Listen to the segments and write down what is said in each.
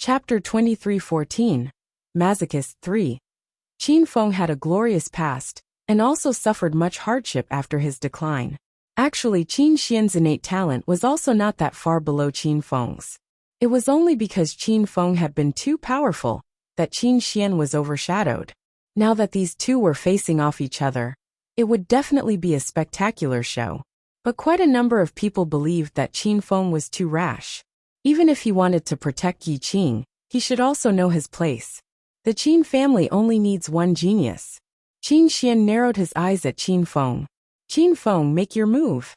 Chapter 2314, Masochist 3. Qin Feng had a glorious past, and also suffered much hardship after his decline. Actually, Qin Xian's innate talent was also not that far below Qin Feng's. It was only because Qin Feng had been too powerful that Qin Xian was overshadowed. Now that these two were facing off each other, it would definitely be a spectacular show. But quite a number of people believed that Qin Feng was too rash. Even if he wanted to protect Yi Qing, he should also know his place. The Qin family only needs one genius. Qin Xian narrowed his eyes at Qin Feng. Qin Feng, make your move.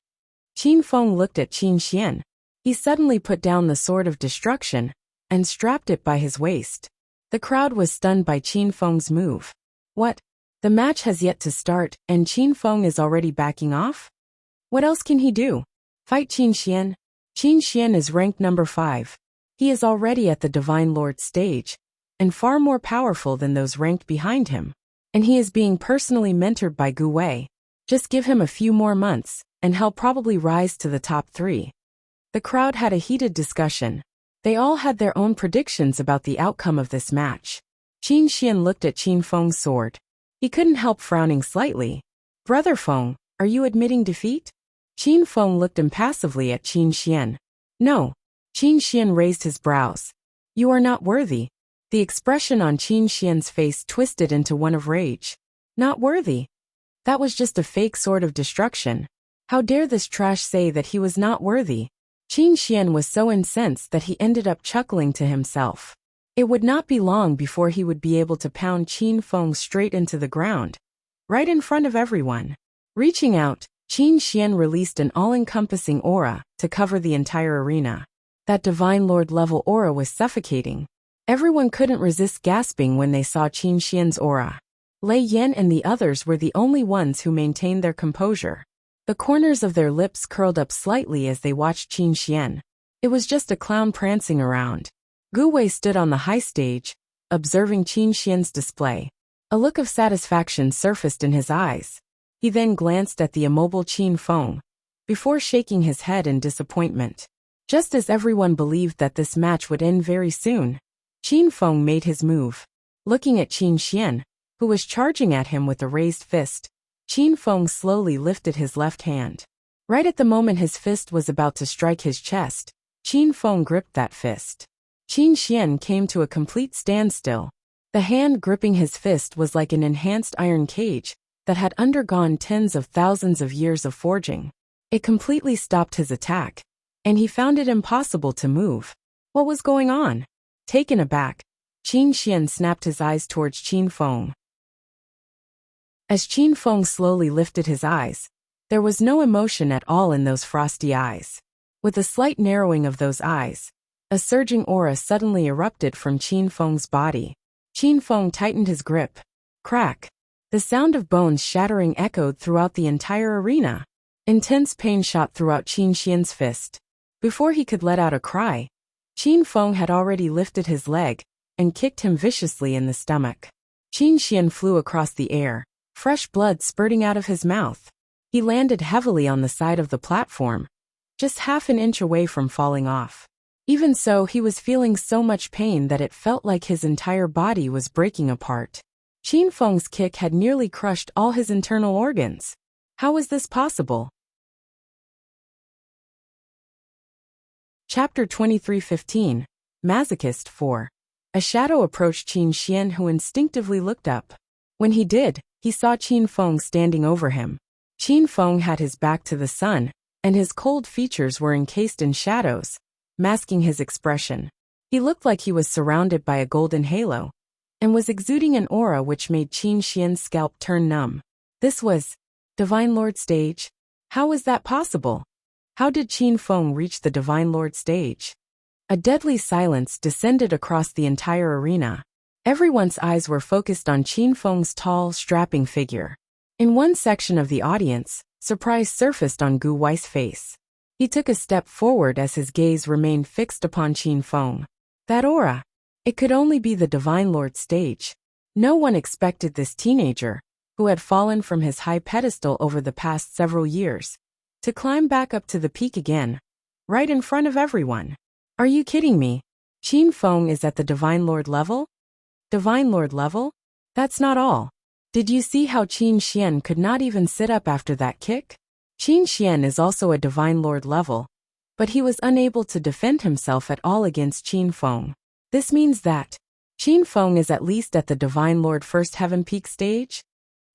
Qin Feng looked at Qin Xian. He suddenly put down the sword of destruction and strapped it by his waist. The crowd was stunned by Qin Feng's move. What? The match has yet to start, and Qin Feng is already backing off? What else can he do? Fight Qin Xian? Qin Xian is ranked number 5. He is already at the Divine Lord stage, and far more powerful than those ranked behind him. And he is being personally mentored by Gu Wei. Just give him a few more months, and he'll probably rise to the top 3. The crowd had a heated discussion. They all had their own predictions about the outcome of this match. Qin Xian looked at Qin Feng's sword. He couldn't help frowning slightly. Brother Feng, are you admitting defeat? Qin Feng looked impassively at Qin Xian. No. Qin Xian raised his brows. You are not worthy. The expression on Qin Xian's face twisted into one of rage. Not worthy? That was just a fake sword of destruction. How dare this trash say that he was not worthy? Qin Xian was so incensed that he ended up chuckling to himself. It would not be long before he would be able to pound Qin Feng straight into the ground, right in front of everyone. Reaching out, Qin Xian released an all-encompassing aura to cover the entire arena. That Divine Lord level aura was suffocating. Everyone couldn't resist gasping when they saw Qin Xian's aura. Lei Yan and the others were the only ones who maintained their composure. The corners of their lips curled up slightly as they watched Qin Xian. It was just a clown prancing around. Gu Wei stood on the high stage, observing Qin Xian's display. A look of satisfaction surfaced in his eyes. He then glanced at the immobile Qin Feng, before shaking his head in disappointment. Just as everyone believed that this match would end very soon, Qin Feng made his move. Looking at Qin Xian, who was charging at him with a raised fist, Qin Feng slowly lifted his left hand. Right at the moment his fist was about to strike his chest, Qin Feng gripped that fist. Qin Xian came to a complete standstill. The hand gripping his fist was like an enhanced iron cage that had undergone tens of thousands of years of forging. It completely stopped his attack, and he found it impossible to move. What was going on? Taken aback, Qin Xian snapped his eyes towards Qin Feng. As Qin Feng slowly lifted his eyes, there was no emotion at all in those frosty eyes. With a slight narrowing of those eyes, a surging aura suddenly erupted from Qin Feng's body. Qin Feng tightened his grip. Crack! The sound of bones shattering echoed throughout the entire arena. Intense pain shot throughout Qin Xian's fist. Before he could let out a cry, Qin Feng had already lifted his leg and kicked him viciously in the stomach. Qin Xian flew across the air, fresh blood spurting out of his mouth. He landed heavily on the side of the platform, just half an inch away from falling off. Even so, he was feeling so much pain that it felt like his entire body was breaking apart. Qin Feng's kick had nearly crushed all his internal organs. How was this possible? Chapter 2315, Masochist 4. A shadow approached Qin Xian, who instinctively looked up. When he did, he saw Qin Feng standing over him. Qin Feng had his back to the sun, and his cold features were encased in shadows, masking his expression. He looked like he was surrounded by a golden halo, and was exuding an aura which made Qin Xian's scalp turn numb. This was Divine Lord stage? How was that possible? How did Qin Feng reach the Divine Lord stage? A deadly silence descended across the entire arena. Everyone's eyes were focused on Qin Feng's tall, strapping figure. In one section of the audience, surprise surfaced on Gu Wei's face. He took a step forward as his gaze remained fixed upon Qin Feng. That aura! It could only be the Divine Lord stage. No one expected this teenager, who had fallen from his high pedestal over the past several years, to climb back up to the peak again, right in front of everyone. Are you kidding me? Qin Feng is at the Divine Lord level? Divine Lord level? That's not all. Did you see how Qin Xian could not even sit up after that kick? Qin Xian is also a Divine Lord level, but he was unable to defend himself at all against Qin Feng. This means that Qin Feng is at least at the Divine Lord First Heaven Peak stage?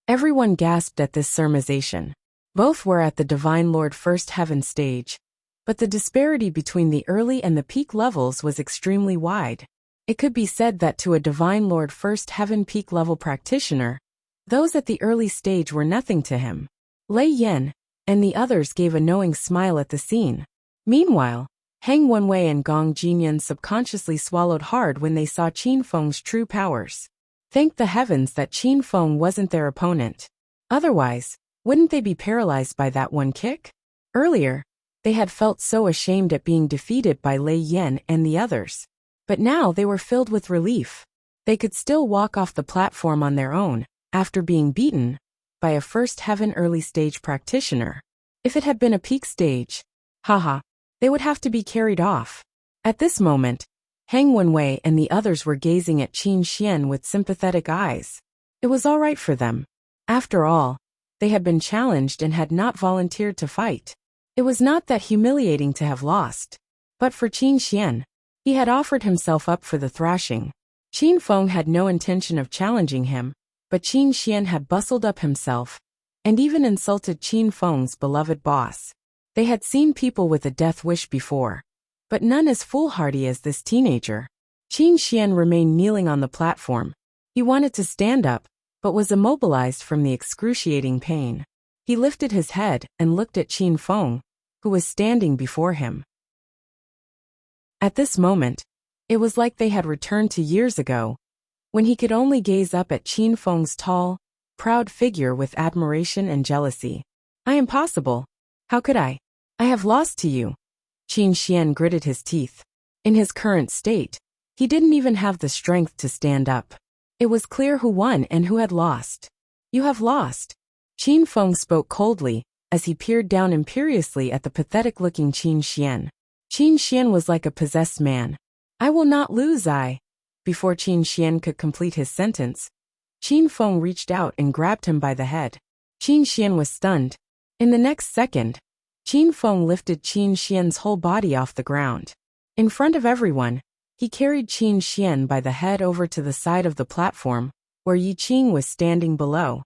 Everyone gasped at this surmisation. Both were at the Divine Lord First Heaven stage, but the disparity between the early and the peak levels was extremely wide. It could be said that to a Divine Lord First Heaven Peak level practitioner, those at the early stage were nothing to him. Lei Yan and the others gave a knowing smile at the scene. Meanwhile, Heng Wenwei and Gong Jinyan subconsciously swallowed hard when they saw Qin Feng's true powers. Thank the heavens that Qin Feng wasn't their opponent. Otherwise, wouldn't they be paralyzed by that one kick? Earlier, they had felt so ashamed at being defeated by Lei Yan and the others. But now they were filled with relief. They could still walk off the platform on their own, after being beaten by a First Heaven early stage practitioner. If it had been a peak stage, haha, they would have to be carried off. At this moment, Heng Wenwei and the others were gazing at Qin Xian with sympathetic eyes. It was all right for them. After all, they had been challenged and had not volunteered to fight. It was not that humiliating to have lost. But for Qin Xian, he had offered himself up for the thrashing. Qin Feng had no intention of challenging him, but Qin Xian had bustled up himself, and even insulted Qin Feng's beloved boss. They had seen people with a death wish before, but none as foolhardy as this teenager. Qin Xian remained kneeling on the platform. He wanted to stand up, but was immobilized from the excruciating pain. He lifted his head and looked at Qin Feng, who was standing before him. At this moment, it was like they had returned to years ago, when he could only gaze up at Qin Feng's tall, proud figure with admiration and jealousy. I am possible. How could I? I have lost to you. Qin Xian gritted his teeth. In his current state, he didn't even have the strength to stand up. It was clear who won and who had lost. You have lost. Qin Feng spoke coldly, as he peered down imperiously at the pathetic-looking Qin Xian. Qin Xian was like a possessed man. I will not lose, Before Qin Xian could complete his sentence, Qin Feng reached out and grabbed him by the head. Qin Xian was stunned. In the next second, Qin Feng lifted Qin Xian's whole body off the ground. In front of everyone, he carried Qin Xian by the head over to the side of the platform, where Yi Qing was standing below.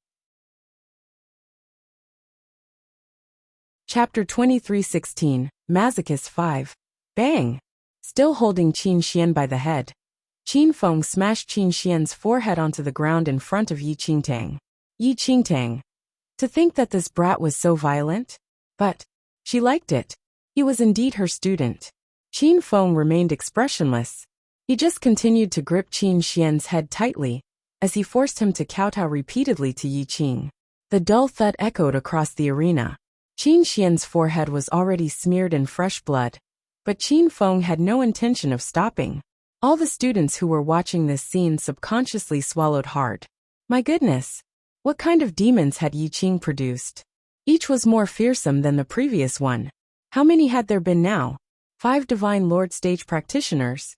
Chapter 23:16, Masochist 5. Bang! Still holding Qin Xian by the head, Qin Feng smashed Qin Xian's forehead onto the ground in front of Yi Qingtang. Yi Qingtang. To think that this brat was so violent? But she liked it. He was indeed her student. Qin Feng remained expressionless. He just continued to grip Qin Xian's head tightly, as he forced him to kowtow repeatedly to Yi Qing. The dull thud echoed across the arena. Qin Xian's forehead was already smeared in fresh blood, but Qin Feng had no intention of stopping. All the students who were watching this scene subconsciously swallowed hard. My goodness! What kind of demons had Yi Qing produced? Each was more fearsome than the previous one. How many had there been now? 5 Divine Lord stage practitioners?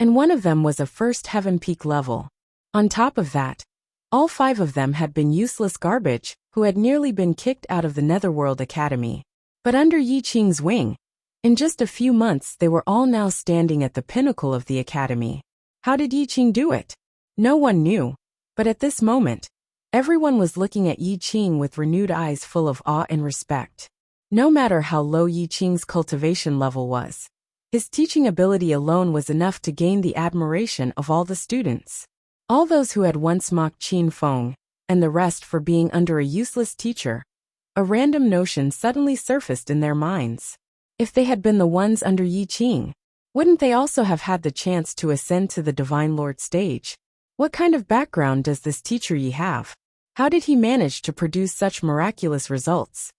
And one of them was a First Heaven Peak level. On top of that, all 5 of them had been useless garbage, who had nearly been kicked out of the Netherworld Academy. But under Yi Qing's wing, in just a few months they were all now standing at the pinnacle of the academy. How did Yi Qing do it? No one knew. But at this moment, everyone was looking at Yi Qing with renewed eyes full of awe and respect. No matter how low Yi Qing's cultivation level was, his teaching ability alone was enough to gain the admiration of all the students. All those who had once mocked Qin Feng, and the rest for being under a useless teacher. A random notion suddenly surfaced in their minds. If they had been the ones under Yi Qing, wouldn't they also have had the chance to ascend to the Divine Lord stage? What kind of background does this teacher Yi have? How did he manage to produce such miraculous results?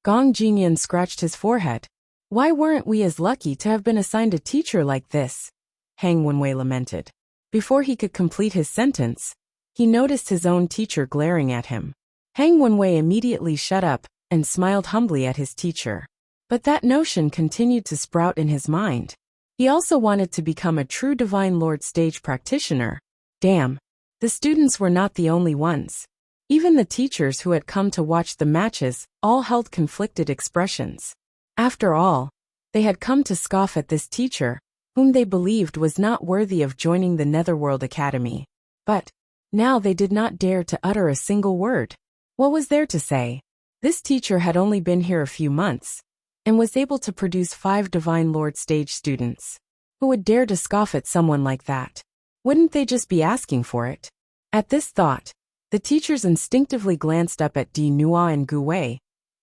Gong Jinyan scratched his forehead. Why weren't we as lucky to have been assigned a teacher like this? Heng Wenwei lamented. Before he could complete his sentence, he noticed his own teacher glaring at him. Heng Wenwei immediately shut up and smiled humbly at his teacher. But that notion continued to sprout in his mind. He also wanted to become a true Divine Lord stage practitioner. Damn. The students were not the only ones. Even the teachers who had come to watch the matches all held conflicted expressions. After all, they had come to scoff at this teacher, whom they believed was not worthy of joining the Netherworld Academy. But now they did not dare to utter a single word. What was there to say? This teacher had only been here a few months, and was able to produce 5 Divine Lord stage students. Who would dare to scoff at someone like that? Wouldn't they just be asking for it? At this thought, the teachers instinctively glanced up at Di Nua and Gu Wei,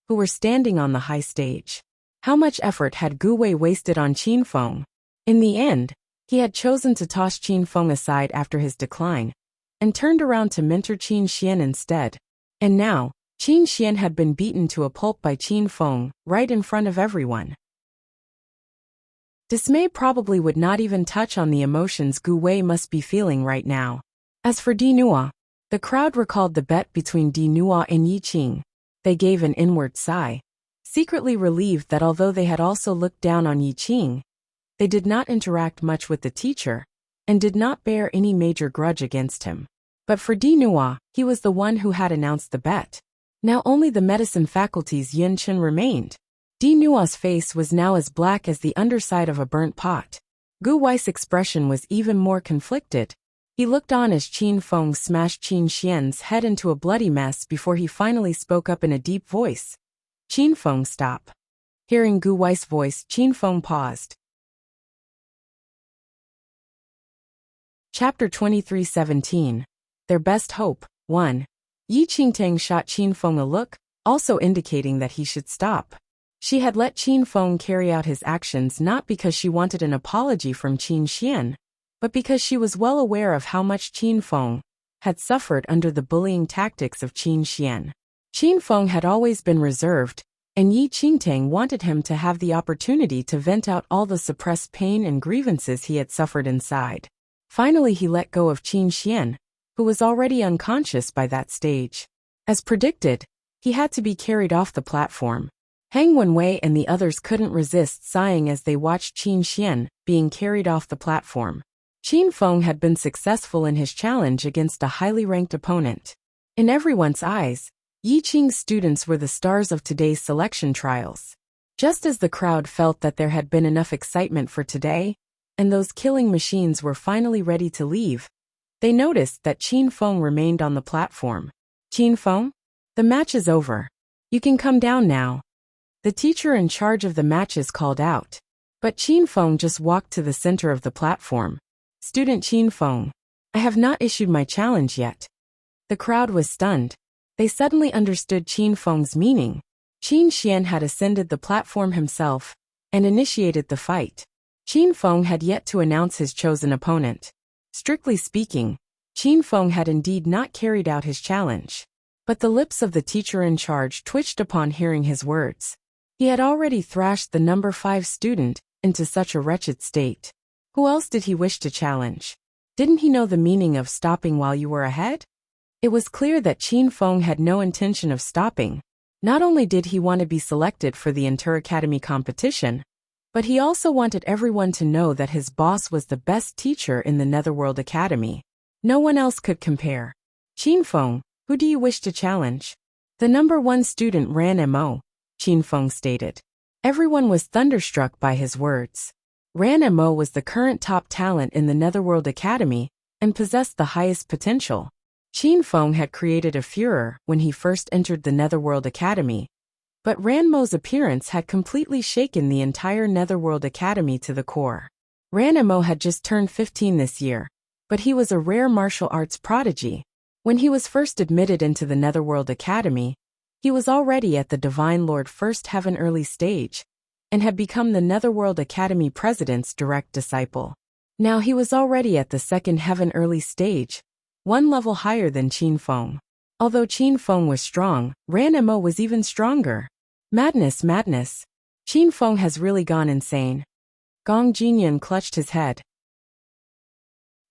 who were standing on the high stage. How much effort had Gu Wei wasted on Qin Feng? In the end, he had chosen to toss Qin Feng aside after his decline, and turned around to mentor Qin Xian instead. And now, Qin Xian had been beaten to a pulp by Qin Feng, right in front of everyone. Dismay probably would not even touch on the emotions Gu Wei must be feeling right now. As for Di Nua, the crowd recalled the bet between Di Nua and Yi Qing. They gave an inward sigh, secretly relieved that although they had also looked down on Yi Qing, they did not interact much with the teacher, and did not bear any major grudge against him. But for Di Nua, he was the one who had announced the bet. Now only the medicine faculty's Yin Chen remained. Di Nua's face was now as black as the underside of a burnt pot. Gu Wei's expression was even more conflicted. He looked on as Qin Feng smashed Qin Xian's head into a bloody mess before he finally spoke up in a deep voice. Qin Feng, stop. Hearing Gu Wei's voice, Qin Feng paused. Chapter 23:17. Their Best Hope, 1. Yi Qingtang shot Qin Feng a look, also indicating that he should stop. She had let Qin Feng carry out his actions not because she wanted an apology from Qin Xian, but because she was well aware of how much Qin Feng had suffered under the bullying tactics of Qin Xian. Qin Feng had always been reserved, and Yi Qingtang wanted him to have the opportunity to vent out all the suppressed pain and grievances he had suffered inside. Finally he let go of Qin Xian, who was already unconscious by that stage. As predicted, he had to be carried off the platform. Hang Wenwei and the others couldn't resist sighing as they watched Qin Xian being carried off the platform. Qin Feng had been successful in his challenge against a highly ranked opponent. In everyone's eyes, Yi Qing's students were the stars of today's selection trials. Just as the crowd felt that there had been enough excitement for today, and those killing machines were finally ready to leave, they noticed that Qin Feng remained on the platform. Qin Feng? The match is over. You can come down now. The teacher in charge of the matches called out. But Qin Feng just walked to the center of the platform. Student Qin Feng, I have not issued my challenge yet. The crowd was stunned. They suddenly understood Qin Feng's meaning. Qin Xian had ascended the platform himself and initiated the fight. Qin Feng had yet to announce his chosen opponent. Strictly speaking, Qin Feng had indeed not carried out his challenge. But the lips of the teacher in charge twitched upon hearing his words. He had already thrashed the number 5 student into such a wretched state. Who else did he wish to challenge? Didn't he know the meaning of stopping while you were ahead? It was clear that Qin Feng had no intention of stopping. Not only did he want to be selected for the Inter-Academy competition, but he also wanted everyone to know that his boss was the best teacher in the Netherworld Academy. No one else could compare. Qin Feng, who do you wish to challenge? The number 1 student Ran Mo, Qin Feng stated. Everyone was thunderstruck by his words. Ran Mo was the current top talent in the Netherworld Academy and possessed the highest potential. Qin Feng had created a furor when he first entered the Netherworld Academy, but Ran Mo's appearance had completely shaken the entire Netherworld Academy to the core. Ran Mo had just turned 15 this year, but he was a rare martial arts prodigy. When he was first admitted into the Netherworld Academy, he was already at the Divine Lord First Heaven early stage, and had become the Netherworld Academy President's direct disciple. Now he was already at the Second Heaven early stage, one level higher than Qin Feng. Although Qin Feng was strong, Ran Mo was even stronger. Madness, madness. Qin Feng has really gone insane. Gong Jinyan clutched his head.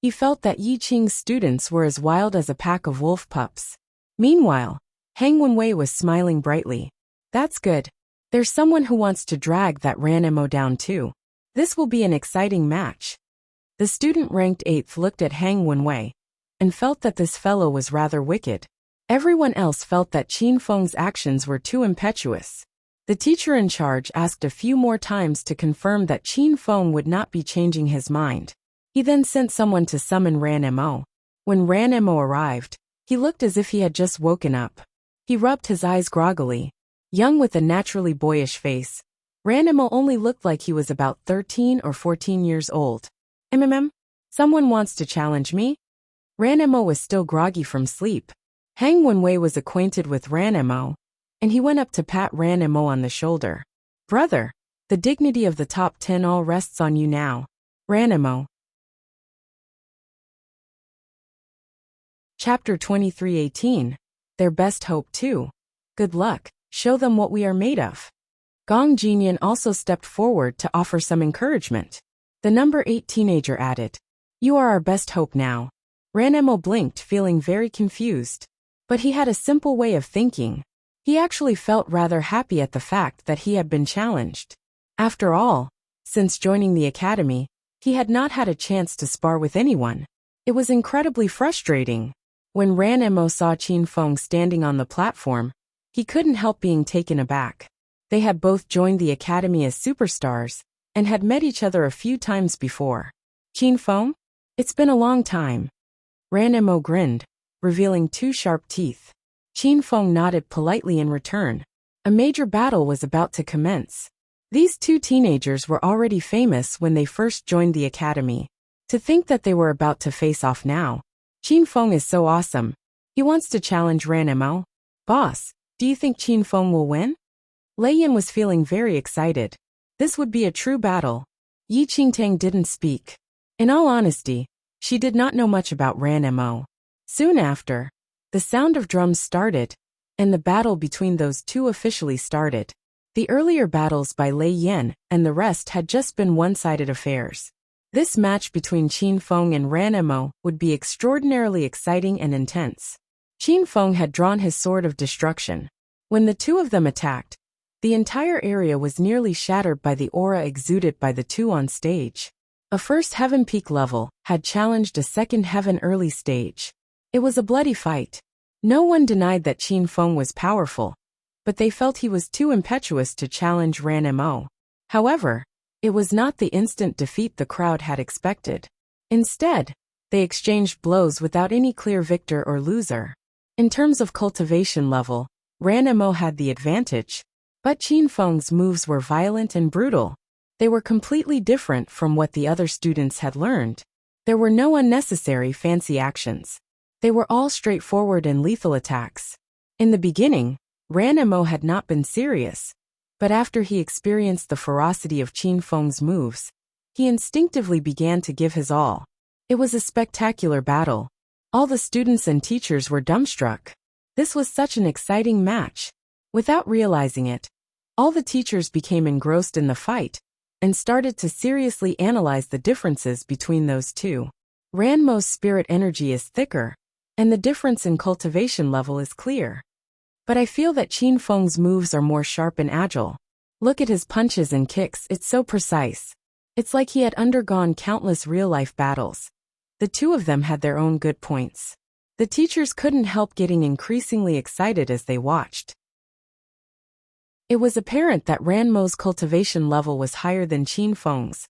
He felt that Yi Qing's students were as wild as a pack of wolf pups. Meanwhile, Hang Wenwei was smiling brightly. That's good. There's someone who wants to drag that Ran Mo down too. This will be an exciting match. The student ranked 8th looked at Hang Wenwei and felt that this fellow was rather wicked. Everyone else felt that Qin Feng's actions were too impetuous. The teacher in charge asked a few more times to confirm that Qin Feng would not be changing his mind. He then sent someone to summon Ran Mo. When Ran Mo arrived, he looked as if he had just woken up. He rubbed his eyes groggily. Young with a naturally boyish face, Ran Mo only looked like he was about 13 or 14 years old. Someone wants to challenge me? Ran Mo was still groggy from sleep. Hang Wenwei was acquainted with Ran Mo, and he went up to pat Ran Mo on the shoulder. Brother, the dignity of the top 10 all rests on you now. Ran Mo. Chapter 23:18. Their best hope too. Good luck, show them what we are made of. Gong Jinyan also stepped forward to offer some encouragement. The number 8 teenager added, You are our best hope now. Ran Mo blinked, feeling very confused. But he had a simple way of thinking. He actually felt rather happy at the fact that he had been challenged. After all, since joining the academy, he had not had a chance to spar with anyone. It was incredibly frustrating. When Ran Mo saw Qin Feng standing on the platform, he couldn't help being taken aback. They had both joined the academy as superstars, and had met each other a few times before. Qin Feng? It's been a long time. Ran Mo grinned, revealing 2 sharp teeth. Qin Feng nodded politely in return. A major battle was about to commence. These 2 teenagers were already famous when they first joined the academy. To think that they were about to face off now. Qin Feng is so awesome. He wants to challenge Ran Mo. Boss, do you think Qin Feng will win? Lei Yin was feeling very excited. This would be a true battle. Yi Qingtang didn't speak. In all honesty, she did not know much about Ran Mo. Soon after, the sound of drums started, and the battle between those 2 officially started. The earlier battles by Lei Yin and the rest had just been one-sided affairs. This match between Qin Feng and Ran Mo would be extraordinarily exciting and intense. Qin Feng had drawn his sword of destruction. When the 2 of them attacked, the entire area was nearly shattered by the aura exuded by the 2 on stage. A first heaven peak level had challenged a second heaven early stage. It was a bloody fight. No one denied that Qin Feng was powerful, but they felt he was too impetuous to challenge Ran Mo. However, it was not the instant defeat the crowd had expected. Instead, they exchanged blows without any clear victor or loser. In terms of cultivation level, Ran Mo had the advantage, but Qin Feng's moves were violent and brutal. They were completely different from what the other students had learned. There were no unnecessary fancy actions. They were all straightforward and lethal attacks. In the beginning, Ran Mo had not been serious, but after he experienced the ferocity of Qin Feng's moves, he instinctively began to give his all. It was a spectacular battle. All the students and teachers were dumbstruck. This was such an exciting match. Without realizing it, all the teachers became engrossed in the fight and started to seriously analyze the differences between those 2. Ran Mo's spirit energy is thicker, and the difference in cultivation level is clear. But I feel that Qin Feng's moves are more sharp and agile. Look at his punches and kicks, it's so precise. It's like he had undergone countless real-life battles. The 2 of them had their own good points. The teachers couldn't help getting increasingly excited as they watched. It was apparent that Ran Mo's cultivation level was higher than Qin Feng's,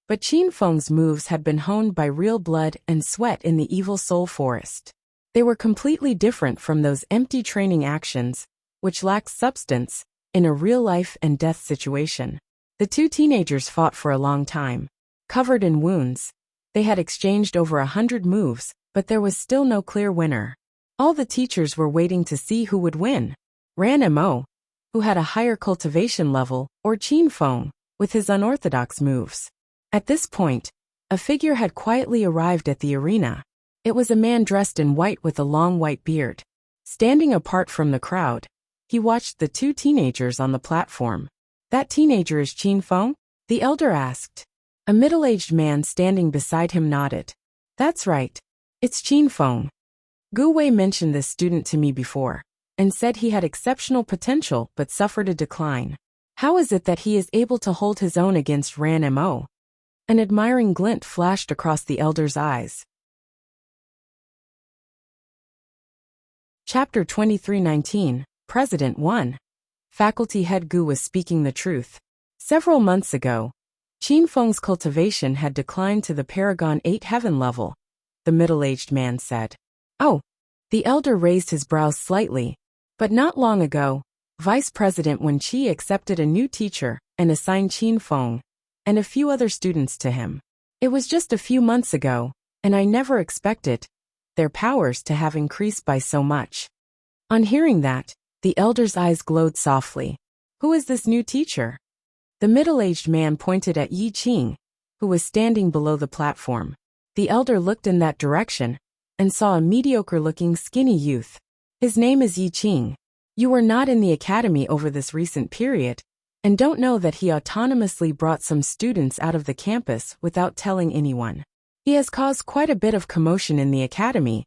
but Qin Feng's moves had been honed by real blood and sweat in the evil soul forest. They were completely different from those empty training actions, which lacked substance, in a real life and death situation. The 2 teenagers fought for a long time. Covered in wounds, they had exchanged over 100 moves, but there was still no clear winner. All the teachers were waiting to see who would win. Ran Mo, who had a higher cultivation level, or Qin Feng, with his unorthodox moves. At this point, a figure had quietly arrived at the arena. It was a man dressed in white with a long white beard. Standing apart from the crowd, he watched the 2 teenagers on the platform. That teenager is Qin Feng? The elder asked. A middle-aged man standing beside him nodded. That's right. It's Qin Feng. Gu Wei mentioned this student to me before, and said he had exceptional potential but suffered a decline. How is it that he is able to hold his own against Ran Mo? An admiring glint flashed across the elder's eyes. Chapter 2319, President 1. Faculty head Gu was speaking the truth. Several months ago, Qin Feng's cultivation had declined to the Paragon 8 heaven level, the middle-aged man said. Oh. The elder raised his brows slightly. But not long ago, Vice President Wuxia accepted a new teacher and assigned Qin Feng and a few other students to him. It was just a few months ago, and I never expected their powers to have increased by so much. On hearing that, the elder's eyes glowed softly. Who is this new teacher? The middle-aged man pointed at Yi Qing, who was standing below the platform. The elder looked in that direction and saw a mediocre-looking skinny youth. His name is Yi Qing. You were not in the academy over this recent period, and don't know that he autonomously brought some students out of the campus without telling anyone. He has caused quite a bit of commotion in the academy,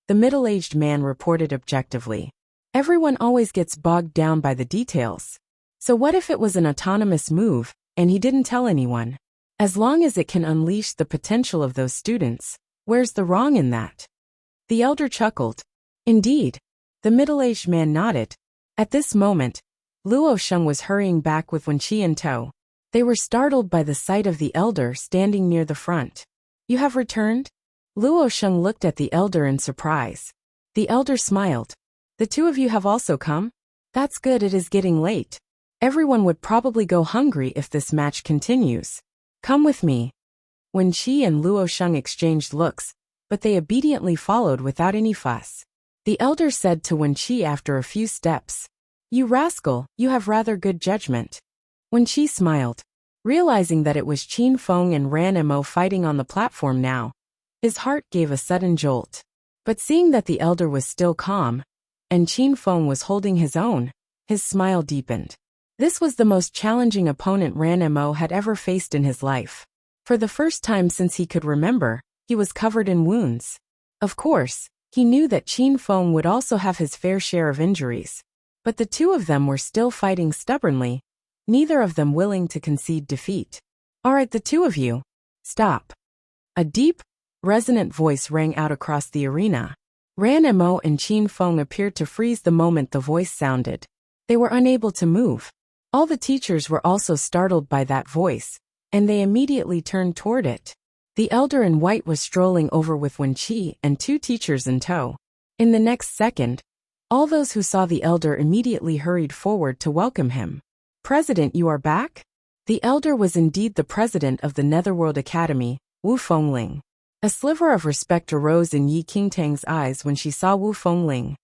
the middle-aged man reported objectively. Everyone always gets bogged down by the details. So what if it was an autonomous move, and he didn't tell anyone? As long as it can unleash the potential of those students, where's the wrong in that? The elder chuckled. Indeed. The middle-aged man nodded. At this moment, Luo Sheng was hurrying back with Wenqi in tow. They were startled by the sight of the elder standing near the front. You have returned? Luo Sheng looked at the elder in surprise. The elder smiled. The two of you have also come? That's good, it is getting late. Everyone would probably go hungry if this match continues. Come with me. Wenqi and Luo Sheng exchanged looks, but they obediently followed without any fuss. The elder said to Wenqi after a few steps, You rascal, you have rather good judgment. Wenqi smiled, realizing that it was Qin Feng and Ran Mo fighting on the platform now. His heart gave a sudden jolt. But seeing that the elder was still calm, and Qin Feng was holding his own, his smile deepened. This was the most challenging opponent Ran Mo had ever faced in his life. For the first time since he could remember, he was covered in wounds. Of course, he knew that Qin Feng would also have his fair share of injuries. But the two of them were still fighting stubbornly, neither of them willing to concede defeat. All right, the two of you. Stop. A deep, resonant voice rang out across the arena. Ran Mo and Qin Feng appeared to freeze the moment the voice sounded. They were unable to move. All the teachers were also startled by that voice, and they immediately turned toward it. The elder in white was strolling over with Wenqi and two teachers in tow. In the next second, all those who saw the elder immediately hurried forward to welcome him. President, you are back? The elder was indeed the president of the Netherworld Academy, Wu Fengling. A sliver of respect arose in Yi Qingtang's eyes when she saw Wu Fengling.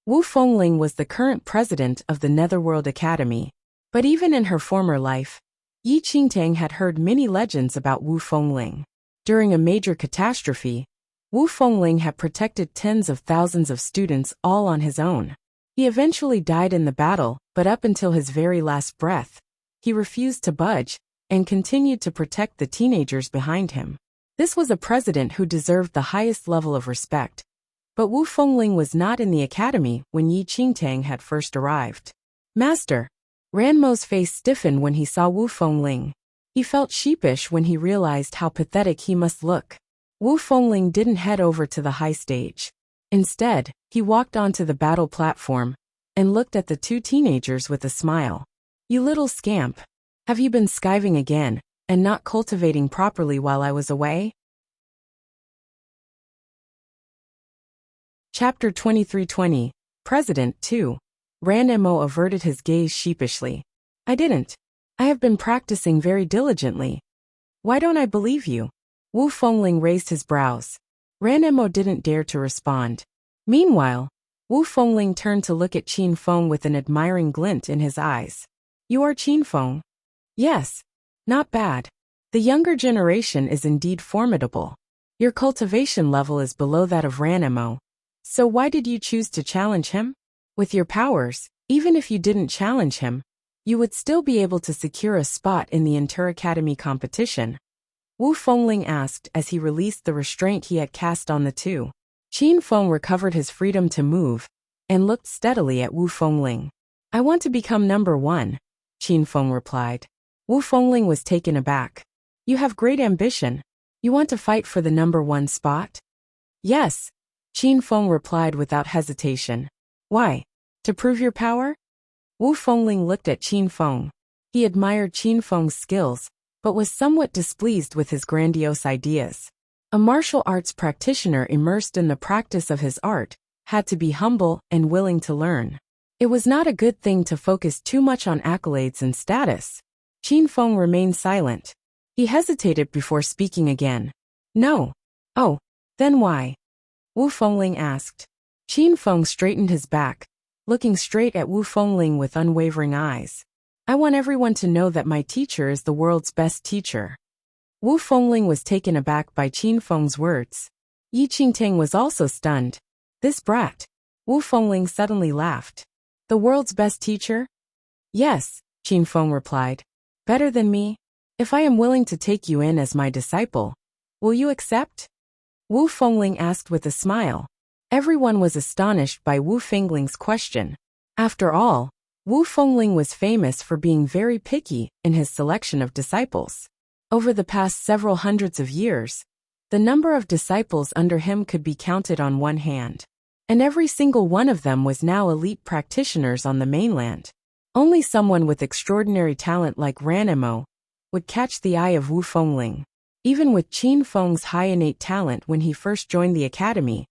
Wu Fengling was the current president of the Netherworld Academy. But even in her former life, Yi Qingtang had heard many legends about Wu Fengling. During a major catastrophe, Wu Fengling had protected tens of thousands of students all on his own. He eventually died in the battle, but up until his very last breath, he refused to budge and continued to protect the teenagers behind him. This was a president who deserved the highest level of respect. But Wu Fengling was not in the academy when Yi Qingtang had first arrived. Master. Ranmo's face stiffened when he saw Wu Fengling. He felt sheepish when he realized how pathetic he must look. Wu Fengling didn't head over to the high stage. Instead, he walked onto the battle platform and looked at the two teenagers with a smile. You little scamp. Have you been skiving again and not cultivating properly while I was away? Chapter 2320, President 2. Ran Mo averted his gaze sheepishly. I didn't. I have been practicing very diligently. Why don't I believe you? Wu Fengling raised his brows. Ran Mo didn't dare to respond. Meanwhile, Wu Fengling turned to look at Qin Feng with an admiring glint in his eyes. You are Qin Feng? Yes. Not bad. The younger generation is indeed formidable. Your cultivation level is below that of Ran Mo. So why did you choose to challenge him? With your powers, even if you didn't challenge him, you would still be able to secure a spot in the Inter-Academy competition. Wu Fengling asked as he released the restraint he had cast on the two. Qin Feng recovered his freedom to move and looked steadily at Wu Fengling. I want to become number one, Qin Feng replied. Wu Fengling was taken aback. You have great ambition. You want to fight for the #1 spot? Yes, Qin Feng replied without hesitation. Why? To prove your power? Wu Fengling looked at Qin Feng. He admired Qin Feng's skills, but was somewhat displeased with his grandiose ideas. A martial arts practitioner immersed in the practice of his art had to be humble and willing to learn. It was not a good thing to focus too much on accolades and status. Qin Feng remained silent. He hesitated before speaking again. No. Oh, then why? Wu Fengling asked. Qin Feng straightened his back, looking straight at Wu Fengling with unwavering eyes. I want everyone to know that my teacher is the world's best teacher. Wu Fengling was taken aback by Qin Feng's words. Yi Qingtang was also stunned. This brat. Wu Fengling suddenly laughed. The world's best teacher? Yes, Qin Feng replied. Better than me? If I am willing to take you in as my disciple, will you accept? Wu Fengling asked with a smile. Everyone was astonished by Wu Fengling's question. After all, Wu Fengling was famous for being very picky in his selection of disciples. Over the past several hundreds of years, the number of disciples under him could be counted on one hand. And every single one of them was now elite practitioners on the mainland. Only someone with extraordinary talent like Ranemo would catch the eye of Wu Fengling. Even with Qin Feng's high innate talent when he first joined the academy,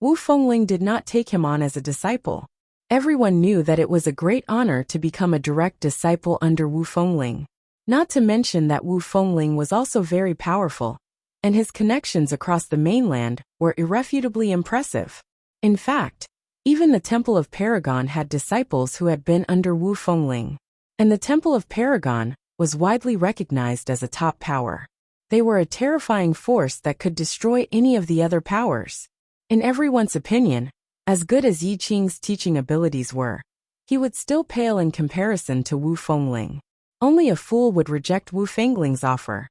Wu Fengling did not take him on as a disciple. Everyone knew that it was a great honor to become a direct disciple under Wu Fengling. Not to mention that Wu Fengling was also very powerful, and his connections across the mainland were irrefutably impressive. In fact, even the Temple of Paragon had disciples who had been under Wu Fengling. And the Temple of Paragon was widely recognized as a top power. They were a terrifying force that could destroy any of the other powers. In everyone's opinion, as good as Yi Qing's teaching abilities were, he would still pale in comparison to Wu Fengling. Only a fool would reject Wu Fengling's offer.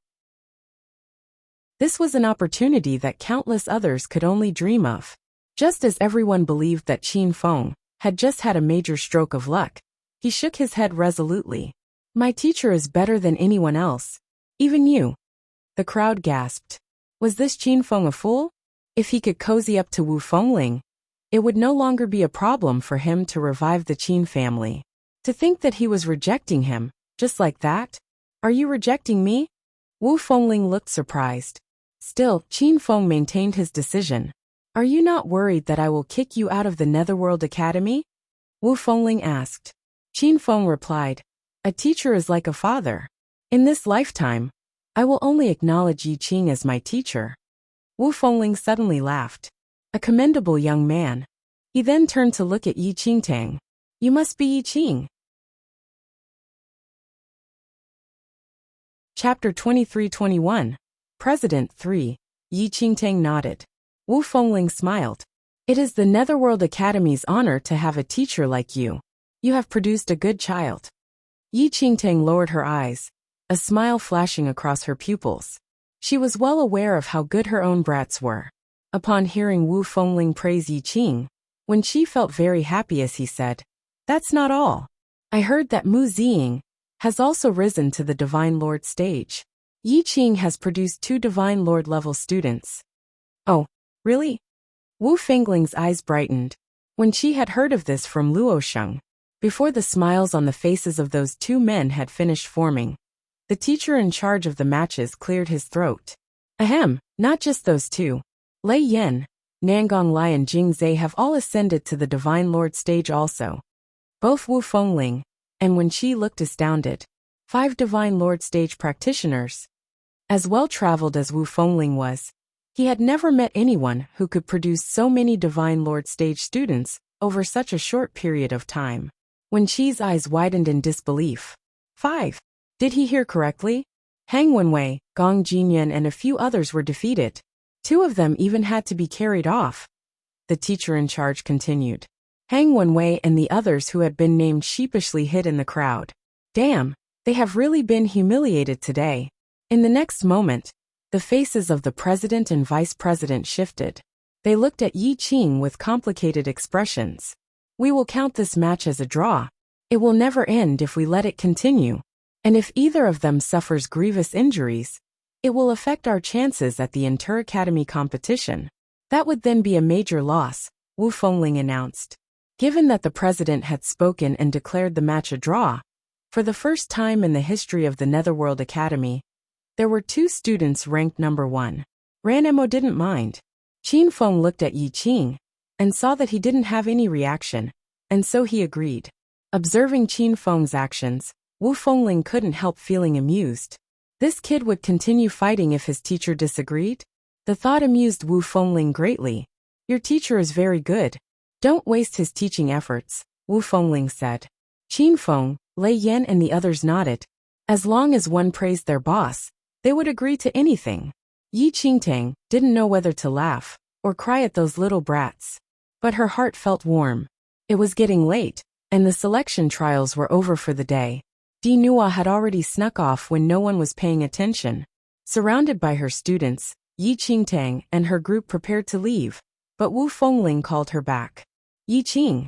This was an opportunity that countless others could only dream of. Just as everyone believed that Qin Feng had just had a major stroke of luck, he shook his head resolutely. My teacher is better than anyone else. Even you. The crowd gasped. Was this Qin Feng a fool? If he could cozy up to Wu Fengling, it would no longer be a problem for him to revive the Qin family. To think that he was rejecting him, just like that? Are you rejecting me? Wu Fengling looked surprised. Still, Qin Feng maintained his decision. Are you not worried that I will kick you out of the Netherworld Academy? Wu Fengling asked. Qin Feng replied, a teacher is like a father. In this lifetime, I will only acknowledge Yi Qing as my teacher. Wu Fengling suddenly laughed. A commendable young man. He then turned to look at Yi Qingtang. You must be Yi Qing. Chapter 23-21. President 3. Yi Qingtang nodded. Wu Fengling smiled. It is the Netherworld Academy's honor to have a teacher like you. You have produced a good child. Yi Qingtang lowered her eyes, a smile flashing across her pupils. She was well aware of how good her own brats were. Upon hearing Wu Fengling praise Yi Qing, Wen Qi felt very happy as he said, That's not all. I heard that Mu Ziying has also risen to the Divine Lord stage. Yi Qing has produced 2 Divine Lord level students. Oh, really? Wu Fengling's eyes brightened. Wen Qi had heard of this from Luo Sheng. Before the smiles on the faces of those 2 men had finished forming, the teacher in charge of the matches cleared his throat. Ahem, not just those 2. Lei Yen, Nangong Lai and Jing Zhe have all ascended to the Divine Lord stage also. Both Wu Fengling and Wen Qi looked astounded. 5 Divine Lord stage practitioners. As well-traveled as Wu Fengling was, he had never met anyone who could produce so many Divine Lord stage students over such a short period of time. Wen Qi's eyes widened in disbelief. 5. Did he hear correctly? Hang Wenwei, Gong Jinyan and a few others were defeated. 2 of them even had to be carried off. The teacher in charge continued. Hang Wenwei and the others who had been named sheepishly hid in the crowd. Damn, they have really been humiliated today. In the next moment, the faces of the president and vice president shifted. They looked at Yi Qing with complicated expressions. We will count this match as a draw. It will never end if we let it continue. And if either of them suffers grievous injuries, it will affect our chances at the inter-academy competition. That would then be a major loss, Wu Fengling announced. Given that the president had spoken and declared the match a draw, for the first time in the history of the Netherworld Academy, there were 2 students ranked number 1. Ranemo didn't mind. Qin Feng looked at Yi Qing and saw that he didn't have any reaction, and so he agreed. Observing Qin Feng's actions, Wu Fengling couldn't help feeling amused. This kid would continue fighting if his teacher disagreed? The thought amused Wu Fengling greatly. Your teacher is very good. Don't waste his teaching efforts, Wu Fengling said. Qin Feng, Lei Yan and the others nodded. As long as one praised their boss, they would agree to anything. Yi Qingtang didn't know whether to laugh or cry at those little brats. But her heart felt warm. It was getting late, and the selection trials were over for the day. Di Nua had already snuck off when no one was paying attention. Surrounded by her students, Yi Qingtang and her group prepared to leave, but Wu Fengling called her back. Yi Qing.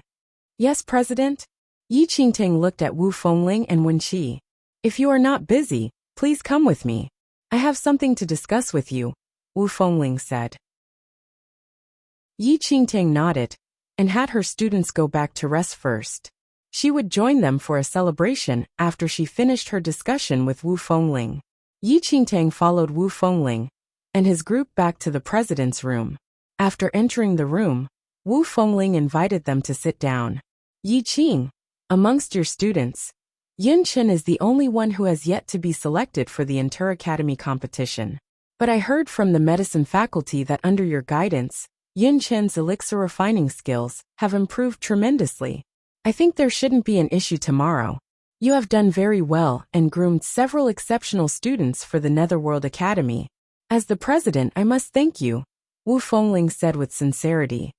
Yes, President? Yi Qingtang looked at Wu Fengling and Wen Qi. If you are not busy, please come with me. I have something to discuss with you, Wu Fengling said. Yi Qingtang nodded and had her students go back to rest first. She would join them for a celebration after she finished her discussion with Wu Fengling. Yi Qingtang followed Wu Fengling and his group back to the president's room. After entering the room, Wu Fengling invited them to sit down. Yi Qing, amongst your students, Yin Chen is the only one who has yet to be selected for the inter-academy competition. But I heard from the medicine faculty that under your guidance, Yin Chen's elixir refining skills have improved tremendously. I think there shouldn't be an issue tomorrow. You have done very well and groomed several exceptional students for the Netherworld Academy. As the president, I must thank you, Wu Fengling said with sincerity.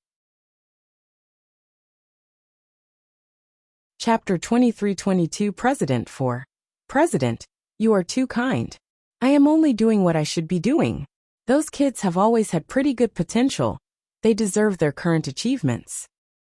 Chapter 23-22 President 4. President, you are too kind. I am only doing what I should be doing. Those kids have always had pretty good potential. They deserve their current achievements.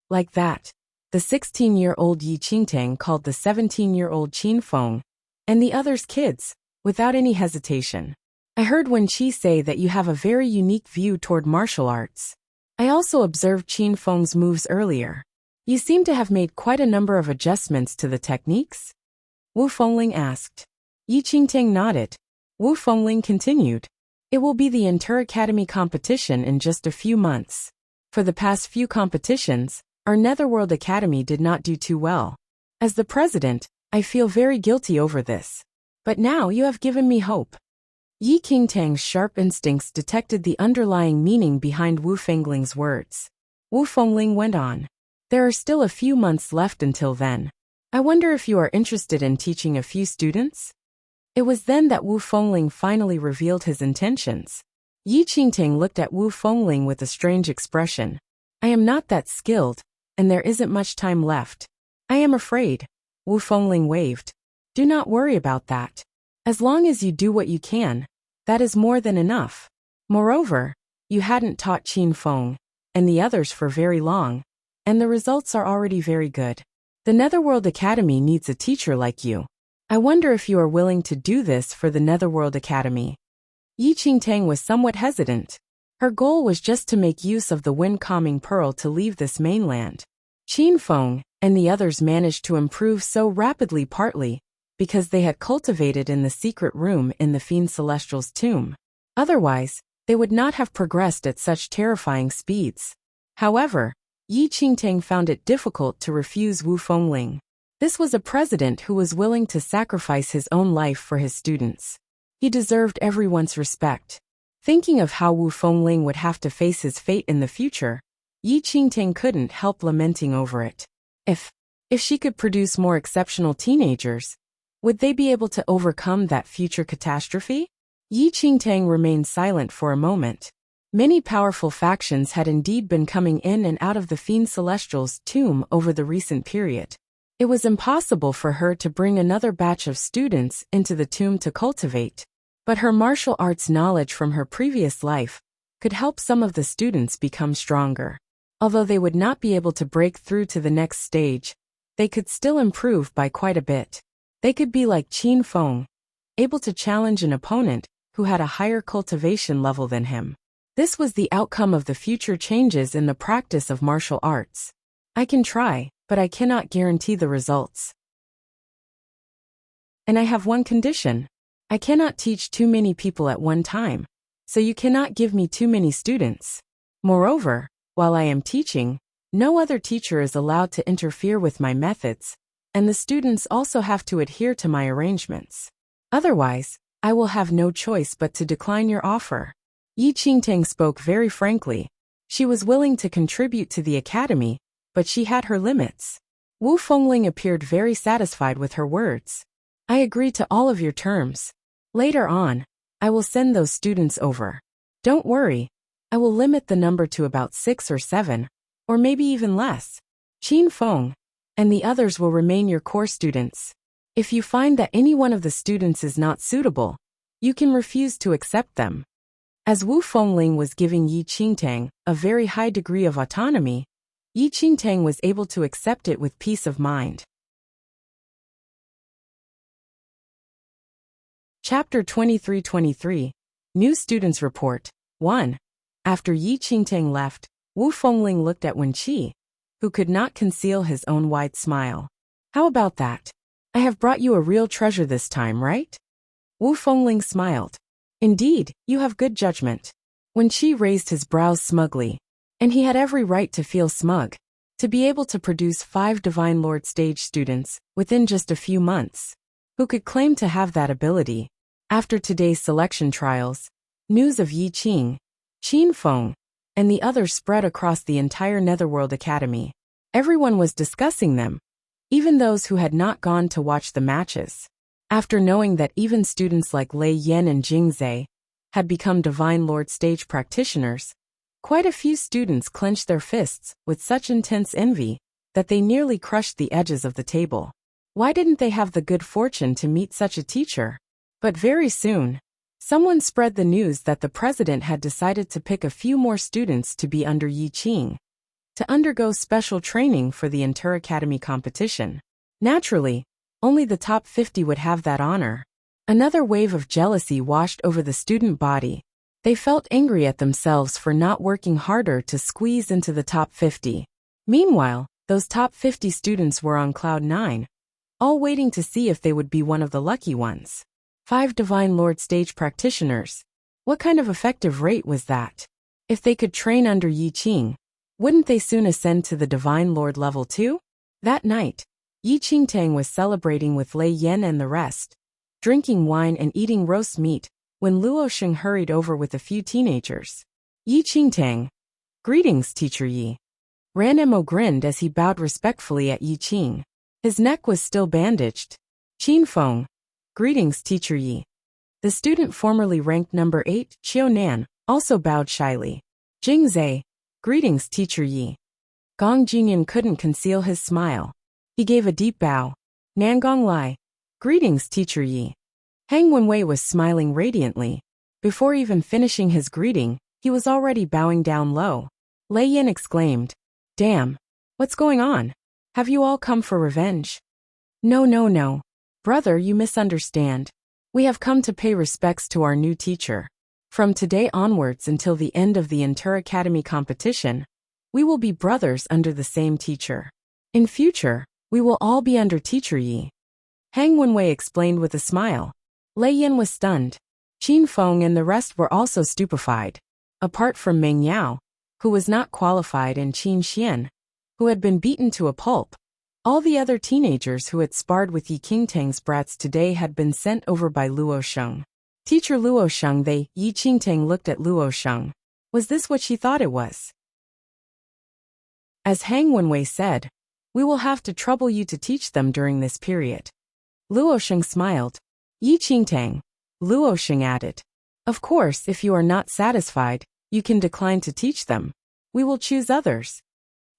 Like that, the 16-year-old Yi Qingtang called the 17-year-old Qin Feng and the others kids, without any hesitation. I heard Wen Qi say that you have a very unique view toward martial arts. I also observed Qin Feng's moves earlier. You seem to have made quite a number of adjustments to the techniques? Wu Fengling asked. Yi Qingtang nodded. Wu Fengling continued. It will be the inter-academy competition in just a few months. For the past few competitions, our Netherworld Academy did not do too well. As the president, I feel very guilty over this. But now you have given me hope. Yi Qingtang's sharp instincts detected the underlying meaning behind Wu Fengling's words. Wu Fengling went on. There are still a few months left until then. I wonder if you are interested in teaching a few students? It was then that Wu Fengling finally revealed his intentions. Yi Qingtang looked at Wu Fengling with a strange expression. I am not that skilled, and there isn't much time left. I am afraid. Wu Fengling waved. Do not worry about that. As long as you do what you can, that is more than enough. Moreover, you hadn't taught Qin Feng and the others for very long, and the results are already very good. The Netherworld Academy needs a teacher like you. I wonder if you are willing to do this for the Netherworld Academy. Yi Qingtang was somewhat hesitant. Her goal was just to make use of the wind-calming pearl to leave this mainland. Qin Feng and the others managed to improve so rapidly partly because they had cultivated in the secret room in the Fiend Celestial's tomb. Otherwise, they would not have progressed at such terrifying speeds. However, Yi Qingtang found it difficult to refuse Wu Fengling. This was a president who was willing to sacrifice his own life for his students. He deserved everyone's respect. Thinking of how Wu Fengling would have to face his fate in the future, Yi Qingtang couldn't help lamenting over it. If she could produce more exceptional teenagers, would they be able to overcome that future catastrophe? Yi Qingtang remained silent for a moment. Many powerful factions had indeed been coming in and out of the Fiend Celestial's tomb over the recent period. It was impossible for her to bring another batch of students into the tomb to cultivate. But her martial arts knowledge from her previous life could help some of the students become stronger. Although they would not be able to break through to the next stage, they could still improve by quite a bit. They could be like Qin Feng, able to challenge an opponent who had a higher cultivation level than him. This was the outcome of the future changes in the practice of martial arts. I can try, but I cannot guarantee the results. And I have one condition. I cannot teach too many people at one time, so you cannot give me too many students. Moreover, while I am teaching, no other teacher is allowed to interfere with my methods, and the students also have to adhere to my arrangements. Otherwise, I will have no choice but to decline your offer. Yi Qingtang spoke very frankly. She was willing to contribute to the academy, but she had her limits. Wu Fengling appeared very satisfied with her words. I agree to all of your terms. Later on, I will send those students over. Don't worry, I will limit the number to about 6 or 7, or maybe even less. Qin Feng and the others will remain your core students. If you find that any one of the students is not suitable, you can refuse to accept them. As Wu Fengling was giving Yi Qingtang a very high degree of autonomy, Yi Qingtang was able to accept it with peace of mind. Chapter 23-23, New Students Report, 1. After Yi Qingtang left, Wu Fengling looked at Wen Qi, who could not conceal his own wide smile. How about that? I have brought you a real treasure this time, right? Wu Fengling smiled. Indeed, you have good judgment. Wen Qi raised his brows smugly, and he had every right to feel smug. To be able to produce 5 Divine Lord stage students within just a few months. Who could claim to have that ability? After today's selection trials, news of Yi Qing, Qin Feng, and the others spread across the entire Netherworld Academy. Everyone was discussing them, even those who had not gone to watch the matches. After knowing that even students like Lei Yan and Jing Zhe had become Divine Lord stage practitioners, quite a few students clenched their fists with such intense envy that they nearly crushed the edges of the table. Why didn't they have the good fortune to meet such a teacher? But very soon, someone spread the news that the president had decided to pick a few more students to be under Yi Qing, to undergo special training for the Inter-Academy competition. Naturally, only the top 50 would have that honor. Another wave of jealousy washed over the student body. They felt angry at themselves for not working harder to squeeze into the top 50. Meanwhile, those top 50 students were on cloud 9, all waiting to see if they would be one of the lucky ones. 5 Divine Lord stage practitioners. What kind of effective rate was that? If they could train under Yi Qing, wouldn't they soon ascend to the Divine Lord level 2? That night, Yi Qingtang was celebrating with Lei Yan and the rest, drinking wine and eating roast meat, when Luo Sheng hurried over with a few teenagers. Yi Qingtang. Greetings, Teacher Yi. Ranemo grinned as he bowed respectfully at Yi Qing. His neck was still bandaged. Qin Feng. Greetings, Teacher Yi. The student formerly ranked number 8, Xiao Nan, also bowed shyly. Jing Zhe. Greetings, Teacher Yi. Gong Jinyan couldn't conceal his smile. He gave a deep bow. Nangong Lai. Greetings, Teacher Yi. Hang Wenwei was smiling radiantly. Before even finishing his greeting, he was already bowing down low. Lei Yan exclaimed, Damn, what's going on? Have you all come for revenge? No. Brother, you misunderstand. We have come to pay respects to our new teacher. From today onwards until the end of the Inter-Academy competition, we will be brothers under the same teacher. In future, we will all be under Teacher Yi. Hang Wenwei explained with a smile. Lei Yan was stunned. Qin Feng and the rest were also stupefied. Apart from Meng Yao, who was not qualified, and Qin Xian, who had been beaten to a pulp, all the other teenagers who had sparred with Yi Qingtang's brats today had been sent over by Luo Sheng. Teacher Luo Sheng. Yi Qingtang looked at Luo Sheng. Was this what she thought it was? As Hang Wenwei said, we will have to trouble you to teach them during this period. Luo Sheng smiled. Yi Qingtang. Luo Sheng added. Of course, if you are not satisfied, you can decline to teach them. We will choose others.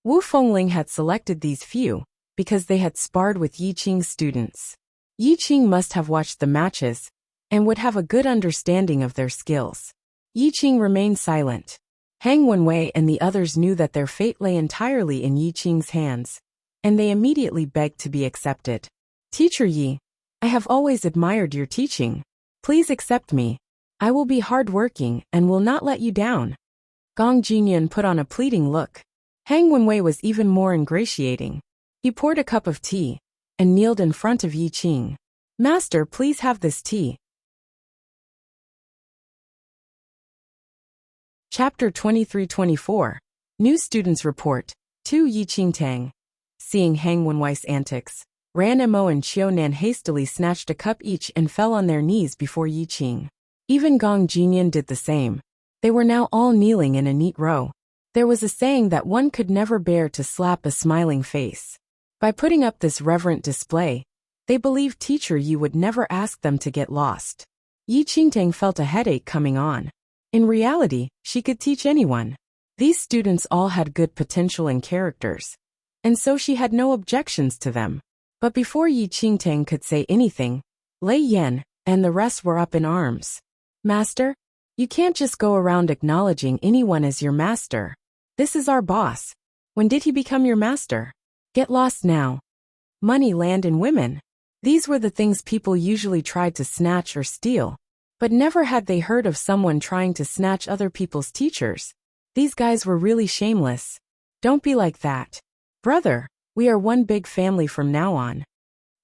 Wu Fengling had selected these few because they had sparred with Yi Qing's students. Yi Qing must have watched the matches and would have a good understanding of their skills. Yi Qing remained silent. Hang Wenwei and the others knew that their fate lay entirely in Yi Qing's hands, and they immediately begged to be accepted. Teacher Yi, I have always admired your teaching. Please accept me. I will be hardworking and will not let you down. Gong Jinyan put on a pleading look. Hang Wenwei was even more ingratiating. He poured a cup of tea and kneeled in front of Yi Qing. Master, please have this tea. Chapter 23-24. New Students Report. 2 Yi Qingtang. Seeing Hang Wenwei's antics, Ran Mo and Qiu Nan hastily snatched a cup each and fell on their knees before Yi Qing. Even Gong Jinyan did the same. They were now all kneeling in a neat row. There was a saying that one could never bear to slap a smiling face. By putting up this reverent display, they believed Teacher Yi would never ask them to get lost. Yi Qingtang felt a headache coming on. In reality, she could teach anyone. These students all had good potential and characters, and so she had no objections to them. But before Yi Qingtang could say anything, Lei Yan and the rest were up in arms. Master, you can't just go around acknowledging anyone as your master. This is our boss. When did he become your master? Get lost now. Money, land, and women. These were the things people usually tried to snatch or steal. But never had they heard of someone trying to snatch other people's teachers. These guys were really shameless. Don't be like that. Brother, we are one big family from now on.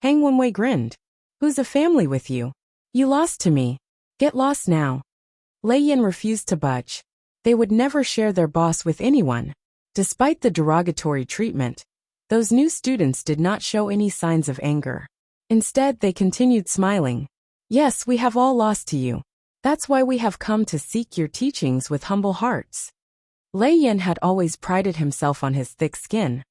Hang Wenwei grinned. Who's a family with you? You lost to me. Get lost now. Lei Yan refused to budge. They would never share their boss with anyone. Despite the derogatory treatment, those new students did not show any signs of anger. Instead, they continued smiling. Yes, we have all lost to you. That's why we have come to seek your teachings with humble hearts. Lei Yan had always prided himself on his thick skin,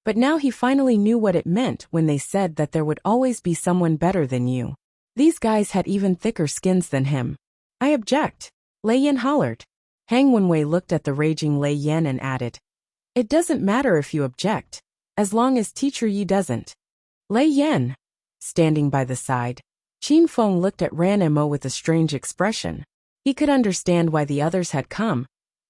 but now he finally knew what it meant when they said that there would always be someone better than you. These guys had even thicker skins than him. I object. Lei Yan hollered. Hang Wenwei looked at the raging Lei Yan and added, it doesn't matter if you object, as long as Teacher Yi doesn't. Lei Yan. Standing by the side, Qin Feng looked at Ran Mo with a strange expression. He could understand why the others had come,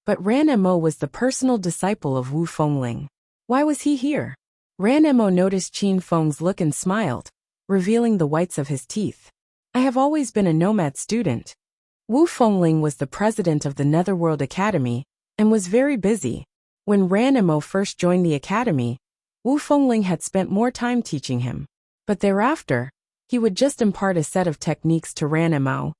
but Ran Mo was the personal disciple of Wu Fengling. Why was he here? Ran Mo noticed Qin Feng's look and smiled, revealing the whites of his teeth. I have always been a nomad student. Wu Fengling was the president of the Netherworld Academy and was very busy. When Ran Mo first joined the academy, Wu Fengling had spent more time teaching him. But thereafter, he would just impart a set of techniques to Ran Mo,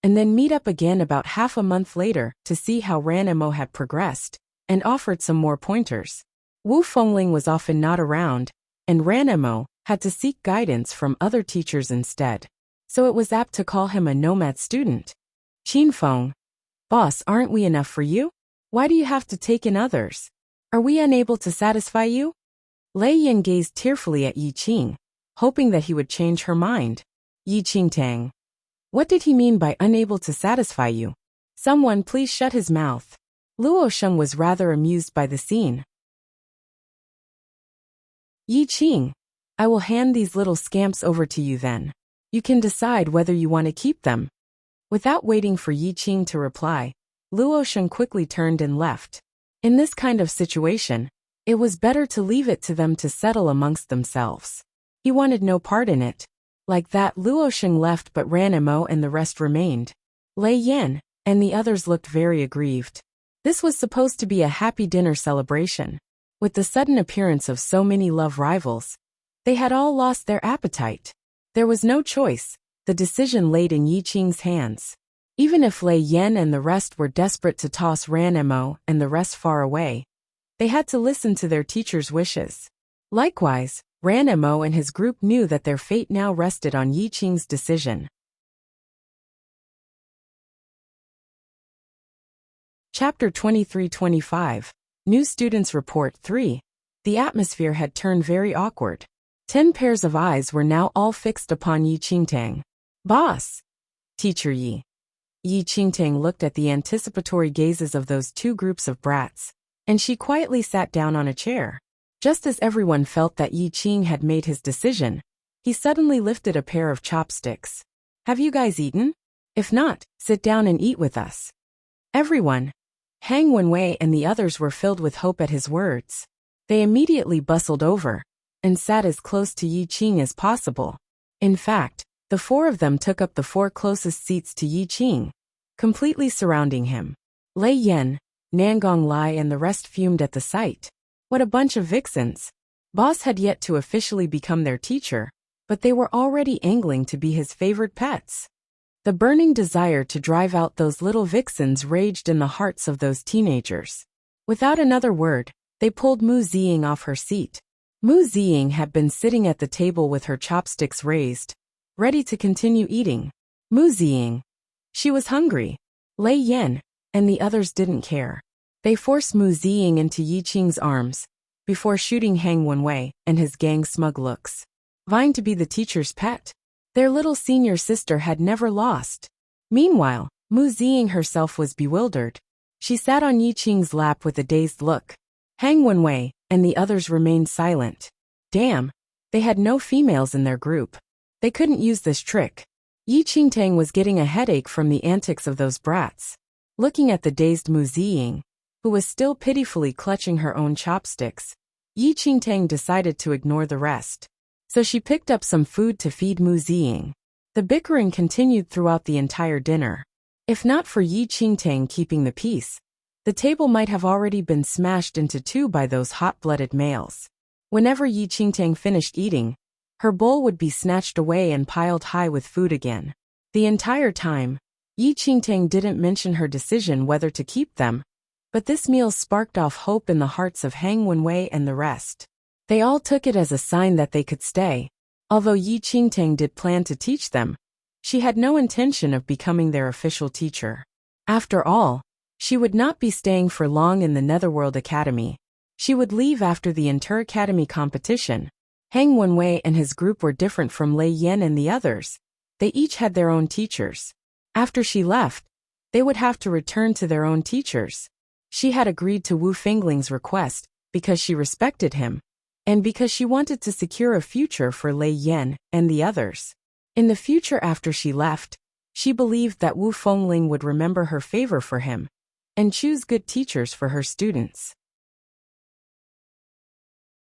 and then meet up again about half a month later to see how Ran Mo had progressed, and offered some more pointers. Wu Fengling was often not around, and Ran Mo had to seek guidance from other teachers instead. So it was apt to call him a nomad student. Qin Feng, boss, aren't we enough for you? Why do you have to take in others? Are we unable to satisfy you? Lei Yan gazed tearfully at Yi Qing, hoping that he would change her mind. Yi Qingtang. What did he mean by unable to satisfy you? Someone please shut his mouth. Luo Sheng was rather amused by the scene. Yi Qing, I will hand these little scamps over to you then. You can decide whether you want to keep them. Without waiting for Yi Qing to reply, Luo Sheng quickly turned and left. In this kind of situation, it was better to leave it to them to settle amongst themselves. He wanted no part in it. Like that, Luo Sheng left, but Ran Mo and the rest remained. Lei Yan and the others looked very aggrieved. This was supposed to be a happy dinner celebration. With the sudden appearance of so many love rivals, they had all lost their appetite. There was no choice. The decision laid in Yi Qing's hands. Even if Lei Yan and the rest were desperate to toss Ran Mo and the rest far away, they had to listen to their teacher's wishes. Likewise, Ran Mo and his group knew that their fate now rested on Yi Qing's decision. Chapter 23-25. New Students Report 3. The atmosphere had turned very awkward. 10 pairs of eyes were now all fixed upon Yi Qingtang. Boss! Teacher Yi. Yi Qingtang looked at the anticipatory gazes of those two groups of brats, and she quietly sat down on a chair. Just as everyone felt that Yi Qing had made his decision, he suddenly lifted a pair of chopsticks. Have you guys eaten? If not, sit down and eat with us. Everyone, Hang Wenwei and the others were filled with hope at his words. They immediately bustled over and sat as close to Yi Qing as possible. In fact, The four of them took up the four closest seats to Yi Qing, completely surrounding him. Lei Yan, Nangong Lai and the rest fumed at the sight. What a bunch of vixens. Boss had yet to officially become their teacher, but they were already angling to be his favored pets. The burning desire to drive out those little vixens raged in the hearts of those teenagers. Without another word, they pulled Mu Ziying off her seat. Mu Ziying had been sitting at the table with her chopsticks raised, ready to continue eating. Mu Ziying. She was hungry. Lei Yan and the others didn't care. They forced Mu Ziying into Yi Qing's arms, before shooting Hang Wenwei and his gang's smug looks. Vying to be the teacher's pet. Their little senior sister had never lost. Meanwhile, Mu Ziying herself was bewildered. She sat on Yi Qing's lap with a dazed look. Hang Wenwei and the others remained silent. Damn, they had no females in their group. They couldn't use this trick. Yi Qingtang was getting a headache from the antics of those brats. Looking at the dazed Mu Ziying, who was still pitifully clutching her own chopsticks, Yi Qingtang decided to ignore the rest. So she picked up some food to feed Mu Ziying. The bickering continued throughout the entire dinner. If not for Yi Qingtang keeping the peace, the table might have already been smashed into two by those hot-blooded males. Whenever Yi Qingtang finished eating, her bowl would be snatched away and piled high with food again. The entire time, Yi Qingtang didn't mention her decision whether to keep them, but this meal sparked off hope in the hearts of Hang Wenwei and the rest. They all took it as a sign that they could stay. Although Yi Qingtang did plan to teach them, she had no intention of becoming their official teacher. After all, she would not be staying for long in the Netherworld Academy. She would leave after the inter-academy competition. Hang Wenwei and his group were different from Lei Yan and the others. They each had their own teachers. After she left, they would have to return to their own teachers. She had agreed to Wu Fengling's request because she respected him, and because she wanted to secure a future for Lei Yan and the others. In the future after she left, she believed that Wu Fengling would remember her favor for him and choose good teachers for her students.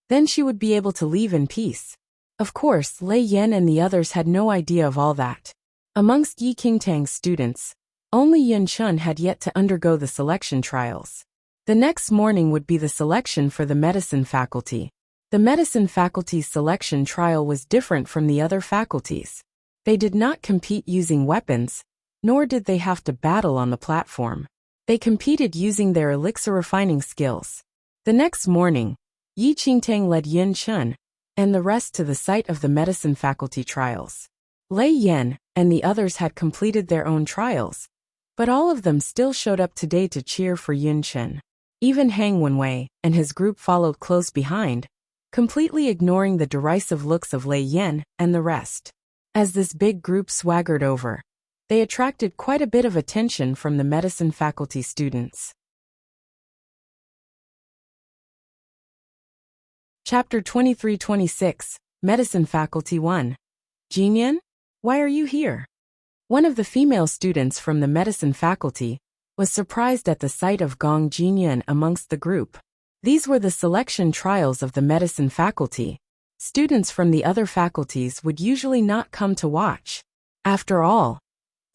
Then she would be able to leave in peace. Of course, Lei Yan and the others had no idea of all that. Amongst Yi Qingtang's students, only Yun Chun had yet to undergo the selection trials. The next morning would be the selection for the medicine faculty. The medicine faculty's selection trial was different from the other faculties. They did not compete using weapons, nor did they have to battle on the platform. They competed using their elixir refining skills. The next morning, Yi Qingtang led Yun Chun and the rest to the site of the medicine faculty trials. Lei Yan and the others had completed their own trials, but all of them still showed up today to cheer for Yun Chun. Even Hang Wenwei and his group followed close behind, completely ignoring the derisive looks of Lei Yan and the rest. As this big group swaggered over, they attracted quite a bit of attention from the medicine faculty students. Chapter 23-26, Medicine Faculty 1. Jinyan? Why are you here? One of the female students from the medicine faculty was surprised at the sight of Gong Jinyan amongst the group. These were the selection trials of the medicine faculty. Students from the other faculties would usually not come to watch. After all,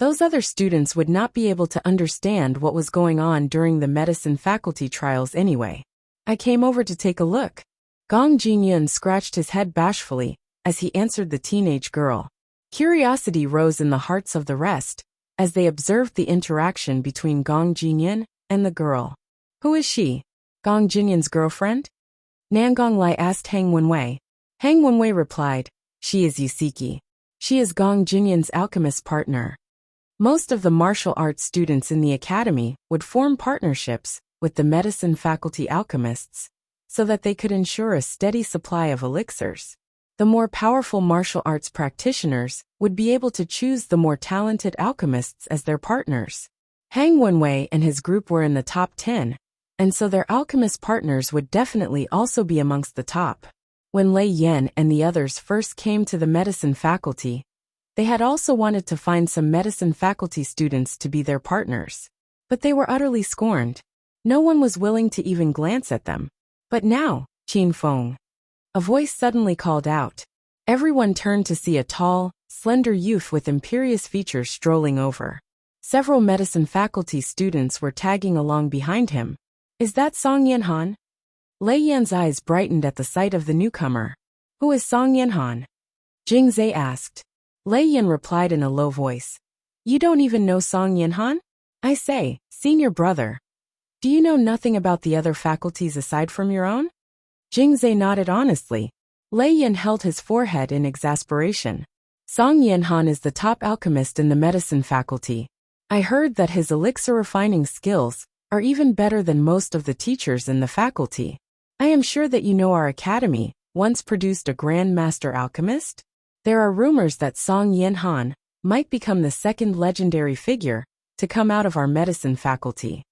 those other students would not be able to understand what was going on during the medicine faculty trials anyway. I came over to take a look. Gong Jinyan scratched his head bashfully as he answered the teenage girl. Curiosity rose in the hearts of the rest as they observed the interaction between Gong Jinyan and the girl. Who is she? Gong Jinyan's girlfriend? Nangong Lai asked Hang Wenwei. Hang Wenwei replied, she is Yusiki. She is Gong Jinyan's alchemist partner. Most of the martial arts students in the academy would form partnerships with the medicine faculty alchemists so that they could ensure a steady supply of elixirs. The more powerful martial arts practitioners would be able to choose the more talented alchemists as their partners. Hang Wenwei and his group were in the top 10, and so their alchemist partners would definitely also be amongst the top. When Lei Yan and the others first came to the medicine faculty, they had also wanted to find some medicine faculty students to be their partners. But they were utterly scorned. No one was willing to even glance at them. But now, Qin Feng. A voice suddenly called out. Everyone turned to see a tall, slender youth with imperious features strolling over. Several medicine faculty students were tagging along behind him. Is that Song Yanhan? Lei Yan's eyes brightened at the sight of the newcomer. Who is Song Yanhan? Jing Zhe asked. Lei Yan replied in a low voice. You don't even know Song Yanhan? I say, senior brother. Do you know nothing about the other faculties aside from your own? Jing Zhe nodded honestly. Lei Yan held his forehead in exasperation. Song Yanhan is the top alchemist in the medicine faculty. I heard that his elixir refining skills are even better than most of the teachers in the faculty. I am sure that you know our academy once produced a Grand Master alchemist. There are rumors that Song Yanhan might become the second legendary figure to come out of our medicine faculty.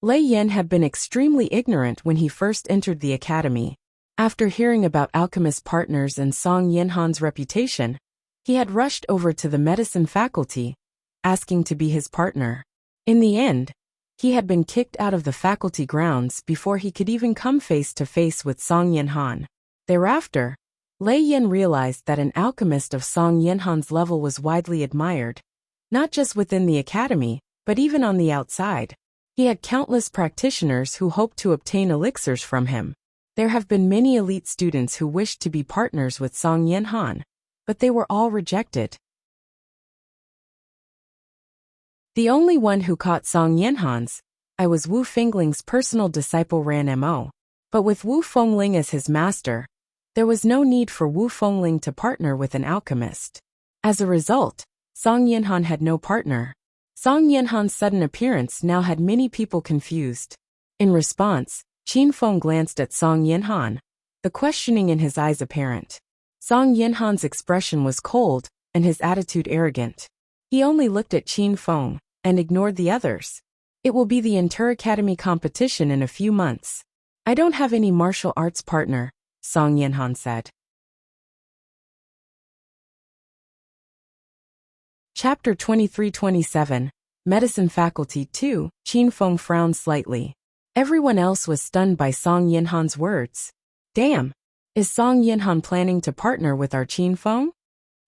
Lei Yan had been extremely ignorant when he first entered the academy. After hearing about alchemist partners and Song Yanhan's reputation, he had rushed over to the medicine faculty, asking to be his partner. In the end, he had been kicked out of the faculty grounds before he could even come face to face with Song Yanhan. Thereafter, Lei Yan realized that an alchemist of Song Yanhan's level was widely admired, not just within the academy, but even on the outside. He had countless practitioners who hoped to obtain elixirs from him. There have been many elite students who wished to be partners with Song Yanhan, but they were all rejected. The only one who caught Song Yanhan's eye was Wu Fengling's personal disciple Ran Mo. But with Wu Fengling as his master, there was no need for Wu Fengling to partner with an alchemist. As a result, Song Yanhan had no partner. Song Yanhan's sudden appearance now had many people confused. In response, Qin Feng glanced at Song Yanhan, the questioning in his eyes apparent. Song Yanhan's expression was cold, and his attitude arrogant. He only looked at Qin Feng and ignored the others. It will be the Inter-Academy competition in a few months. I don't have any martial arts partner, Song Yanhan said. Chapter 23-27, Medicine Faculty 2, Qin Feng frowned slightly. Everyone else was stunned by Song Yanhan's words. Damn! Is Song Yanhan planning to partner with our Qin Feng?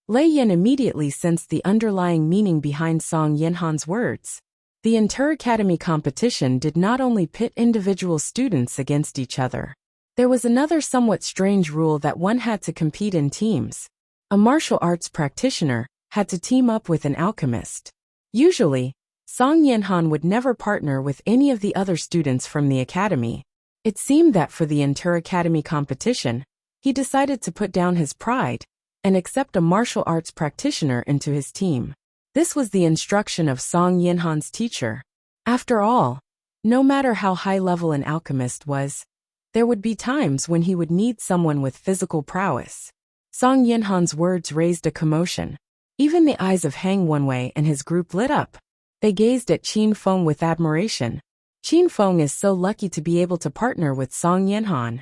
Lei Yan immediately sensed the underlying meaning behind Song Yanhan's words. The Inter-Academy competition did not only pit individual students against each other. There was another somewhat strange rule that one had to compete in teams. A martial arts practitioner had to team up with an alchemist. Usually, Song Yanhan would never partner with any of the other students from the academy. It seemed that for the Inter-Academy competition, he decided to put down his pride and accept a martial arts practitioner into his team. This was the instruction of Song Yanhan's teacher. After all, no matter how high-level an alchemist was, there would be times when he would need someone with physical prowess. Song Yanhan's words raised a commotion. Even the eyes of Hang Wenwei and his group lit up. They gazed at Qin Feng with admiration. Qin Feng is so lucky to be able to partner with Song Yanhan.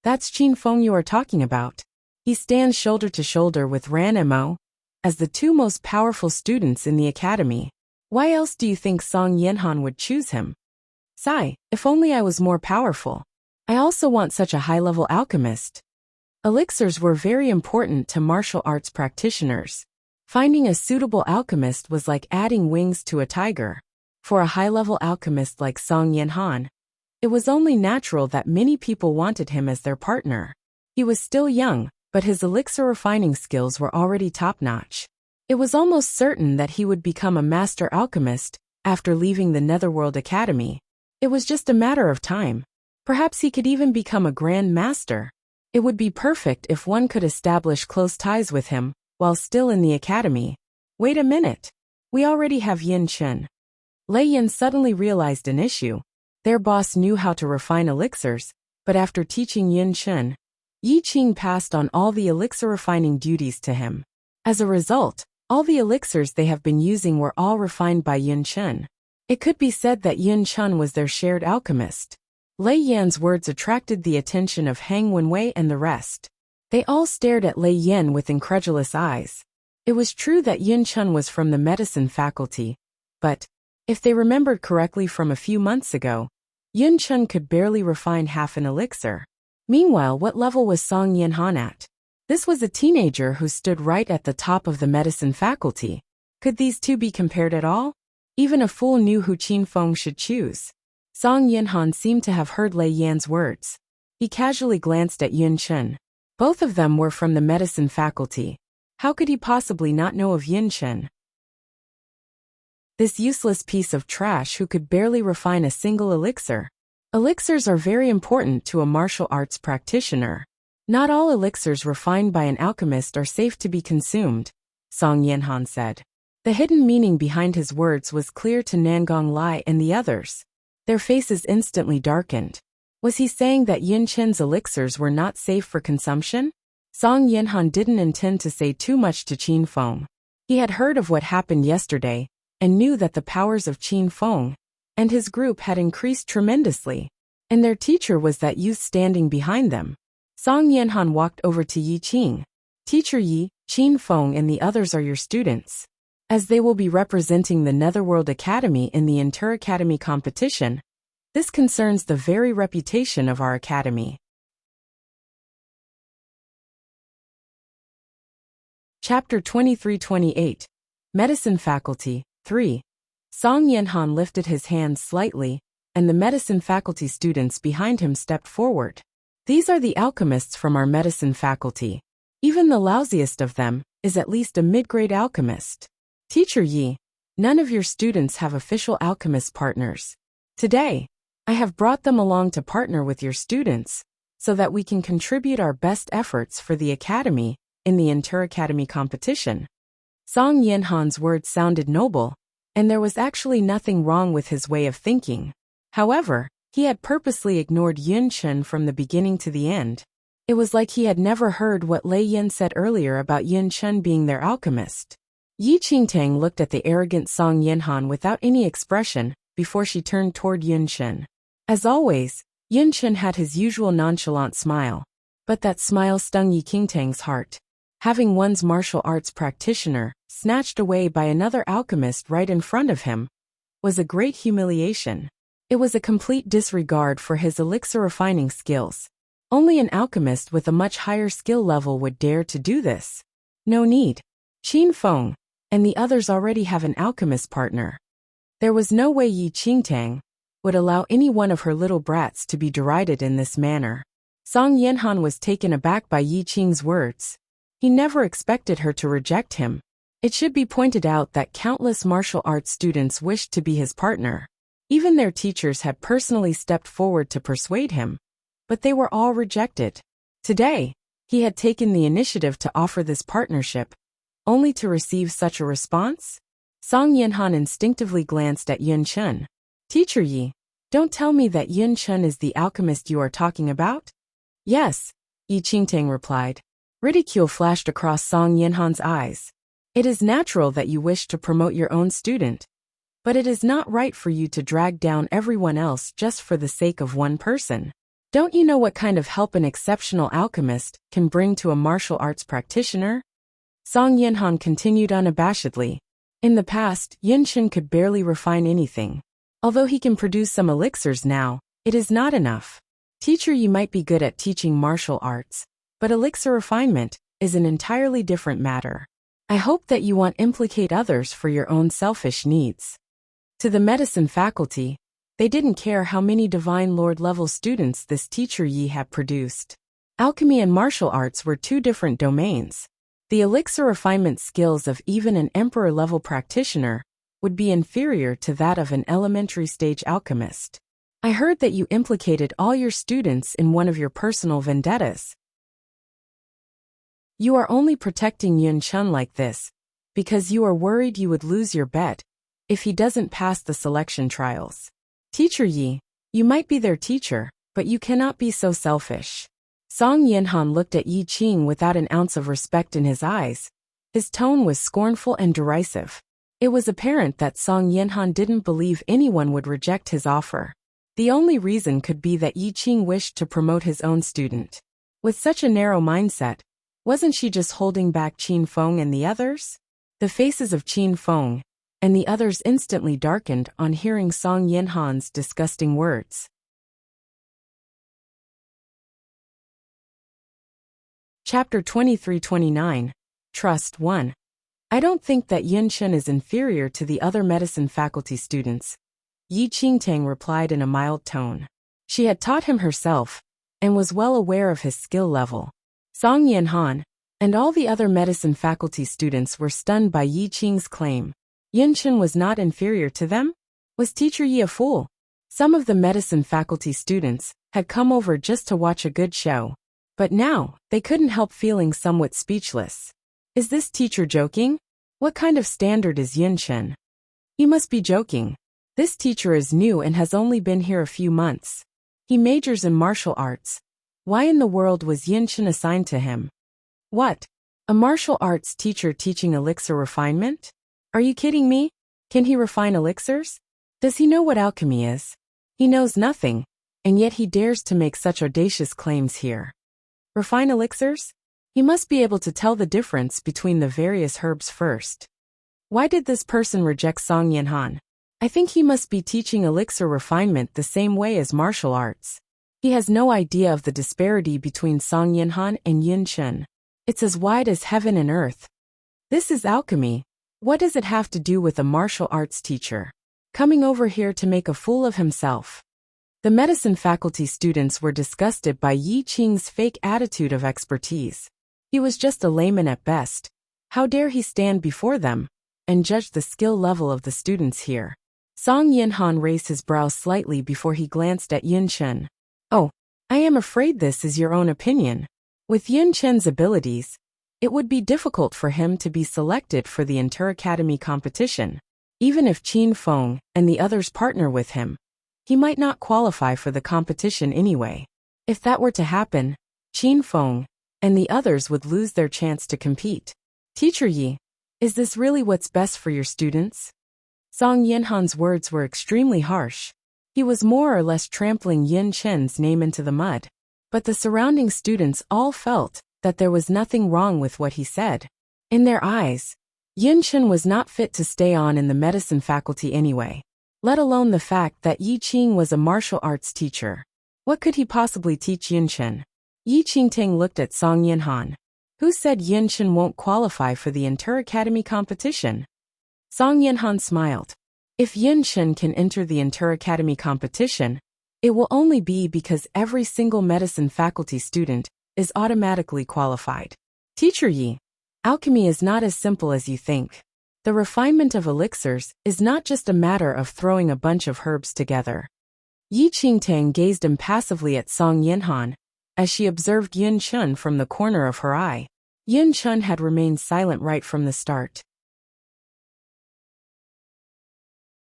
That's Qin Feng you are talking about. He stands shoulder to shoulder with Ran Mo as the two most powerful students in the academy. Why else do you think Song Yanhan would choose him? Sigh, if only I was more powerful. I also want such a high-level alchemist. Elixirs were very important to martial arts practitioners. Finding a suitable alchemist was like adding wings to a tiger. For a high-level alchemist like Song Yanhan, it was only natural that many people wanted him as their partner. He was still young, but his elixir refining skills were already top-notch. It was almost certain that he would become a master alchemist after leaving the Netherworld Academy. It was just a matter of time. Perhaps he could even become a Grand Master. It would be perfect if one could establish close ties with him while still in the academy. Wait a minute. We already have Yin Chen. Lei Yan suddenly realized an issue. Their boss knew how to refine elixirs, but after teaching Yin Chen, Yi Qing passed on all the elixir refining duties to him. As a result, all the elixirs they have been using were all refined by Yin Chen. It could be said that Yin Chen was their shared alchemist. Lei Yan's words attracted the attention of Hang Wenwei and the rest. They all stared at Lei Yan with incredulous eyes. It was true that Yin Chen was from the medicine faculty, but, if they remembered correctly from a few months ago, Yin Chen could barely refine half an elixir. Meanwhile, what level was Song Yanhan at? This was a teenager who stood right at the top of the medicine faculty. Could these two be compared at all? Even a fool knew who Qin Feng should choose. Song Yinhan seemed to have heard Lei Yan's words. He casually glanced at Yun Chen. Both of them were from the medicine faculty. How could he possibly not know of Yun Chen? This useless piece of trash who could barely refine a single elixir. Elixirs are very important to a martial arts practitioner. Not all elixirs refined by an alchemist are safe to be consumed, Song Yinhan said. The hidden meaning behind his words was clear to Nangong Lai and the others. Their faces instantly darkened. Was he saying that Yun Chen's elixirs were not safe for consumption? Song Yinhan didn't intend to say too much to Qin Feng. He had heard of what happened yesterday, and knew that the powers of Qin Feng and his group had increased tremendously, and their teacher was that youth standing behind them. Song Yinhan walked over to Yi Qing. Teacher Yi, Qin Feng and the others are your students. As they will be representing the Netherworld Academy in the Inter-Academy competition, this concerns the very reputation of our academy. Chapter 23-28 Medicine Faculty 3. Song Yinhan lifted his hands slightly, and the medicine faculty students behind him stepped forward. These are the alchemists from our medicine faculty. Even the lousiest of them is at least a mid-grade alchemist. Teacher Yi, none of your students have official alchemist partners. Today, I have brought them along to partner with your students, so that we can contribute our best efforts for the academy in the Inter-Academy competition. Song Yinhan's words sounded noble, and there was actually nothing wrong with his way of thinking. However, he had purposely ignored Yun Chen from the beginning to the end. It was like he had never heard what Lei Yan said earlier about Yun Chen being their alchemist. Yi Qingtang looked at the arrogant Song Yinhan without any expression before she turned toward Yun Chen. As always, Yun Chen had his usual nonchalant smile, but that smile stung Yi Qingtang's heart. Having one's martial arts practitioner snatched away by another alchemist right in front of him was a great humiliation. It was a complete disregard for his elixir refining skills. Only an alchemist with a much higher skill level would dare to do this. No need. Qin Feng and the others already have an alchemist partner. There was no way Yi Qingtang would allow any one of her little brats to be derided in this manner. Song Yinhan was taken aback by Yi Qing's words. He never expected her to reject him. It should be pointed out that countless martial arts students wished to be his partner. Even their teachers had personally stepped forward to persuade him, but they were all rejected. Today, he had taken the initiative to offer this partnership, only to receive such a response? Song Yinhan instinctively glanced at Yun Chen. Teacher Yi, don't tell me that Yun Chen is the alchemist you are talking about? Yes, Yi Qingtang replied. Ridicule flashed across Song Yinhan's eyes. It is natural that you wish to promote your own student, but it is not right for you to drag down everyone else just for the sake of one person. Don't you know what kind of help an exceptional alchemist can bring to a martial arts practitioner? Song Yinhan continued unabashedly. In the past, Yun Chen could barely refine anything. Although he can produce some elixirs now, it is not enough. Teacher, you might be good at teaching martial arts, but elixir refinement is an entirely different matter. I hope that you won't implicate others for your own selfish needs. To the medicine faculty, they didn't care how many Divine Lord level students this teacher Yi had produced. Alchemy and martial arts were two different domains. The elixir refinement skills of even an emperor level practitioner would be inferior to that of an elementary stage alchemist. I heard that you implicated all your students in one of your personal vendettas. You are only protecting Yun Chen like this because you are worried you would lose your bet if he doesn't pass the selection trials. Teacher Yi, you might be their teacher, but you cannot be so selfish. Song Yinhan looked at Yi Qing without an ounce of respect in his eyes. His tone was scornful and derisive. It was apparent that Song Yinhan didn't believe anyone would reject his offer. The only reason could be that Yi Qing wished to promote his own student. With such a narrow mindset, wasn't she just holding back Qin Feng and the others? The faces of Qin Feng and the others instantly darkened on hearing Song Yinhan's disgusting words. Chapter 23-29. Trust 1. I don't think that Yunchen is inferior to the other medicine faculty students, Yi Qingtang replied in a mild tone. She had taught him herself, and was well aware of his skill level. Song Yanhan and all the other medicine faculty students were stunned by Yi Qing's claim. Yunchen was not inferior to them? Was Teacher Yi a fool? Some of the medicine faculty students had come over just to watch a good show, but now they couldn't help feeling somewhat speechless. Is this teacher joking? What kind of standard is Yunchen? He must be joking. This teacher is new and has only been here a few months. He majors in martial arts. Why in the world was Yunchen assigned to him? What? A martial arts teacher teaching elixir refinement? Are you kidding me? Can he refine elixirs? Does he know what alchemy is? He knows nothing, and yet he dares to make such audacious claims here. Refine elixirs? He must be able to tell the difference between the various herbs first. Why did this person reject Song Yanhan? I think he must be teaching elixir refinement the same way as martial arts. He has no idea of the disparity between Song Yanhan and Yunchen. It's as wide as heaven and earth. This is alchemy. What does it have to do with a martial arts teacher coming over here to make a fool of himself? The medicine faculty students were disgusted by Yi Qing's fake attitude of expertise. He was just a layman at best. How dare he stand before them and judge the skill level of the students here? Song Yanhan raised his brows slightly before he glanced at Yunchen. Oh, I am afraid this is your own opinion. With Yunchen's abilities, it would be difficult for him to be selected for the Inter-Academy competition. Even if Qin Feng and the others partner with him, he might not qualify for the competition anyway. If that were to happen, Qin Feng and the others would lose their chance to compete. Teacher Yi, is this really what's best for your students? Song Yanhan's words were extremely harsh. He was more or less trampling Yunchen's name into the mud. But the surrounding students all felt that there was nothing wrong with what he said. In their eyes, Yunchen was not fit to stay on in the medicine faculty anyway, let alone the fact that Yi Qing was a martial arts teacher. What could he possibly teach Yunchen? Yi Qingtang looked at Song Yanhan. Who said Yunchen won't qualify for the Inter-Academy competition? Song Yanhan smiled. If Yunchen can enter the Inter-Academy competition, it will only be because every single medicine faculty student is automatically qualified. Teacher Yi, alchemy is not as simple as you think. The refinement of elixirs is not just a matter of throwing a bunch of herbs together. Yi Qingtang gazed impassively at Song Yanhan as she observed Yunchen from the corner of her eye. Yunchen had remained silent right from the start.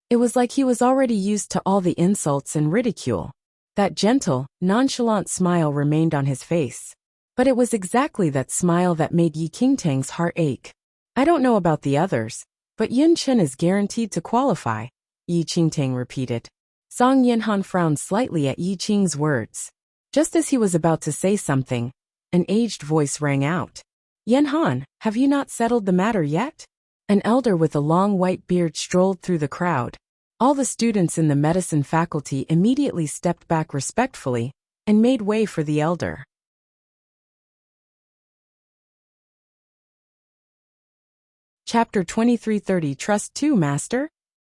It was like he was already used to all the insults and ridicule. That gentle, nonchalant smile remained on his face. But it was exactly that smile that made Yi Qingtang's heart ache. I don't know about the others, but Yunchen is guaranteed to qualify, Yi Qingtang repeated. Song Yanhan frowned slightly at Yi Qing's words. Just as he was about to say something, an aged voice rang out. Yanhan, have you not settled the matter yet? An elder with a long white beard strolled through the crowd. All the students in the medicine faculty immediately stepped back respectfully and made way for the elder. Chapter 2330 Trust 2 Master?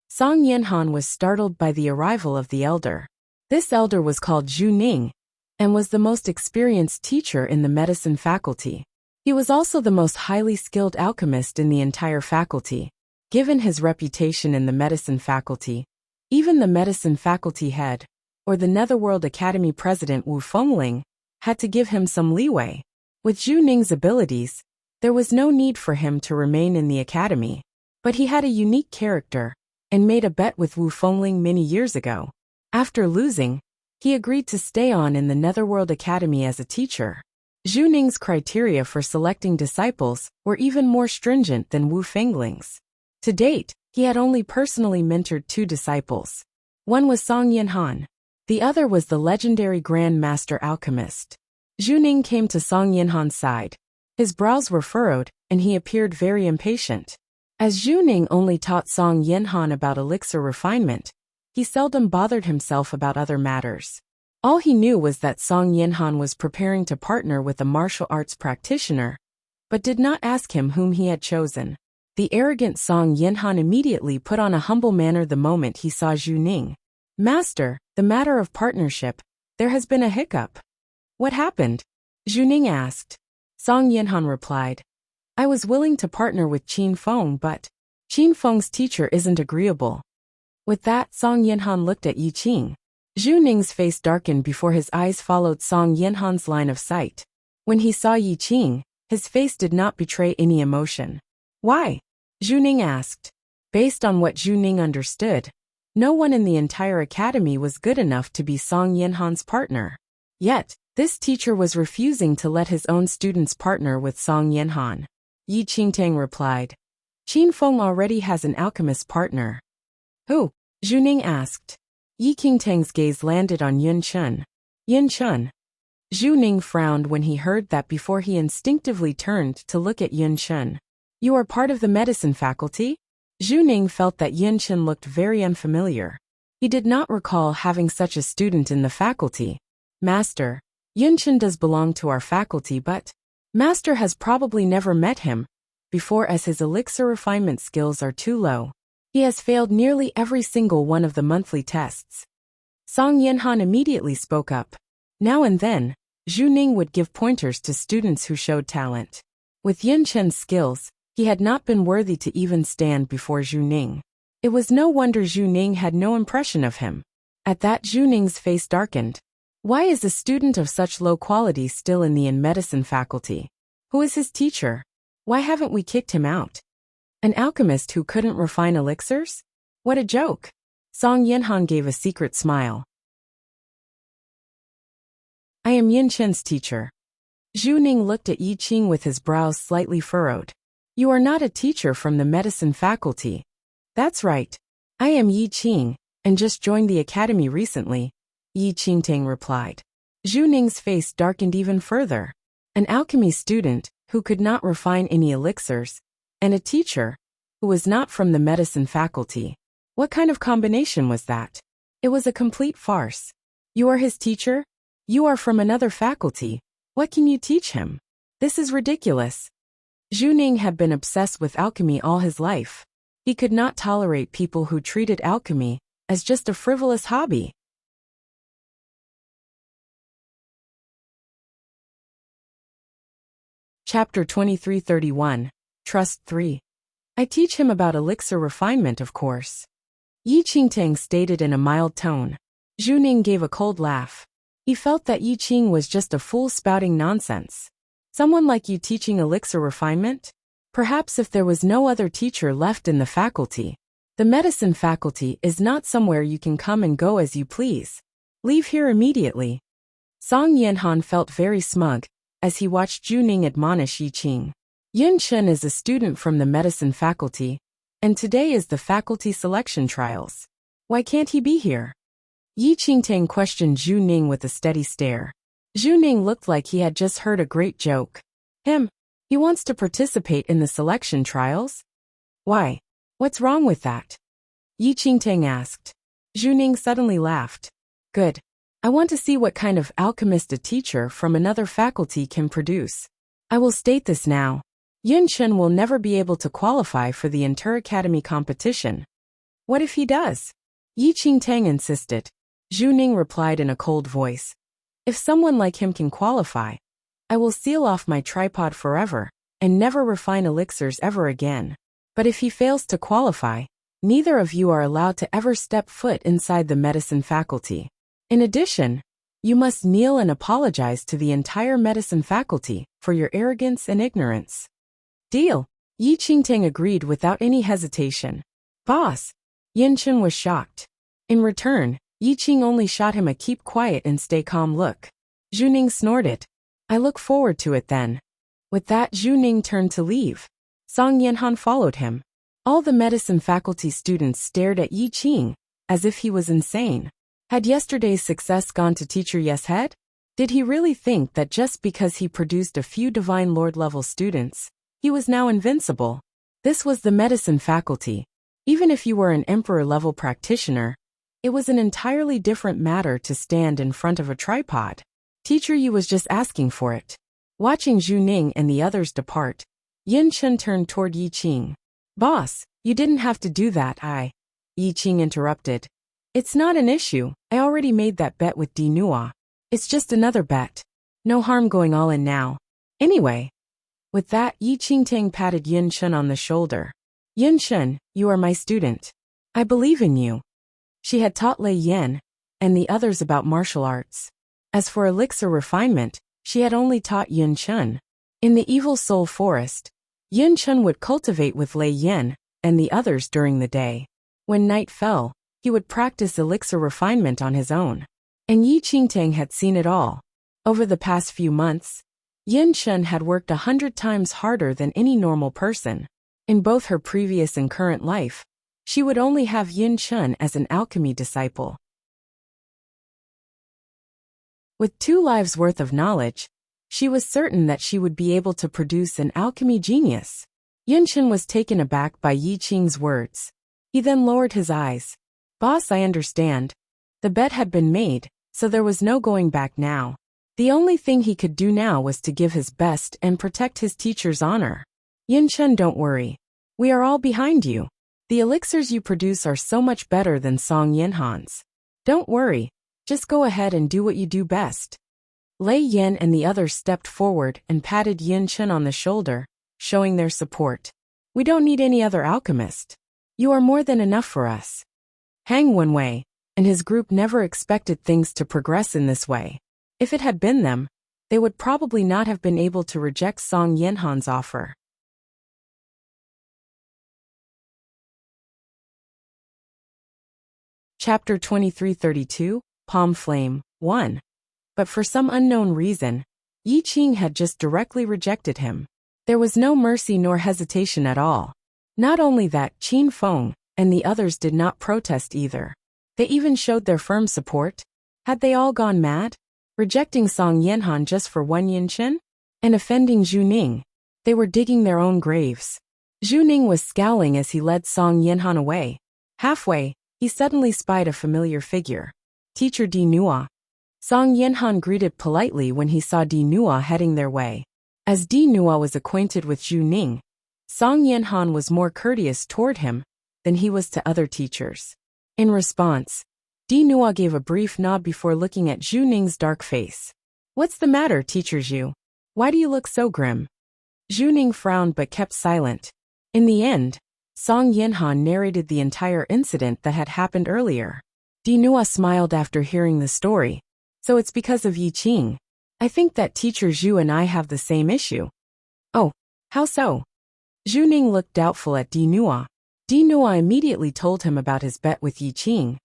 Song Yanhan was startled by the arrival of the elder. This elder was called Zhu Ning and was the most experienced teacher in the medicine faculty. He was also the most highly skilled alchemist in the entire faculty. Given his reputation in the medicine faculty, even the medicine faculty head, or the Netherworld Academy president Wu Fengling, had to give him some leeway. With Zhu Ning's abilities, there was no need for him to remain in the academy. But he had a unique character, and made a bet with Wu Fengling many years ago. After losing, he agreed to stay on in the Netherworld Academy as a teacher. Zhu Ning's criteria for selecting disciples were even more stringent than Wu Fengling's. To date, he had only personally mentored 2 disciples. One was Song Yanhan. The other was the legendary Grand Master Alchemist. Zhu Ning came to Song Yanhan's side. His brows were furrowed, and he appeared very impatient. As Zhu Ning only taught Song Yanhan about elixir refinement, he seldom bothered himself about other matters. All he knew was that Song Yinhan was preparing to partner with a martial arts practitioner, but did not ask him whom he had chosen. The arrogant Song Yinhan immediately put on a humble manner the moment he saw Zhu Ning. Master, the matter of partnership, there has been a hiccup. What happened? Zhu Ning asked. Song Yinhan replied. I was willing to partner with Qin Feng, but Qin Feng's teacher isn't agreeable. With that, Song Yinhan looked at Yi Qing. Zhu Ning's face darkened before his eyes followed Song Yinhan's line of sight. When he saw Yi Qing, his face did not betray any emotion. Why? Zhu Ning asked. Based on what Zhu Ning understood, no one in the entire academy was good enough to be Song Yinhan's partner. Yet, this teacher was refusing to let his own students partner with Song Yinhan. Yi Qingtang replied. Qin Feng already has an alchemist partner. Who? Zhu Ning asked. Yi Qingtang's gaze landed on Yun Chun. Yun Chun. Zhu Ning frowned when he heard that before he instinctively turned to look at Yun Chun. You are part of the medicine faculty? Zhu Ning felt that Yun Chun looked very unfamiliar. He did not recall having such a student in the faculty. Master, Yun Chun does belong to our faculty, but Master has probably never met him before, as his elixir refinement skills are too low. He has failed nearly every single one of the monthly tests. Song Yinhan immediately spoke up. Now and then, Zhu Ning would give pointers to students who showed talent. With Yun Chun's skills, he had not been worthy to even stand before Zhu Ning. It was no wonder Zhu Ning had no impression of him. At that, Zhu Ning's face darkened. Why is a student of such low quality still in the medicine faculty? Who is his teacher? Why haven't we kicked him out? An alchemist who couldn't refine elixirs? What a joke! Song Yinhan gave a secret smile. I am Yin Chen's teacher. Zhu Ning looked at Yi Qing with his brows slightly furrowed. You are not a teacher from the medicine faculty. That's right. I am Yi Qing, and just joined the academy recently, Yi Qingtang replied. Zhu Ning's face darkened even further. An alchemy student, who could not refine any elixirs, and a teacher, who was not from the medicine faculty. What kind of combination was that? It was a complete farce. You are his teacher? You are from another faculty. What can you teach him? This is ridiculous. Zhu Ning had been obsessed with alchemy all his life. He could not tolerate people who treated alchemy as just a frivolous hobby. Chapter 2331. Trust 3. I teach him about elixir refinement, of course. Yi Qingtang stated in a mild tone. Zhu Ning gave a cold laugh. He felt that Yi Qing was just a fool spouting nonsense. Someone like you teaching elixir refinement? Perhaps if there was no other teacher left in the faculty. The medicine faculty is not somewhere you can come and go as you please. Leave here immediately. Song Yinhan felt very smug as he watched Zhu Ning admonish Yi Qing. Yun Chun is a student from the medicine faculty, and today is the faculty selection trials. Why can't he be here? Yi Qingtang questioned Zhu Ning with a steady stare. Zhu Ning looked like he had just heard a great joke. He wants to participate in the selection trials? Why? What's wrong with that? Yi Qingtang asked. Zhu Ning suddenly laughed. Good. I want to see what kind of alchemist a teacher from another faculty can produce. I will state this now. Yun Chun will never be able to qualify for the inter-academy competition. What if he does? Yi Qingtang insisted. Zhu Ning replied in a cold voice. If someone like him can qualify, I will seal off my tripod forever and never refine elixirs ever again. But if he fails to qualify, neither of you are allowed to ever step foot inside the medicine faculty. In addition, you must kneel and apologize to the entire medicine faculty for your arrogance and ignorance. Deal. Yi Qingtang agreed without any hesitation. Boss. Yin Chun was shocked. In return, Yi Qing only shot him a keep quiet and stay calm look. Zhu Ning snorted. I look forward to it then. With that, Zhu Ning turned to leave. Song Yinhan followed him. All the medicine faculty students stared at Yi Qing, as if he was insane. Had yesterday's success gone to Teacher Yes' head? Did he really think that just because he produced a few Divine Lord-level students, he was now invincible? This was the medicine faculty. Even if you were an Emperor-level practitioner, It was an entirely different matter to stand in front of a tripod. Teacher Yu was just asking for it. Watching Zhu Ning and the others depart, Yin Chen turned toward Yi Qing. Boss, you didn't have to do that, Yi Qing interrupted. It's not an issue, I already made that bet with Di Nua. It's just another bet. No harm going all in now. Anyway. With that, Yi Qing Tang patted Yin Chen on the shoulder. Yin Chen, you are my student. I believe in you. She had taught Lei Yan and the others about martial arts. As for elixir refinement, she had only taught Yin Chen. In the Evil Soul Forest, Yin Chen would cultivate with Lei Yan and the others during the day. When night fell, he would practice elixir refinement on his own. And Yi Qingtang had seen it all. Over the past few months, Yin Chen had worked 100 times harder than any normal person. In both her previous and current life, she would only have Yin Chen as an alchemy disciple. With 2 lives' worth of knowledge, she was certain that she would be able to produce an alchemy genius. Yin Chen was taken aback by Yi Qing's words. He then lowered his eyes. Boss, I understand. The bet had been made, so there was no going back now. The only thing he could do now was to give his best and protect his teacher's honor. Yin Chen, don't worry. We are all behind you. The elixirs you produce are so much better than Song Yinhan's. Don't worry. Just go ahead and do what you do best. Lei Yan and the others stepped forward and patted Yin Chen on the shoulder, showing their support. We don't need any other alchemist. You are more than enough for us. Hang Wenwei and his group never expected things to progress in this way. If it had been them, they would probably not have been able to reject Song Yinhan's offer. Chapter 2332, Palm Flame, 1. But for some unknown reason, Yi Qing had just directly rejected him. There was no mercy nor hesitation at all. Not only that, Qin Feng and the others did not protest either. They even showed their firm support. Had they all gone mad? Rejecting Song Yinhan just for one Yin Chen? And offending Zhu Ning? They were digging their own graves. Zhu Ning was scowling as he led Song Yinhan away. Halfway, he suddenly spied a familiar figure. Teacher Di Nua. Song Yinhan greeted politely when he saw Di Nua heading their way. As Di Nua was acquainted with Zhu Ning, Song Yinhan was more courteous toward him than he was to other teachers. In response, Di Nua gave a brief nod before looking at Zhu Ning's dark face. What's the matter, Teacher Zhu? Why do you look so grim? Zhu Ning frowned but kept silent. In the end, Song Yinhan narrated the entire incident that had happened earlier. Di Nua smiled after hearing the story. So it's because of Yi Qing. I think that Teacher Zhu and I have the same issue. Oh, how so? Zhu Ning looked doubtful at Di Nua. Di Nua immediately told him about his bet with Yi Qing.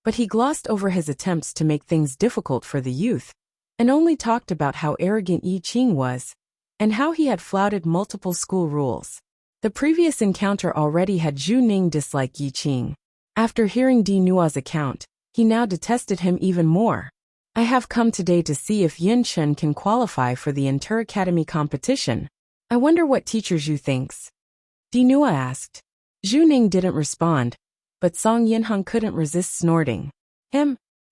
But he glossed over his attempts to make things difficult for the youth, and only talked about how arrogant Yi Qing was, and how he had flouted multiple school rules. The previous encounter already had Zhu Ning dislike Yi Qing. After hearing Di Nua's account, he now detested him even more. I have come today to see if Yin Chen can qualify for the Inter-Academy competition. I wonder what Teacher Zhu thinks. Di Nua asked. Zhu Ning didn't respond, but Song Yinhan couldn't resist snorting.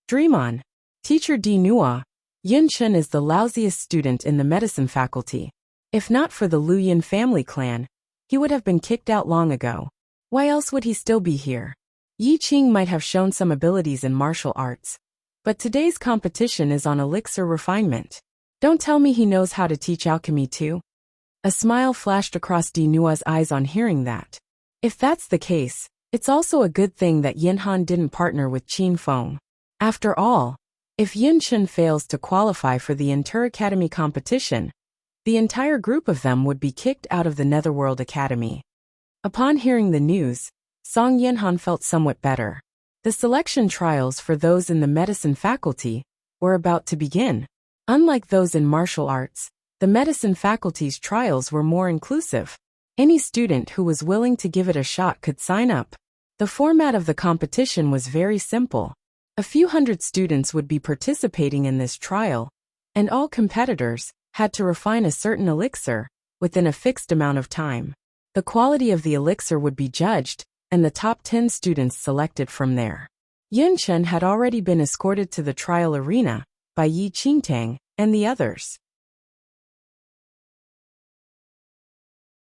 Dream on. Teacher Di Nua, Yin Chen is the lousiest student in the medicine faculty. If not for the Lu Yin family clan, he would have been kicked out long ago. Why else would he still be here? Yi Qing might have shown some abilities in martial arts, but today's competition is on elixir refinement. Don't tell me he knows how to teach alchemy too. A smile flashed across Di Nua's eyes on hearing that. If that's the case, it's also a good thing that Yinhan didn't partner with Qin Feng. After all, if Yin Chen fails to qualify for the Inter-Academy competition, the entire group of them would be kicked out of the Netherworld Academy. Upon hearing the news, Song Yinhan felt somewhat better. The selection trials for those in the medicine faculty were about to begin. Unlike those in martial arts, the medicine faculty's trials were more inclusive. Any student who was willing to give it a shot could sign up. The format of the competition was very simple. A few hundred students would be participating in this trial, and all competitors had to refine a certain elixir within a fixed amount of time. The quality of the elixir would be judged, and the top 10 students selected from there. Yunchen had already been escorted to the trial arena by Yi Qingtang and the others.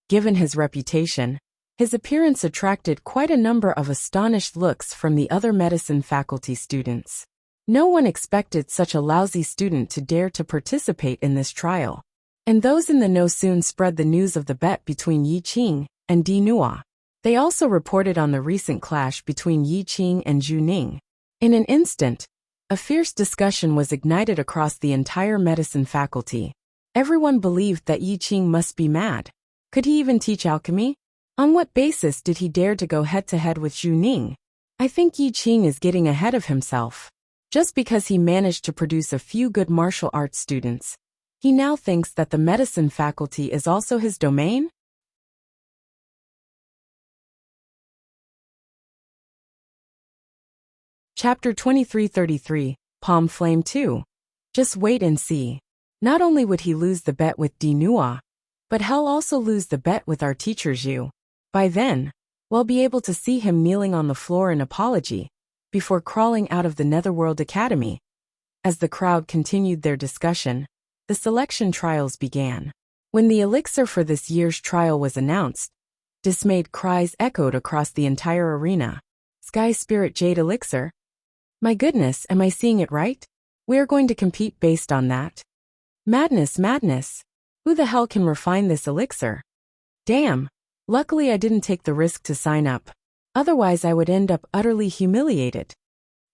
Given his reputation, his appearance attracted quite a number of astonished looks from the other medicine faculty students. No one expected such a lousy student to dare to participate in this trial. And those in the know soon spread the news of the bet between Yi Qing and Di Nua. They also reported on the recent clash between Yi Qing and Zhu Ning. In an instant, a fierce discussion was ignited across the entire medicine faculty. Everyone believed that Yi Qing must be mad. Could he even teach alchemy? On what basis did he dare to go head-to-head with Zhu Ning? I think Yi Qing is getting ahead of himself. Just because he managed to produce a few good martial arts students, he now thinks that the medicine faculty is also his domain? Chapter 2333, Palm Flame 2. Just wait and see. Not only would he lose the bet with Di Nua, but he'll also lose the bet with our teacher Zhu. By then, we'll be able to see him kneeling on the floor in apology, before crawling out of the Netherworld Academy. As the crowd continued their discussion, the selection trials began. When the elixir for this year's trial was announced, dismayed cries echoed across the entire arena. Sky Spirit Jade Elixir? My goodness, am I seeing it right? We're going to compete based on that. Madness, madness. Who the hell can refine this elixir? Damn. Luckily I didn't take the risk to sign up. Otherwise I would end up utterly humiliated.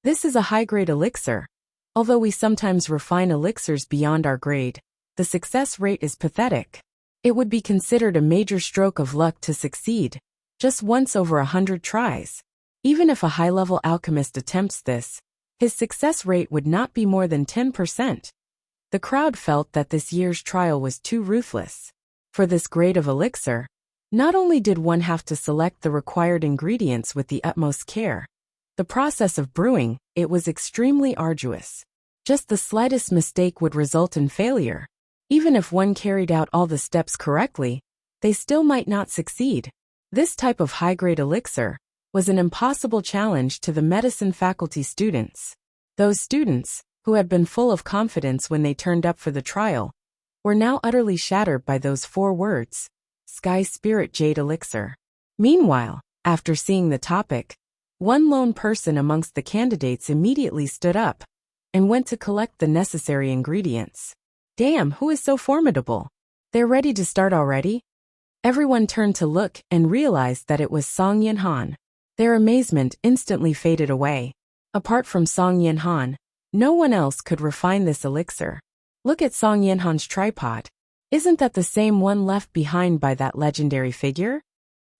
This is a high-grade elixir. Although we sometimes refine elixirs beyond our grade, the success rate is pathetic. It would be considered a major stroke of luck to succeed, just once over 100 tries. Even if a high-level alchemist attempts this, his success rate would not be more than 10%. The crowd felt that this year's trial was too ruthless. For this grade of elixir, not only did one have to select the required ingredients with the utmost care, the process of brewing, it was extremely arduous. Just the slightest mistake would result in failure. Even if one carried out all the steps correctly, they still might not succeed. This type of high-grade elixir was an impossible challenge to the medicine faculty students. Those students, who had been full of confidence when they turned up for the trial, were now utterly shattered by those 4 words. Sky Spirit Jade Elixir. Meanwhile, after seeing the topic, one lone person amongst the candidates immediately stood up and went to collect the necessary ingredients. Damn, who is so formidable? They're ready to start already? Everyone turned to look and realized that it was Song Yinhan. Their amazement instantly faded away. Apart from Song Yinhan, no one else could refine this elixir. Look at Song Yinhan's tripod. Isn't that the same one left behind by that legendary figure?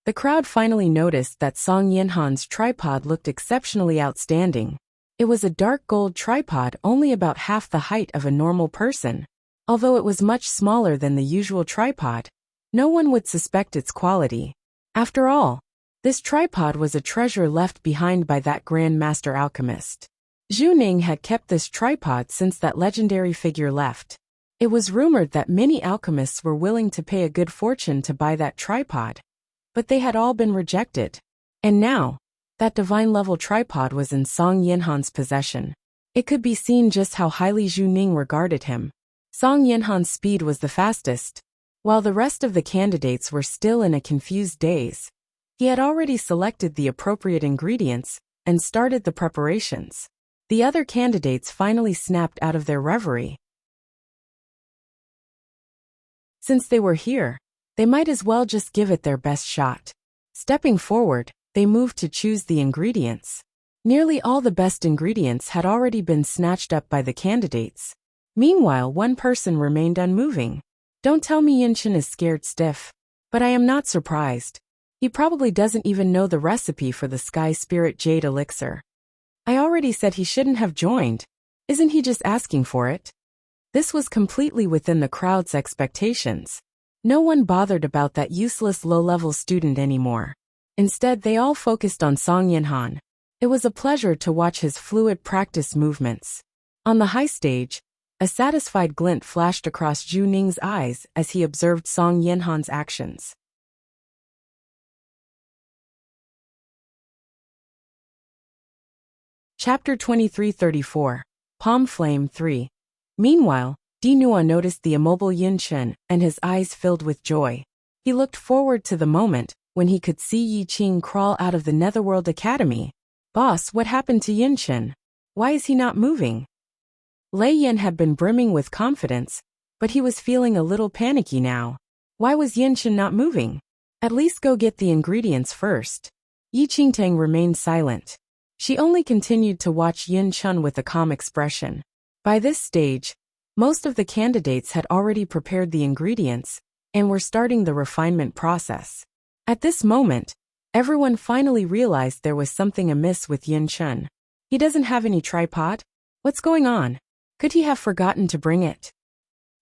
The crowd finally noticed that Song Yinhan's tripod looked exceptionally outstanding. It was a dark gold tripod only about half the height of a normal person. Although it was much smaller than the usual tripod, no one would suspect its quality. After all, this tripod was a treasure left behind by that Grand Master alchemist. Zhu Ning had kept this tripod since that legendary figure left. It was rumored that many alchemists were willing to pay a good fortune to buy that tripod, but they had all been rejected. And now, that divine-level tripod was in Song Yinhan's possession. It could be seen just how highly Zhu Ning regarded him. Song Yinhan's speed was the fastest. While the rest of the candidates were still in a confused daze, he had already selected the appropriate ingredients and started the preparations. The other candidates finally snapped out of their reverie. Since they were here, they might as well just give it their best shot. Stepping forward, they moved to choose the ingredients. Nearly all the best ingredients had already been snatched up by the candidates. Meanwhile, one person remained unmoving. Don't tell me Yinshin is scared stiff. But I am not surprised. He probably doesn't even know the recipe for the Sky Spirit Jade Elixir. I already said he shouldn't have joined. Isn't he just asking for it? This was completely within the crowd's expectations. No one bothered about that useless low-level student anymore. Instead, they all focused on Song Yinhan. It was a pleasure to watch his fluid practice movements. On the high stage, a satisfied glint flashed across Zhu Ning's eyes as he observed Song Yinhan's actions. Chapter 2334. Palm Flame 3. Meanwhile, Dinua noticed the immobile Yin Chen, and his eyes filled with joy. He looked forward to the moment when he could see Yi Qing crawl out of the Netherworld Academy. Boss, what happened to Yin Chen? Why is he not moving? Lei Yin had been brimming with confidence, but he was feeling a little panicky now. Why was Yin Chen not moving? At least go get the ingredients first. Yi Qingtang remained silent. She only continued to watch Yin Chen with a calm expression. By this stage, most of the candidates had already prepared the ingredients and were starting the refinement process. At this moment, everyone finally realized there was something amiss with Yin Chen. He doesn't have any tripod? What's going on? Could he have forgotten to bring it?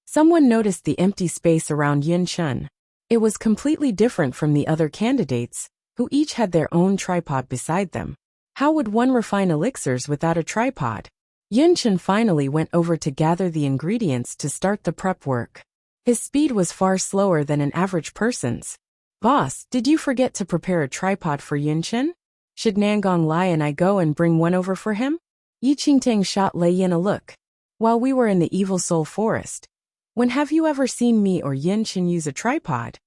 Someone noticed the empty space around Yin Chen. It was completely different from the other candidates, who each had their own tripod beside them. How would one refine elixirs without a tripod? Yin Chen finally went over to gather the ingredients to start the prep work. His speed was far slower than an average person's. Boss, did you forget to prepare a tripod for Yin Chen? Should Nangong Lai and I go and bring one over for him? Yi Qingtang shot Lei Yin a look. While we were in the Evil Soul Forest, when have you ever seen me or Yin Chen use a tripod?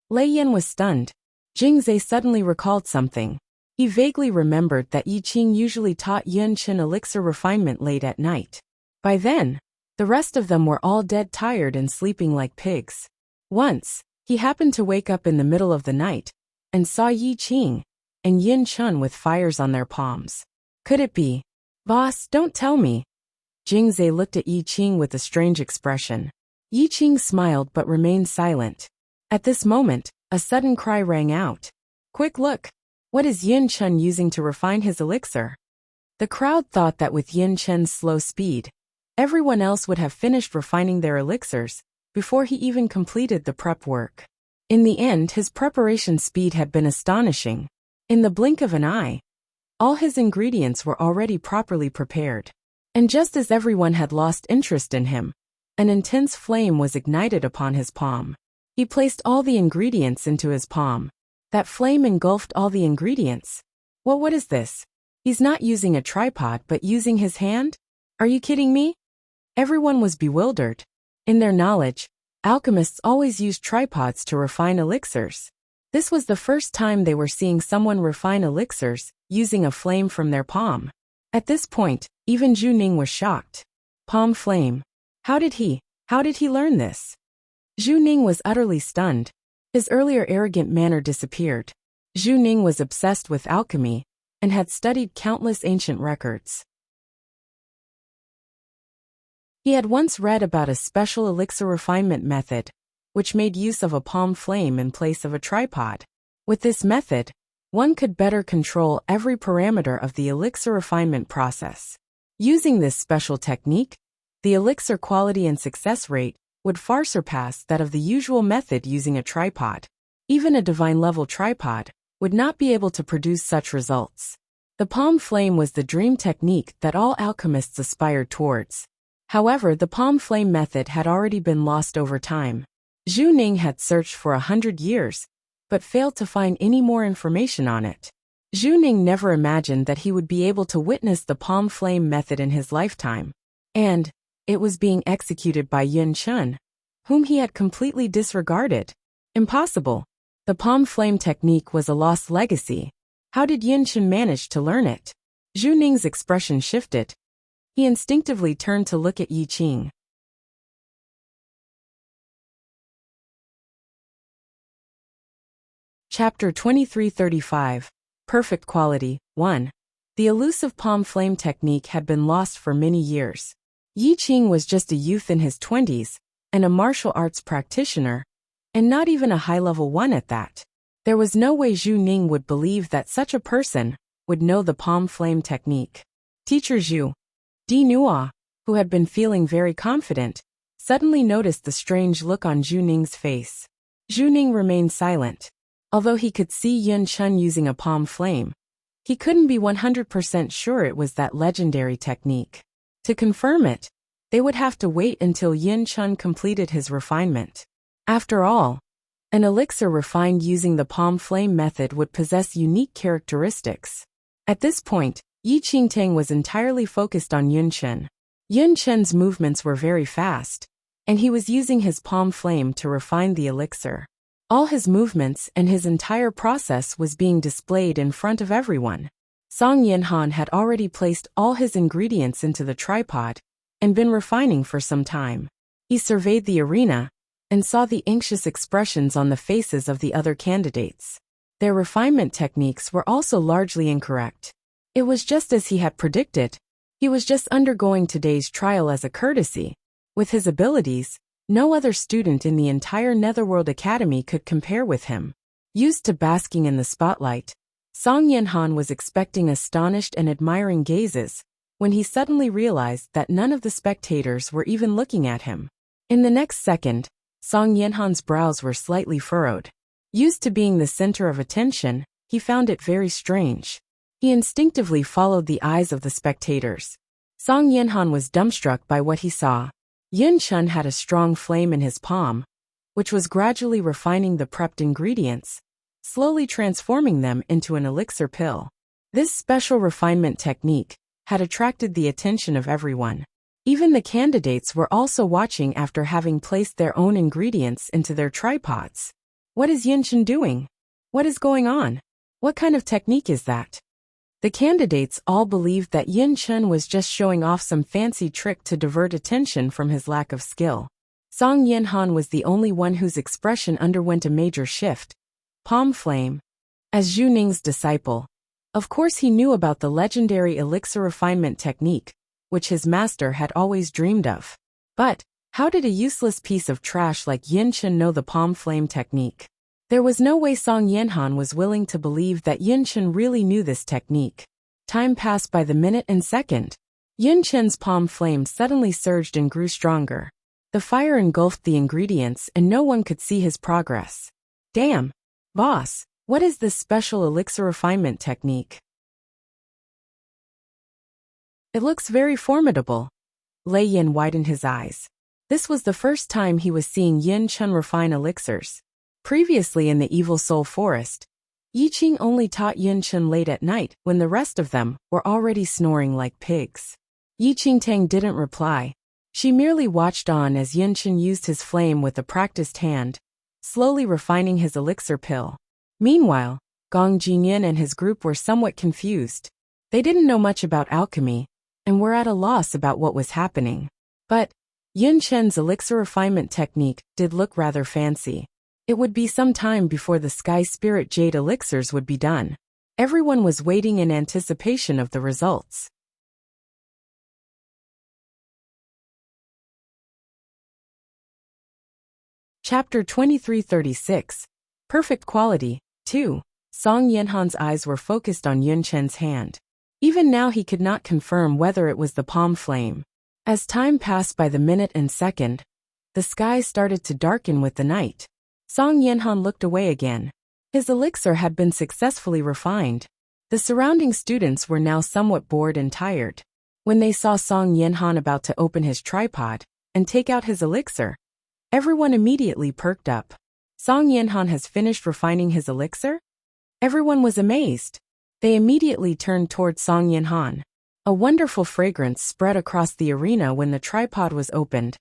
Lei Yin was stunned. Jingzhe suddenly recalled something. He vaguely remembered that Yi Qing usually taught Yin Chen elixir refinement late at night. By then, the rest of them were all dead tired and sleeping like pigs. Once, he happened to wake up in the middle of the night and saw Yi Qing and Yin Chen with fires on their palms. Could it be? Boss, don't tell me. Jingzhe looked at Yi Qing with a strange expression. Yi Qing smiled but remained silent. At this moment, a sudden cry rang out. Quick look! What is Yin Chen using to refine his elixir? The crowd thought that with Yin Chen's slow speed, everyone else would have finished refining their elixirs before he even completed the prep work. In the end, his preparation speed had been astonishing. In the blink of an eye, all his ingredients were already properly prepared. And just as everyone had lost interest in him, an intense flame was ignited upon his palm. He placed all the ingredients into his palm. That flame engulfed all the ingredients. Well, what is this? He's not using a tripod but using his hand? Are you kidding me? Everyone was bewildered. In their knowledge, alchemists always used tripods to refine elixirs. This was the first time they were seeing someone refine elixirs using a flame from their palm. At this point, even Zhu Ning was shocked. Palm flame. How did he learn this? Zhu Ning was utterly stunned. His earlier arrogant manner disappeared. Zhu Ning was obsessed with alchemy and had studied countless ancient records. He had once read about a special elixir refinement method, which made use of a palm flame in place of a tripod. With this method, one could better control every parameter of the elixir refinement process. Using this special technique, the elixir quality and success rate would far surpass that of the usual method using a tripod. Even a divine-level tripod would not be able to produce such results. The palm flame was the dream technique that all alchemists aspired towards. However, the palm flame method had already been lost over time. Zhu Ning had searched for 100 years, but failed to find any more information on it. Zhu Ning never imagined that he would be able to witness the palm flame method in his lifetime. And it was being executed by Yin Chen, whom he had completely disregarded. Impossible. The palm flame technique was a lost legacy. How did Yin Chen manage to learn it? Zhu Ning's expression shifted. He instinctively turned to look at Yi Qing. Chapter 2335. Perfect Quality 1. The elusive palm flame technique had been lost for many years. Yi Qing was just a youth in his 20s, and a martial arts practitioner, and not even a high-level one at that. There was no way Zhu Ning would believe that such a person would know the palm flame technique. Teacher Zhu Dinua, who had been feeling very confident, suddenly noticed the strange look on Zhu Ning's face. Zhu Ning remained silent. Although he could see Yin Chen using a palm flame, he couldn't be 100% sure it was that legendary technique. To confirm it, they would have to wait until Yin Chen completed his refinement. After all, an elixir refined using the palm flame method would possess unique characteristics. At this point, Yi Qingtang was entirely focused on Yun Chen. Yun Chen's movements were very fast, and he was using his palm flame to refine the elixir. All his movements and his entire process was being displayed in front of everyone. Song Yinhan had already placed all his ingredients into the tripod and been refining for some time. He surveyed the arena and saw the anxious expressions on the faces of the other candidates. Their refinement techniques were also largely incorrect. It was just as he had predicted. He was just undergoing today's trial as a courtesy. With his abilities, no other student in the entire Netherworld Academy could compare with him. Used to basking in the spotlight, Song Yinhan was expecting astonished and admiring gazes when he suddenly realized that none of the spectators were even looking at him. In the next second, Song Yinhan's brows were slightly furrowed. Used to being the center of attention, he found it very strange. He instinctively followed the eyes of the spectators. Song Yinhan was dumbstruck by what he saw. Yun Chen had a strong flame in his palm, which was gradually refining the prepped ingredients, slowly transforming them into an elixir pill. This special refinement technique had attracted the attention of everyone. Even the candidates were also watching after having placed their own ingredients into their tripods. What is Yun Chen doing? What is going on? What kind of technique is that? The candidates all believed that Yun Chen was just showing off some fancy trick to divert attention from his lack of skill. Song Yinhan was the only one whose expression underwent a major shift. Palm flame. As Zhu Ning's disciple, of course he knew about the legendary elixir refinement technique, which his master had always dreamed of. But how did a useless piece of trash like Yun Chen know the palm flame technique? There was no way Song Yinhan was willing to believe that Yun Chen really knew this technique. Time passed by the minute and second. Yun Chen's palm flame suddenly surged and grew stronger. The fire engulfed the ingredients and no one could see his progress. Damn! Boss, what is this special elixir refinement technique? It looks very formidable. Lei Yin widened his eyes. This was the first time he was seeing Yun Chen refine elixirs. Previously in the Evil Soul Forest, Yi Qing only taught Yun Chen late at night when the rest of them were already snoring like pigs. Yi Qingtang didn't reply. She merely watched on as Yun Chen used his flame with a practiced hand, slowly refining his elixir pill. Meanwhile, Gong Jinyin and his group were somewhat confused. They didn't know much about alchemy and were at a loss about what was happening. But Yun Chen's elixir refinement technique did look rather fancy. It would be some time before the Sky Spirit Jade elixirs would be done. Everyone was waiting in anticipation of the results. Chapter 2336. Perfect Quality, 2. Song Yinhan's eyes were focused on Yun Chen's hand. Even now he could not confirm whether it was the palm flame. As time passed by the minute and second, the sky started to darken with the night. Song Yinhan looked away again. His elixir had been successfully refined. The surrounding students were now somewhat bored and tired. When they saw Song Yinhan about to open his tripod and take out his elixir, everyone immediately perked up. Song Yinhan has finished refining his elixir? Everyone was amazed. They immediately turned toward Song Yinhan. A wonderful fragrance spread across the arena when the tripod was opened,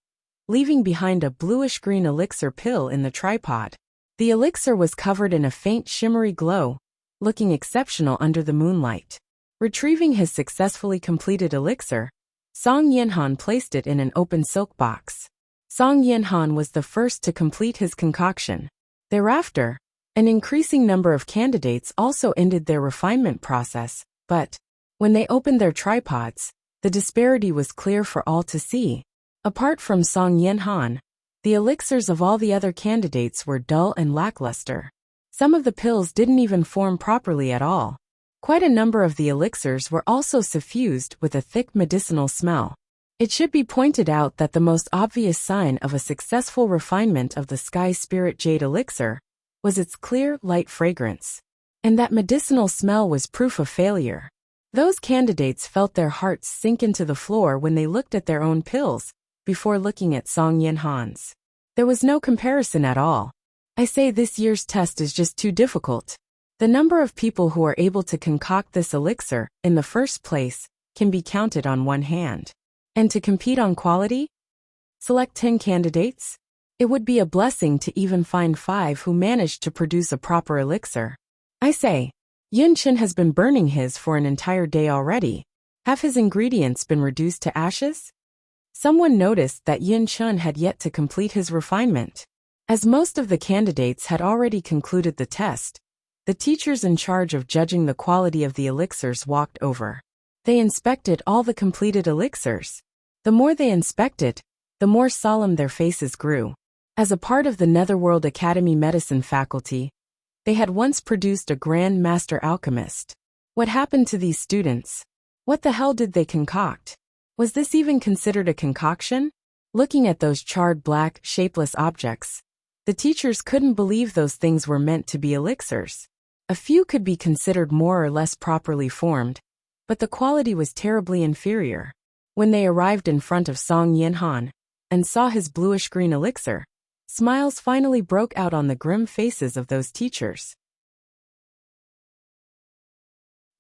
leaving behind a bluish-green elixir pill in the tripod. The elixir was covered in a faint shimmery glow, looking exceptional under the moonlight. Retrieving his successfully completed elixir, Song Yinhan placed it in an open silk box. Song Yinhan was the first to complete his concoction. Thereafter, an increasing number of candidates also ended their refinement process, but when they opened their tripods, the disparity was clear for all to see. Apart from Song Yinhan, the elixirs of all the other candidates were dull and lackluster. Some of the pills didn't even form properly at all. Quite a number of the elixirs were also suffused with a thick medicinal smell. It should be pointed out that the most obvious sign of a successful refinement of the Sky Spirit Jade elixir was its clear, light fragrance. And that medicinal smell was proof of failure. Those candidates felt their hearts sink into the floor when they looked at their own pills, before looking at Song Yinhan's. There was no comparison at all. I say this year's test is just too difficult. The number of people who are able to concoct this elixir, in the first place, can be counted on one hand. And to compete on quality? Select 10 candidates? It would be a blessing to even find 5 who managed to produce a proper elixir. I say, Yun Chen has been burning his for an entire day already. Have his ingredients been reduced to ashes? Someone noticed that Yun Chen had yet to complete his refinement. As most of the candidates had already concluded the test, the teachers in charge of judging the quality of the elixirs walked over. They inspected all the completed elixirs. The more they inspected, the more solemn their faces grew. As a part of the Netherworld Academy Medicine faculty, they had once produced a Grand Master Alchemist. What happened to these students? What the hell did they concoct? Was this even considered a concoction? Looking at those charred black, shapeless objects, the teachers couldn't believe those things were meant to be elixirs. A few could be considered more or less properly formed, but the quality was terribly inferior. When they arrived in front of Song Yinhan and saw his bluish-green elixir, smiles finally broke out on the grim faces of those teachers.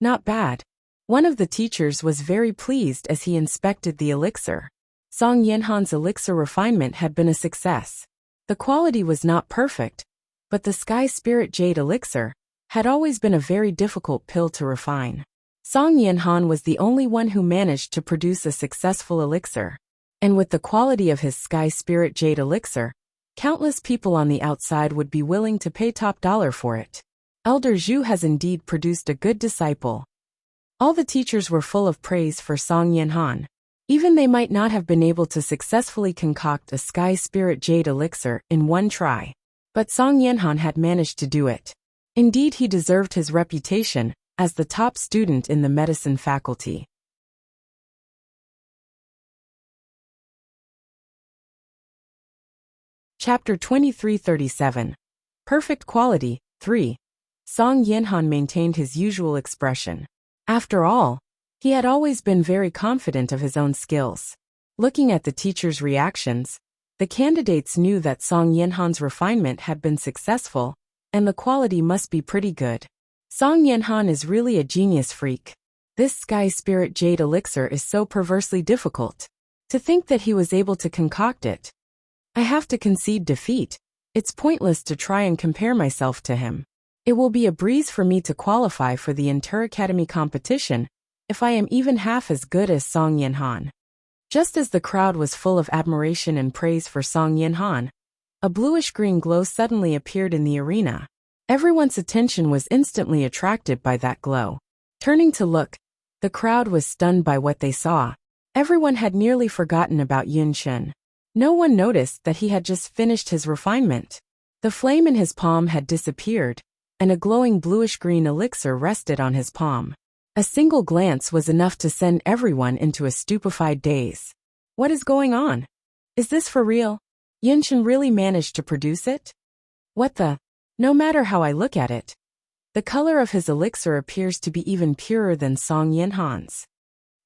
Not bad. One of the teachers was very pleased as he inspected the elixir. Song Yinhan's elixir refinement had been a success. The quality was not perfect, but the Sky Spirit Jade elixir had always been a very difficult pill to refine. Song Yinhan was the only one who managed to produce a successful elixir. And with the quality of his Sky Spirit Jade elixir, countless people on the outside would be willing to pay top dollar for it. Elder Zhu has indeed produced a good disciple. All the teachers were full of praise for Song Yinhan. Even they might not have been able to successfully concoct a Sky Spirit Jade elixir in one try. But Song Yinhan had managed to do it. Indeed, he deserved his reputation as the top student in the medicine faculty. Chapter 2337. Perfect Quality, 3. Song Yinhan maintained his usual expression. After all, he had always been very confident of his own skills. Looking at the teachers' reactions, the candidates knew that Song Yinhan's refinement had been successful, and the quality must be pretty good. Song Yinhan is really a genius freak. This Sky Spirit Jade elixir is so perversely difficult. To think that he was able to concoct it. I have to concede defeat. It's pointless to try and compare myself to him. It will be a breeze for me to qualify for the Inter-Academy competition, if I am even half as good as Song Yinhan. Just as the crowd was full of admiration and praise for Song Yinhan, a bluish-green glow suddenly appeared in the arena. Everyone's attention was instantly attracted by that glow. Turning to look, the crowd was stunned by what they saw. Everyone had nearly forgotten about Yun Chen. No one noticed that he had just finished his refinement. The flame in his palm had disappeared, and a glowing bluish-green elixir rested on his palm. A single glance was enough to send everyone into a stupefied daze. What is going on? Is this for real? Yun Chen really managed to produce it? What the? No matter how I look at it, the color of his elixir appears to be even purer than Song Yinhan's.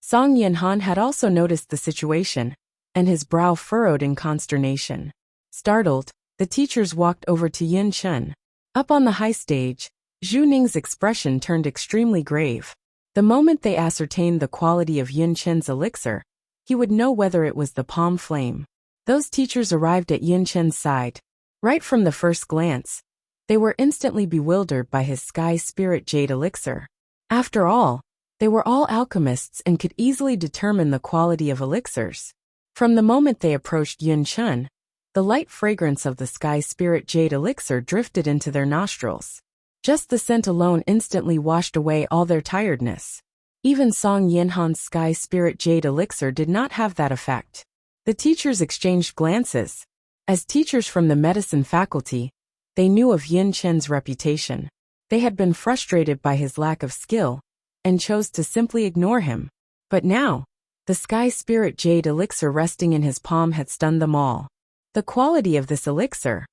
Song Yinhan had also noticed the situation, and his brow furrowed in consternation. Startled, the teachers walked over to Yun Chen. Up on the high stage, Zhu Ning's expression turned extremely grave. The moment they ascertained the quality of Yun Chen's elixir, he would know whether it was the palm flame. Those teachers arrived at Yun Chen's side. Right from the first glance, they were instantly bewildered by his Sky Spirit Jade elixir. After all, they were all alchemists and could easily determine the quality of elixirs. From the moment they approached Yun Chen, the light fragrance of the Sky Spirit Jade elixir drifted into their nostrils. Just the scent alone instantly washed away all their tiredness. Even Song Yinhan's Sky Spirit Jade elixir did not have that effect. The teachers exchanged glances. As teachers from the medicine faculty, they knew of Yun Chen's reputation. They had been frustrated by his lack of skill, and chose to simply ignore him. But now, the Sky Spirit Jade elixir resting in his palm had stunned them all. The quality of this elixir.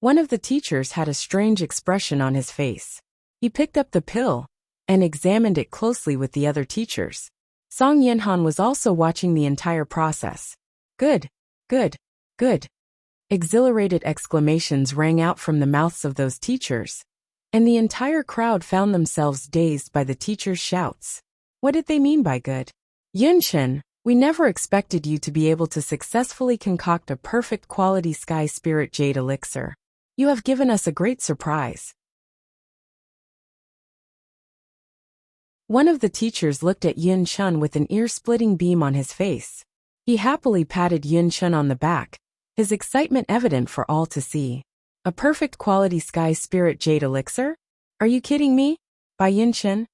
One of the teachers had a strange expression on his face. He picked up the pill and examined it closely with the other teachers. Song Yinhan was also watching the entire process. Good, good, good. Exhilarated exclamations rang out from the mouths of those teachers. and the entire crowd found themselves dazed by the teacher's shouts. What did they mean by good? Yunchen, we never expected you to be able to successfully concoct a perfect quality Sky Spirit Jade elixir. You have given us a great surprise. One of the teachers looked at Yin Chun with an ear-splitting beam on his face. He happily patted Yin Chun on the back, his excitement evident for all to see. A perfect quality Sky Spirit Jade elixir? Are you kidding me? By Yin Chun?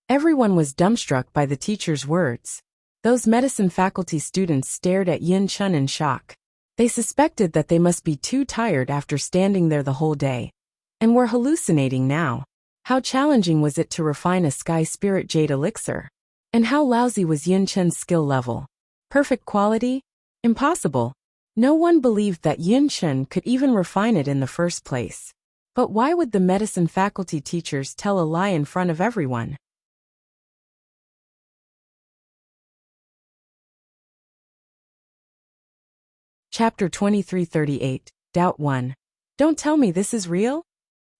Everyone was dumbstruck by the teacher's words. Those medicine faculty students stared at Yin Chun in shock. They suspected that they must be too tired after standing there the whole day, and were hallucinating now. How challenging was it to refine a Sky Spirit Jade elixir? And how lousy was Yin Chun's skill level? Perfect quality? Impossible. No one believed that Yin Chun could even refine it in the first place. But why would the medicine faculty teachers tell a lie in front of everyone? Chapter 2338, Doubt 1. Don't tell me this is real?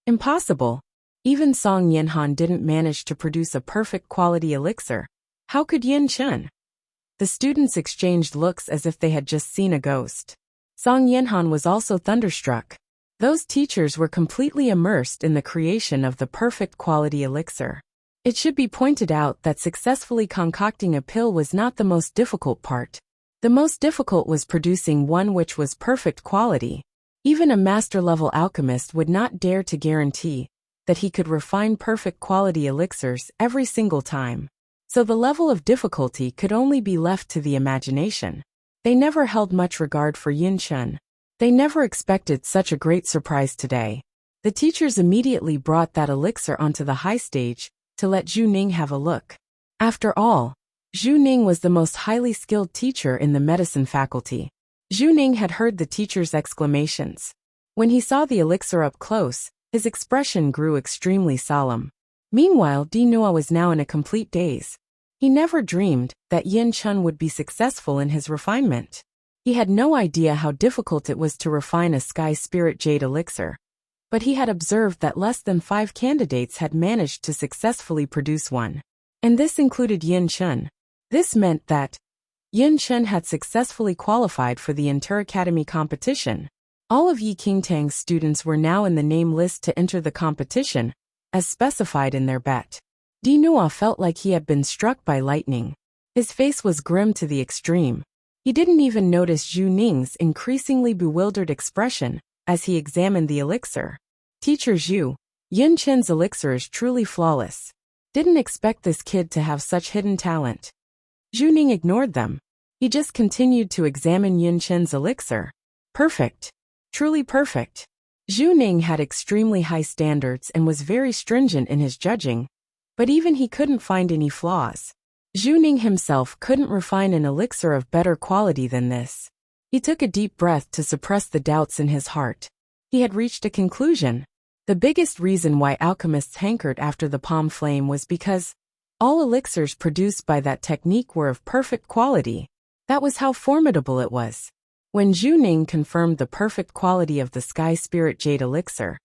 Impossible. Even Song Yinhan didn't manage to produce a perfect quality elixir. How could Yin Chun? The students exchanged looks as if they had just seen a ghost. Song Yinhan was also thunderstruck. Those teachers were completely immersed in the creation of the perfect quality elixir. It should be pointed out that successfully concocting a pill was not the most difficult part. The most difficult was producing one which was perfect quality. Even a master-level alchemist would not dare to guarantee that he could refine perfect quality elixirs every single time. So the level of difficulty could only be left to the imagination. They never held much regard for Yin Chun. They never expected such a great surprise today. The teachers immediately brought that elixir onto the high stage to let Zhu Ning have a look. After all, Zhu Ning was the most highly skilled teacher in the medicine faculty. Zhu Ning had heard the teacher's exclamations. When he saw the elixir up close, his expression grew extremely solemn. Meanwhile, Di Nua was now in a complete daze. He never dreamed that Yin Chun would be successful in his refinement. He had no idea how difficult it was to refine a Sky Spirit Jade elixir. But he had observed that less than 5 candidates had managed to successfully produce one. And this included Yin Chun. This meant that Yin Chun had successfully qualified for the Interacademy competition. All of Yi Qingtang's students were now in the name list to enter the competition, as specified in their bet. Di Nua felt like he had been struck by lightning. His face was grim to the extreme. He didn't even notice Zhu Ning's increasingly bewildered expression as he examined the elixir. Teacher Zhu, Yin Chun's elixir is truly flawless. Didn't expect this kid to have such hidden talent. Zhu Ning ignored them. He just continued to examine Yin Chun's elixir. Perfect. Truly perfect. Zhu Ning had extremely high standards and was very stringent in his judging, but even he couldn't find any flaws. Zhu Ning himself couldn't refine an elixir of better quality than this. He took a deep breath to suppress the doubts in his heart. He had reached a conclusion. The biggest reason why alchemists hankered after the palm flame was because all elixirs produced by that technique were of perfect quality. That was how formidable it was. When Zhu Ning confirmed the perfect quality of the Sky Spirit Jade elixir,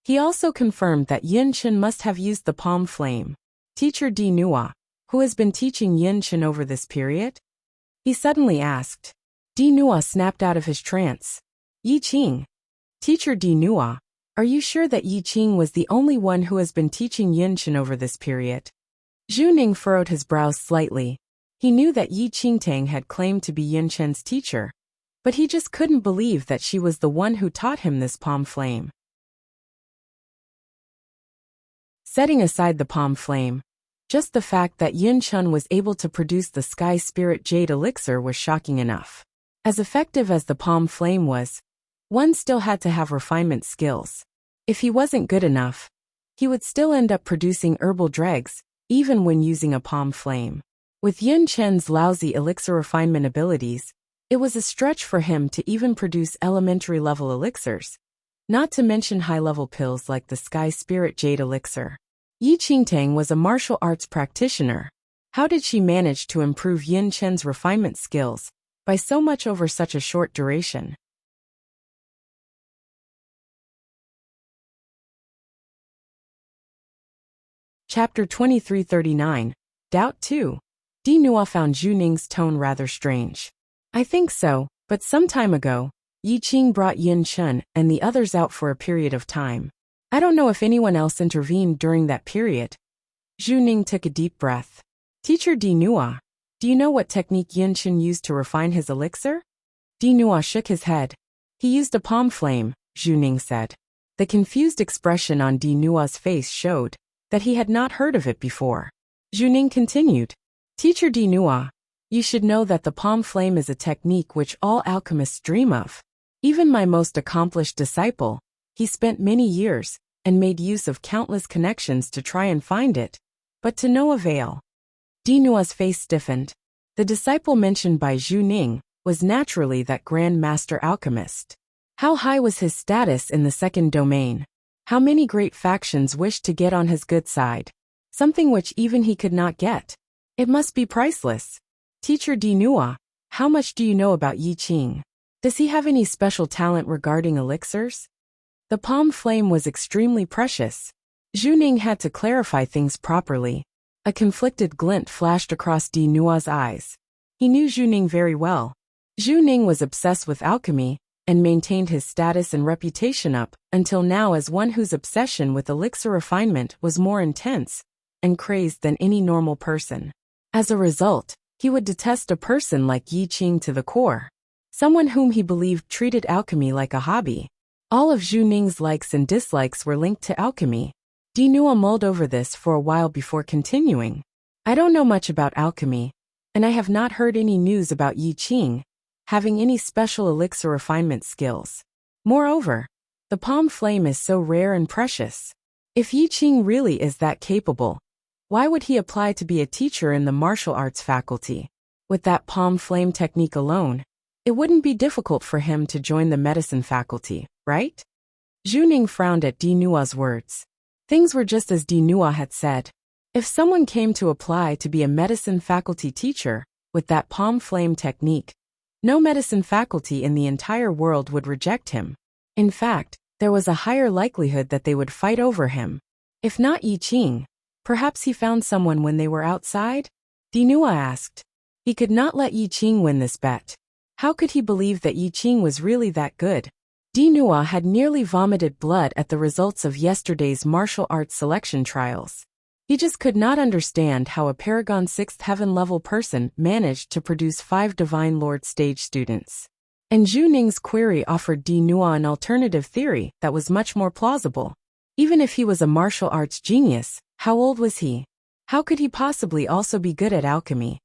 he also confirmed that Yin Chun must have used the palm flame. Teacher Di Nua, who has been teaching Yin Chun over this period? He suddenly asked. Di Nua snapped out of his trance. Yi Qing. Teacher Di Nua, are you sure that Yi Qing was the only one who has been teaching Yin Chun over this period? Zhu Ning furrowed his brows slightly. He knew that Yi Qingtang had claimed to be Yin Chun's teacher, but he just couldn't believe that she was the one who taught him this palm flame. Setting aside the palm flame, just the fact that Yin Chun was able to produce the Sky Spirit Jade elixir was shocking enough. As effective as the palm flame was, one still had to have refinement skills. If he wasn't good enough, he would still end up producing herbal dregs, even when using a palm flame. With Yin Chun's lousy elixir refinement abilities, it was a stretch for him to even produce elementary-level elixirs, not to mention high-level pills like the Sky Spirit Jade elixir. Yi Qingtang was a martial arts practitioner. How did she manage to improve Yin Chun's refinement skills by so much over such a short duration? Chapter 2339. Doubt 2. Dinua found Zhu Ning's tone rather strange. I think so, but some time ago, Yi Qing brought Yin Chen and the others out for a period of time. I don't know if anyone else intervened during that period. Zhu Ning took a deep breath. Teacher Dinua, do you know what technique Yin Chen used to refine his elixir? Dinua shook his head. He used a palm flame, Zhu Ning said. The confused expression on Dinua's face showed that he had not heard of it before. Zhu Ning continued. Teacher Dinua, you should know that the palm flame is a technique which all alchemists dream of. Even my most accomplished disciple, he spent many years and made use of countless connections to try and find it, but to no avail. Dinua's face stiffened. The disciple mentioned by Zhu Ning was naturally that Grand Master Alchemist. How high was his status in the second domain? How many great factions wished to get on his good side? Something which even he could not get. It must be priceless. Teacher Dinua, how much do you know about Yi Qing? Does he have any special talent regarding elixirs? The palm flame was extremely precious. Zhu Ning had to clarify things properly. A conflicted glint flashed across Dinua's eyes. He knew Zhu Ning very well. Zhu Ning was obsessed with alchemy and maintained his status and reputation up until now as one whose obsession with elixir refinement was more intense and crazed than any normal person. As a result, he would detest a person like Yi Qing to the core. Someone whom he believed treated alchemy like a hobby. All of Zhu Ning's likes and dislikes were linked to alchemy. Dinua mulled over this for a while before continuing. I don't know much about alchemy, and I have not heard any news about Yi Qing having any special elixir refinement skills. Moreover, the palm flame is so rare and precious. If Yi Qing really is that capable, why would he apply to be a teacher in the martial arts faculty? With that palm flame technique alone, it wouldn't be difficult for him to join the medicine faculty, right? Zhu Ning frowned at Dinua's words. Things were just as Dinua had said. If someone came to apply to be a medicine faculty teacher with that palm flame technique, no medicine faculty in the entire world would reject him. In fact, there was a higher likelihood that they would fight over him. If not Yi Qing, perhaps he found someone when they were outside? Dinua asked. He could not let Yi Qing win this bet. How could he believe that Yi Qing was really that good? Dinua had nearly vomited blood at the results of yesterday's martial arts selection trials. He just could not understand how a Paragon 6th heaven-level person managed to produce 5 Divine Lord stage students. And Zhu Ning's query offered Dinua an alternative theory that was much more plausible. Even if he was a martial arts genius, how old was he? How could he possibly also be good at alchemy?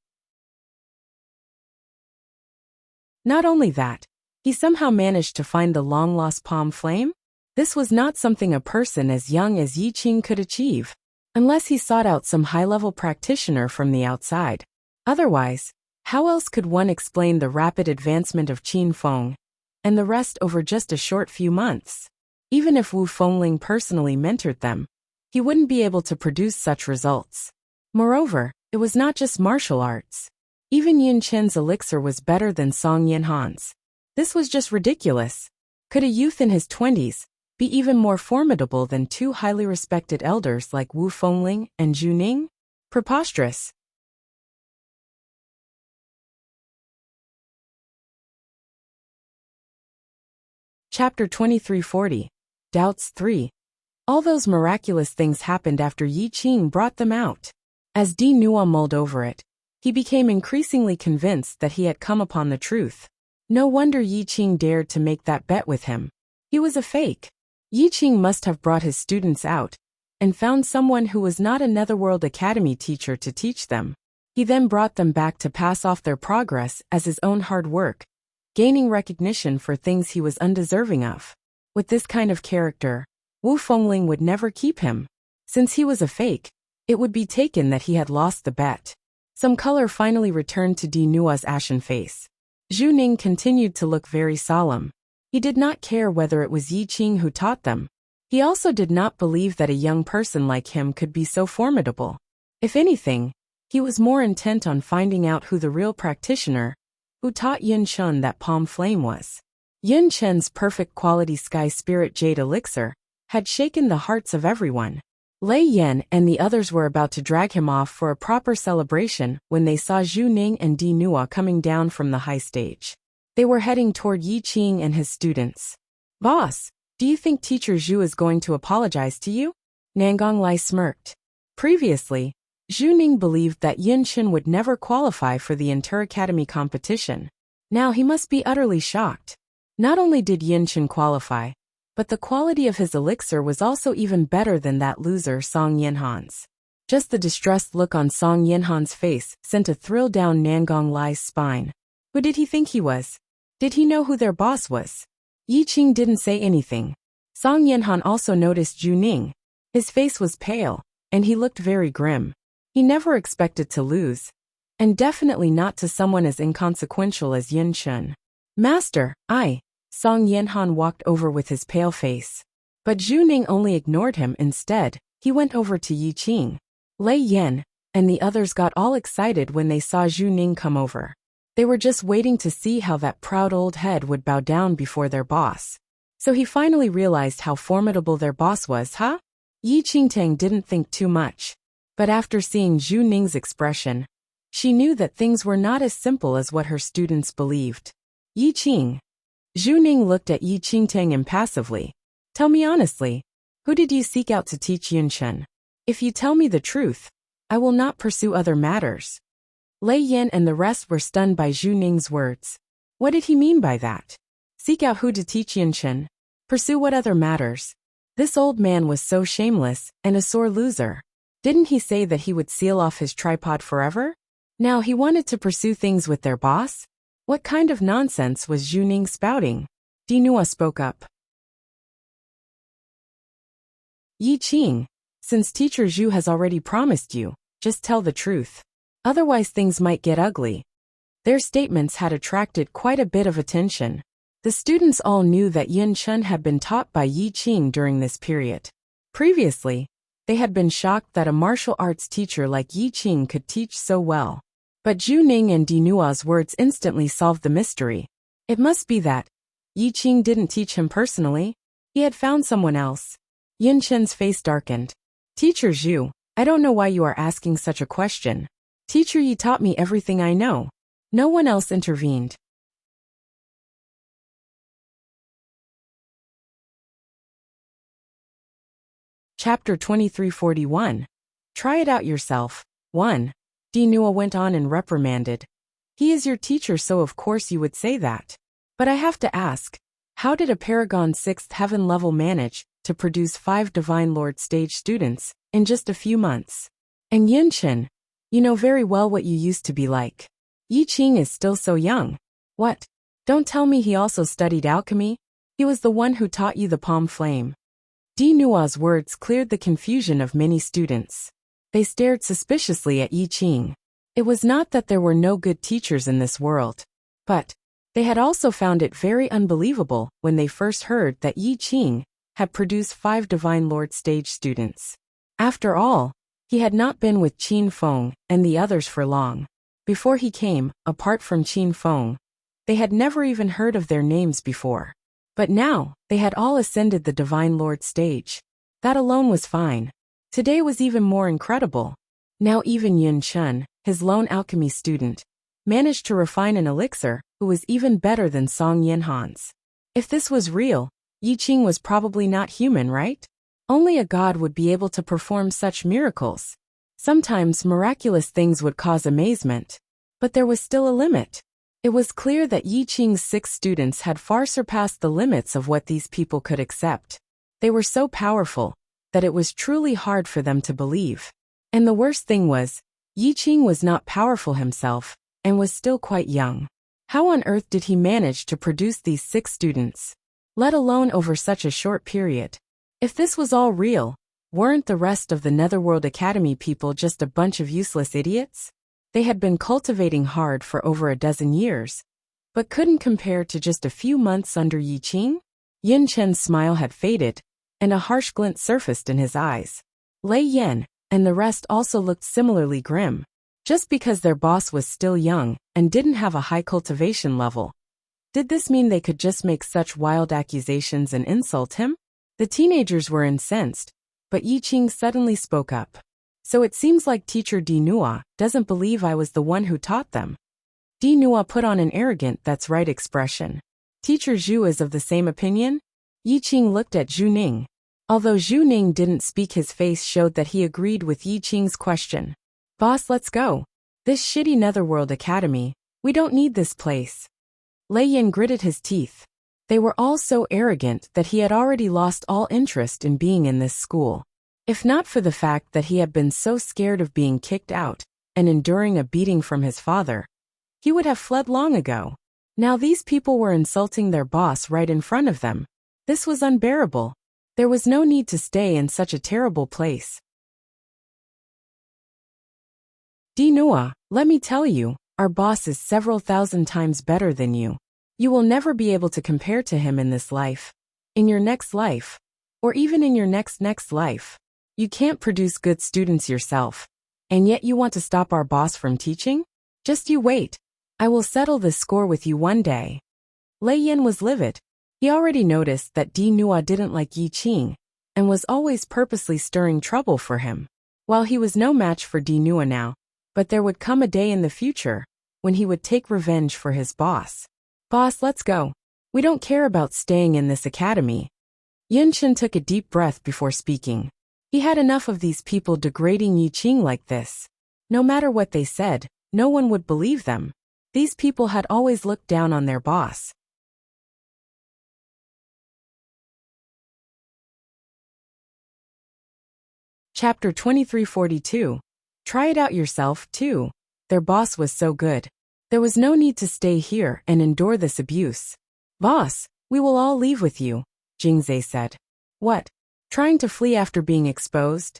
Not only that, he somehow managed to find the long-lost palm flame? This was not something a person as young as Yi Qing could achieve, unless he sought out some high-level practitioner from the outside. Otherwise, how else could one explain the rapid advancement of Qin Feng, and the rest over just a short few months? Even if Wu Fengling personally mentored them, he wouldn't be able to produce such results. Moreover, it was not just martial arts. Even Yin Chen's elixir was better than Song Yanhan's. This was just ridiculous. Could a youth in his 20s be even more formidable than 2 highly respected elders like Wu Fengling and Zhu Ning? Preposterous. Chapter 2340. Doubts 3. All those miraculous things happened after Yi Qing brought them out. As Dinua mulled over it, he became increasingly convinced that he had come upon the truth. No wonder Yi Qing dared to make that bet with him. He was a fake. Yi Qing must have brought his students out and found someone who was not a Netherworld Academy teacher to teach them. He then brought them back to pass off their progress as his own hard work, gaining recognition for things he was undeserving of. With this kind of character, Wu Fengling would never keep him. Since he was a fake, it would be taken that he had lost the bet. Some color finally returned to Dinua's ashen face. Zhu Ning continued to look very solemn. He did not care whether it was Yi Qing who taught them. He also did not believe that a young person like him could be so formidable. If anything, he was more intent on finding out who the real practitioner who taught Yin Chen that palm flame was. Yin Chen's perfect quality Sky Spirit Jade Elixir had shaken the hearts of everyone. Lei Yan and the others were about to drag him off for a proper celebration when they saw Zhu Ning and Di Nua coming down from the high stage. They were heading toward Yi Qing and his students. "Boss, do you think Teacher Zhu is going to apologize to you?" Nangang Lai smirked. Previously, Zhu Ning believed that Yin Chen would never qualify for the Inter-Academy competition. Now he must be utterly shocked. Not only did Yin Chen qualify, but the quality of his elixir was also even better than that loser Song Yinhan's. Just the distressed look on Song Yinhan's face sent a thrill down Nangang Lai's spine. Who did he think he was? Did he know who their boss was? Yi Qing didn't say anything. Song Yinhan also noticed Zhu Ning. His face was pale, and he looked very grim. He never expected to lose. And definitely not to someone as inconsequential as Yin Chen. "Master, Song Yinhan walked over with his pale face. But Zhu Ning only ignored him instead. He went over to Yi Qing. Lei Yan and the others got all excited when they saw Zhu Ning come over. They were just waiting to see how that proud old head would bow down before their boss. So he finally realized how formidable their boss was, huh? Yi Qingtang didn't think too much. But after seeing Zhu Ning's expression, she knew that things were not as simple as what her students believed. "Yi Qing." Zhu Ning looked at Yi Qingtang impassively. "Tell me honestly, who did you seek out to teach Yin Chen? If you tell me the truth, I will not pursue other matters." Lei Yan and the rest were stunned by Zhu Ning's words. What did he mean by that? Seek out who to teach Yin Chen? Pursue what other matters? This old man was so shameless and a sore loser. Didn't he say that he would seal off his tripod forever? Now he wanted to pursue things with their boss? What kind of nonsense was Zhu Ning spouting? Di Nua spoke up. "Yi Qing, since Teacher Zhu has already promised you, just tell the truth. Otherwise things might get ugly." Their statements had attracted quite a bit of attention. The students all knew that Yin Chen had been taught by Yi Qing during this period. Previously, they had been shocked that a martial arts teacher like Yi Qing could teach so well. But Zhu Ning and Di Nua's words instantly solved the mystery. It must be that Yi Qing didn't teach him personally. He had found someone else. Yin Chen's face darkened. "Teacher Zhu, I don't know why you are asking such a question. Teacher Yi taught me everything I know." No one else intervened. Chapter 2341. Try it out yourself. 1. Di Nua went on and reprimanded. "He is your teacher, so of course you would say that. But I have to ask, how did a Paragon 6th heaven level manage to produce 5 Divine Lord stage students in just a few months? And Yin Chen, you know very well what you used to be like. Yi Qing is still so young. What? Don't tell me he also studied alchemy? He was the one who taught you the palm flame." Di Nua's words cleared the confusion of many students. They stared suspiciously at Yi Qing. It was not that there were no good teachers in this world, but they had also found it very unbelievable when they first heard that Yi Qing had produced 5 Divine Lord stage students. After all, he had not been with Qin Feng and the others for long. Before he came, apart from Qin Feng, they had never even heard of their names before. But now, they had all ascended the Divine Lord stage. That alone was fine. Today was even more incredible. Now even Yin Chen, his lone alchemy student, managed to refine an elixir who was even better than Song Yinhan's. If this was real, Yi Qing was probably not human, right? Only a god would be able to perform such miracles. Sometimes miraculous things would cause amazement. But there was still a limit. It was clear that Yi Qing's 6 students had far surpassed the limits of what these people could accept. They were so powerful that it was truly hard for them to believe. And the worst thing was, Yi Qing was not powerful himself, and was still quite young. How on earth did he manage to produce these 6 students? Let alone over such a short period. If this was all real, weren't the rest of the Netherworld Academy people just a bunch of useless idiots? They had been cultivating hard for over a dozen years, but couldn't compare to just a few months under Yi Qing? Yin Chen's smile had faded, and a harsh glint surfaced in his eyes. Lei Yan and the rest also looked similarly grim. Just because their boss was still young and didn't have a high cultivation level, did this mean they could just make such wild accusations and insult him? The teenagers were incensed, But Yi Qing suddenly spoke up. So it seems like Teacher Dinua doesn't believe I was the one who taught them. Dinua put on an arrogant "that's right" expression. Teacher Zhu is of the same opinion? Yi Qing looked at Zhu Ning. Although Zhu Ning didn't speak, his face showed that he agreed with Yi Qing's question. Boss, let's go. This shitty Netherworld Academy, we don't need this place. Lei Yin gritted his teeth. They were all so arrogant that he had already lost all interest in being in this school. If not for the fact that he had been so scared of being kicked out and enduring a beating from his father, he would have fled long ago. Now these people were insulting their boss right in front of them. This was unbearable. There was no need to stay in such a terrible place. Dinua, let me tell you, our boss is several thousand times better than you. You will never be able to compare to him in this life, in your next life, or even in your next life. You can't produce good students yourself, and yet you want to stop our boss from teaching? Just you wait. I will settle this score with you one day. Lei Yin was livid. He already noticed that Dinua didn't like Yi Qing, and was always purposely stirring trouble for him. While he was no match for Dinua now, but there would come a day in the future when he would take revenge for his boss. Boss, let's go. We don't care about staying in this academy. Yunchen took a deep breath before speaking. He had enough of these people degrading Yi Qing like this. No matter what they said, no one would believe them. These people had always looked down on their boss. Chapter 2342. Try it out yourself, too. Their boss was so good. There was no need to stay here and endure this abuse. Boss, we will all leave with you, Jingzhe said. What? Trying to flee after being exposed?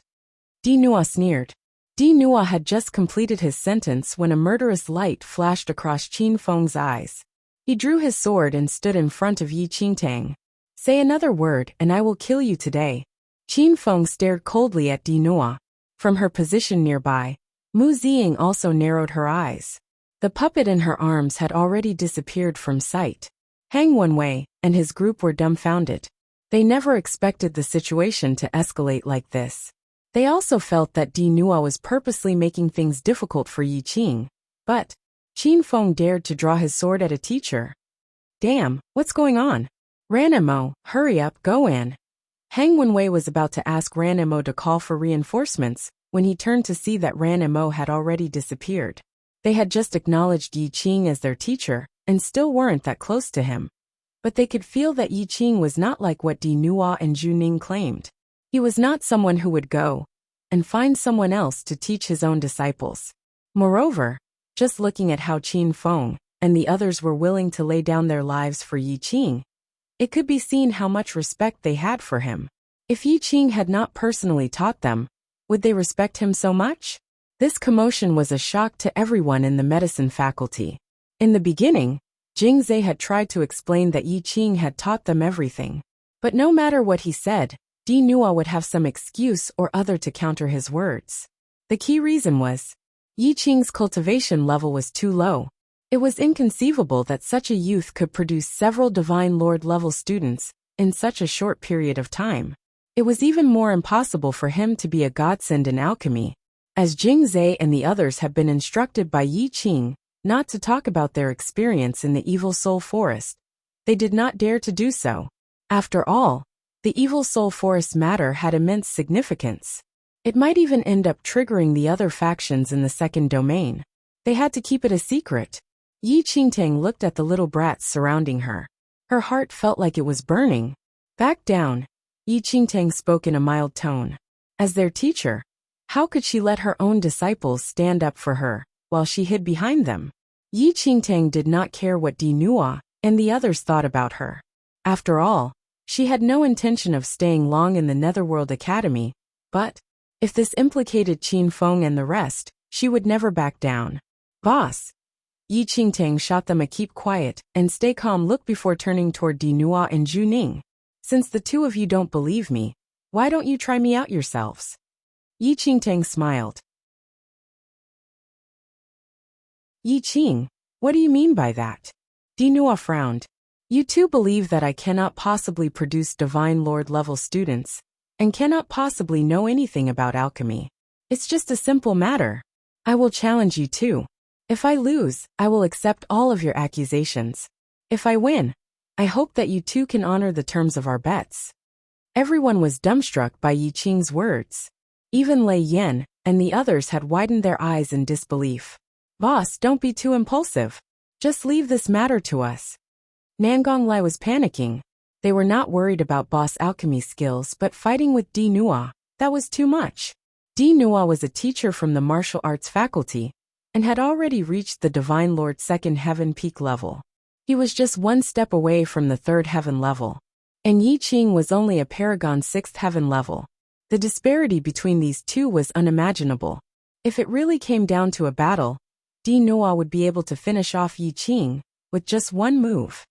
Dinua sneered. Dinua had just completed his sentence when a murderous light flashed across Qin Feng's eyes. He drew his sword and stood in front of Yi Qingtang. Say another word and I will kill you today. Qin Feng stared coldly at Dinua. From her position nearby, Mu Ziying also narrowed her eyes. The puppet in her arms had already disappeared from sight. Hang Wenwei and his group were dumbfounded. They never expected the situation to escalate like this. They also felt that Dinua was purposely making things difficult for Yi Qing. But Qin Feng dared to draw his sword at a teacher. Damn, what's going on? Ranemo, hurry up, go in. Hang Wenwei was about to ask Ranemo to call for reinforcements when he turned to see that Ranemo had already disappeared. They had just acknowledged Yi Qing as their teacher and still weren't that close to him. But they could feel that Yi Qing was not like what Dinua and Zhu Ning claimed. He was not someone who would go and find someone else to teach his own disciples. Moreover, just looking at how Qin Feng and the others were willing to lay down their lives for Yi Qing, it could be seen how much respect they had for him. If Yi Qing had not personally taught them, would they respect him so much? This commotion was a shock to everyone in the medicine faculty. In the beginning, Jingzhe had tried to explain that Yi Qing had taught them everything. But no matter what he said, Dinua would have some excuse or other to counter his words. The key reason was, Yi Qing's cultivation level was too low. It was inconceivable that such a youth could produce several Divine Lord level students in such a short period of time. It was even more impossible for him to be a godsend in alchemy, as Jingzhe and the others had been instructed by Yi Qing not to talk about their experience in the Evil Soul Forest. They did not dare to do so. After all, the Evil Soul Forest matter had immense significance. It might even end up triggering the other factions in the second domain. They had to keep it a secret. Yi Qingtang looked at the little brats surrounding her. Her heart felt like it was burning. Back down, Yi Qingtang spoke in a mild tone. As their teacher, how could she let her own disciples stand up for her while she hid behind them? Yi Qingtang did not care what Dinua and the others thought about her. After all, she had no intention of staying long in the Netherworld Academy, but if this implicated Qin Feng and the rest, she would never back down. Boss! Yi Qingtang shot them a keep quiet and stay calm look before turning toward Dinua and Zhu Ning. Since the two of you don't believe me, why don't you try me out yourselves? Yi Qingtang smiled. Yi Qing, what do you mean by that? Dinua frowned. You two believe that I cannot possibly produce Divine Lord level students, and cannot possibly know anything about alchemy. It's just a simple matter. I will challenge you too. If I lose, I will accept all of your accusations. If I win, I hope that you too can honor the terms of our bets. Everyone was dumbstruck by Yi Qing's words. Even Lei Yan and the others had widened their eyes in disbelief. Boss, don't be too impulsive. Just leave this matter to us. Nangong Lai was panicking. They were not worried about boss alchemy skills, but fighting with Di Nua, that was too much. Di Nua was a teacher from the martial arts faculty and had already reached the Divine Lord 2nd Heaven peak level. He was just one step away from the 3rd Heaven level. And Yi Qing was only a Paragon 6th Heaven level. The disparity between these two was unimaginable. If it really came down to a battle, Di Nua would be able to finish off Yi Qing with just one move.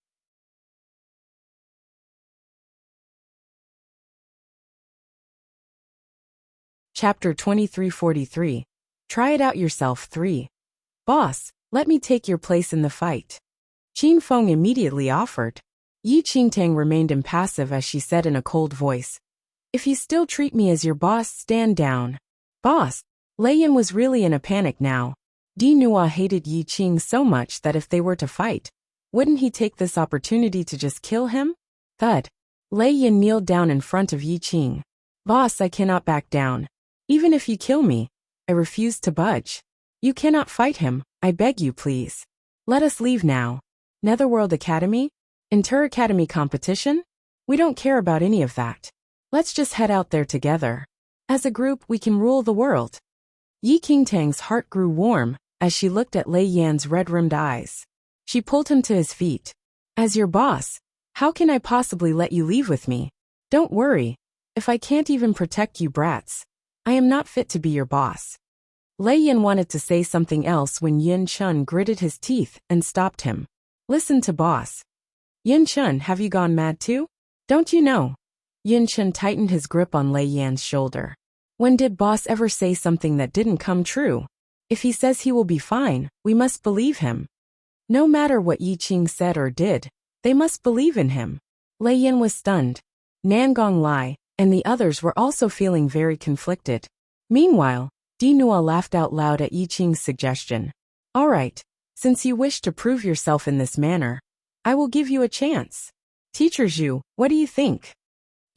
Chapter 2343. Try it out yourself 3. Boss, let me take your place in the fight. Qin Feng immediately offered. Yi Qingtang remained impassive as she said in a cold voice, "If you still treat me as your boss, stand down." Boss. Lei Yan was really in a panic now. Di Nua hated Yi Qing so much that if they were to fight, wouldn't he take this opportunity to just kill him? Thud. Lei Yan kneeled down in front of Yi Qing. Boss, I cannot back down. Even if you kill me, I refuse to budge. You cannot fight him, I beg you please. Let us leave now. Netherworld Academy? Inter-Academy competition? We don't care about any of that. Let's just head out there together. As a group, we can rule the world. Yi Qingtang's heart grew warm as she looked at Lei Yan's red-rimmed eyes. She pulled him to his feet. As your boss, how can I possibly let you leave with me? Don't worry. If I can't even protect you brats, I am not fit to be your boss. Lei Yan wanted to say something else when Yin Chun gritted his teeth and stopped him. Listen to boss. Yin Chun, have you gone mad too? Don't you know? Yin Chun tightened his grip on Lei Yan's shoulder. When did boss ever say something that didn't come true? If he says he will be fine, we must believe him. No matter what Yi Qing said or did, they must believe in him. Lei Yan was stunned. Nangong Lai and the others were also feeling very conflicted. Meanwhile, Di Nua laughed out loud at Yi Qing's suggestion. All right, since you wish to prove yourself in this manner, I will give you a chance. Teacher Zhu, what do you think?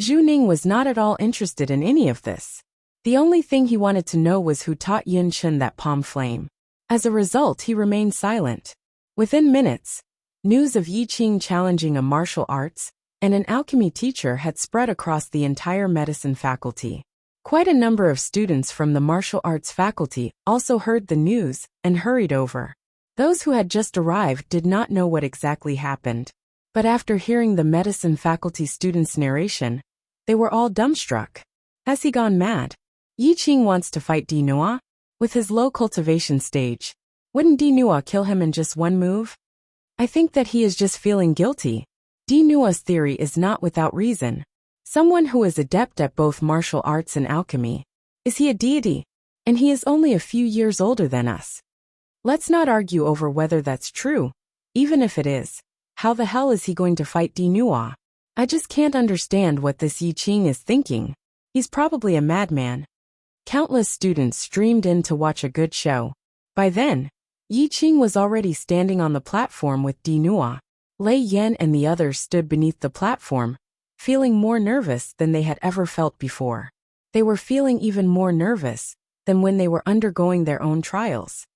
Zhu Ning was not at all interested in any of this. The only thing he wanted to know was who taught Yin Chun that palm flame. As a result, he remained silent. Within minutes, news of Yi Qing challenging a martial arts and an alchemy teacher had spread across the entire medicine faculty. Quite a number of students from the martial arts faculty also heard the news and hurried over. Those who had just arrived did not know what exactly happened. But after hearing the medicine faculty students' narration, they were all dumbstruck. Has he gone mad? Yi Qing wants to fight Di Nua? With his low cultivation stage, wouldn't Di Nua kill him in just one move? I think that he is just feeling guilty. Di Nua's theory is not without reason. Someone who is adept at both martial arts and alchemy. Is he a deity? And he is only a few years older than us. Let's not argue over whether that's true. Even if it is, how the hell is he going to fight Di Nua? I just can't understand what this Yi Qing is thinking. He's probably a madman. Countless students streamed in to watch a good show. By then, Yi Qing was already standing on the platform with Di Nua. Lei Yan and the others stood beneath the platform, feeling more nervous than they had ever felt before. They were feeling even more nervous than when they were undergoing their own trials.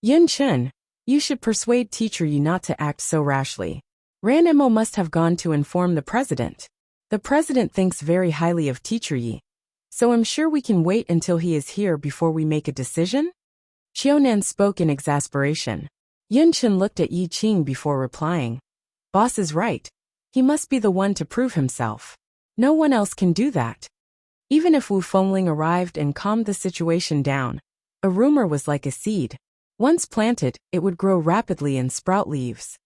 Yin Chun, you should persuade Teacher Yi not to act so rashly. Ranemo must have gone to inform the president. The president thinks very highly of Teacher Yi, so I'm sure we can wait until he is here before we make a decision? Xiaonan spoke in exasperation. Yin Chun looked at Yi Qing before replying. Boss is right. He must be the one to prove himself. No one else can do that. Even if Wu Fengling arrived and calmed the situation down, a rumor was like a seed. Once planted, it would grow rapidly and sprout leaves.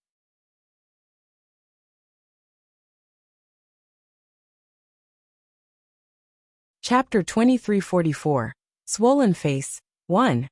Chapter 2344. Swollen Face. 1.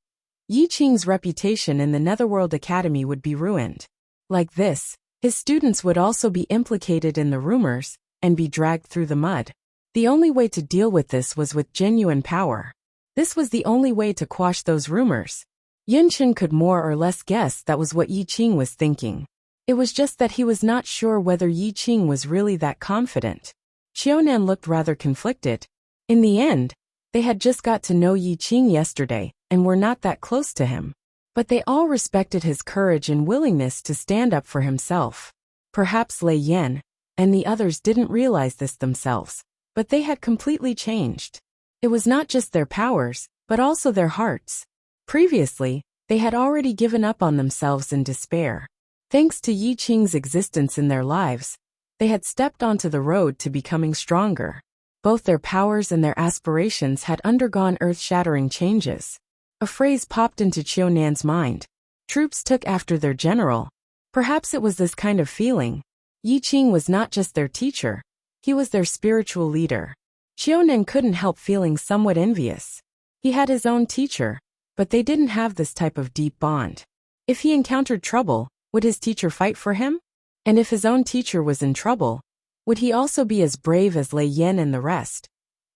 Yi Qing's reputation in the Netherworld Academy would be ruined. Like this, his students would also be implicated in the rumors and be dragged through the mud. The only way to deal with this was with genuine power. This was the only way to quash those rumors. Yunqin could more or less guess that was what Yi Qing was thinking. It was just that he was not sure whether Yi Qing was really that confident. Qiunan looked rather conflicted. In the end, they had just got to know Yi Qing yesterday and were not that close to him. But they all respected his courage and willingness to stand up for himself. Perhaps Lei Yan and the others didn't realize this themselves, but they had completely changed. It was not just their powers, but also their hearts. Previously, they had already given up on themselves in despair. Thanks to Yi Qing's existence in their lives, they had stepped onto the road to becoming stronger. Both their powers and their aspirations had undergone earth-shattering changes. A phrase popped into Qiunan's mind. Troops took after their general. Perhaps it was this kind of feeling. Yi Qing was not just their teacher, he was their spiritual leader. Qiunan couldn't help feeling somewhat envious. He had his own teacher, but they didn't have this type of deep bond. If he encountered trouble, would his teacher fight for him? And if his own teacher was in trouble, would he also be as brave as Lei Yan and the rest,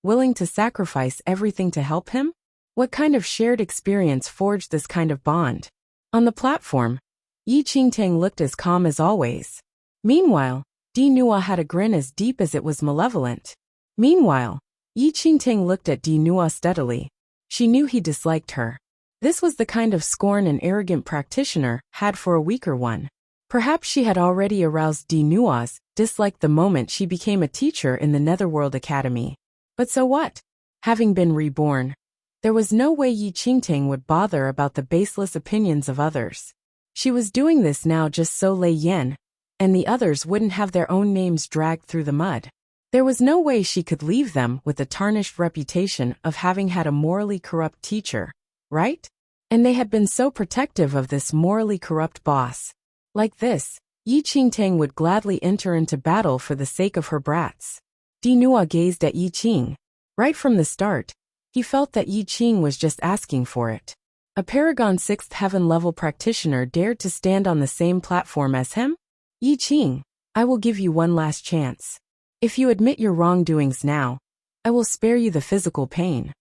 willing to sacrifice everything to help him? What kind of shared experience forged this kind of bond? On the platform, Yi Qingtang looked as calm as always. Meanwhile, Di Nua had a grin as deep as it was malevolent. Meanwhile, Yi Qingtang looked at Di Nua steadily. She knew he disliked her. This was the kind of scorn an arrogant practitioner had for a weaker one. Perhaps she had already aroused Di Nua's dislike the moment she became a teacher in the Netherworld Academy. But so what? Having been reborn, there was no way Yi Qingtang would bother about the baseless opinions of others. She was doing this now just so Lei Yan and the others wouldn't have their own names dragged through the mud. There was no way she could leave them with the tarnished reputation of having had a morally corrupt teacher, right? And they had been so protective of this morally corrupt boss. Like this, Yi Qingtang would gladly enter into battle for the sake of her brats. Di Nua gazed at Yi Qing. Right from the start, he felt that Yi Qing was just asking for it. A Paragon 6th Heaven level practitioner dared to stand on the same platform as him? Yi Qing, I will give you one last chance. If you admit your wrongdoings now, I will spare you the physical pain.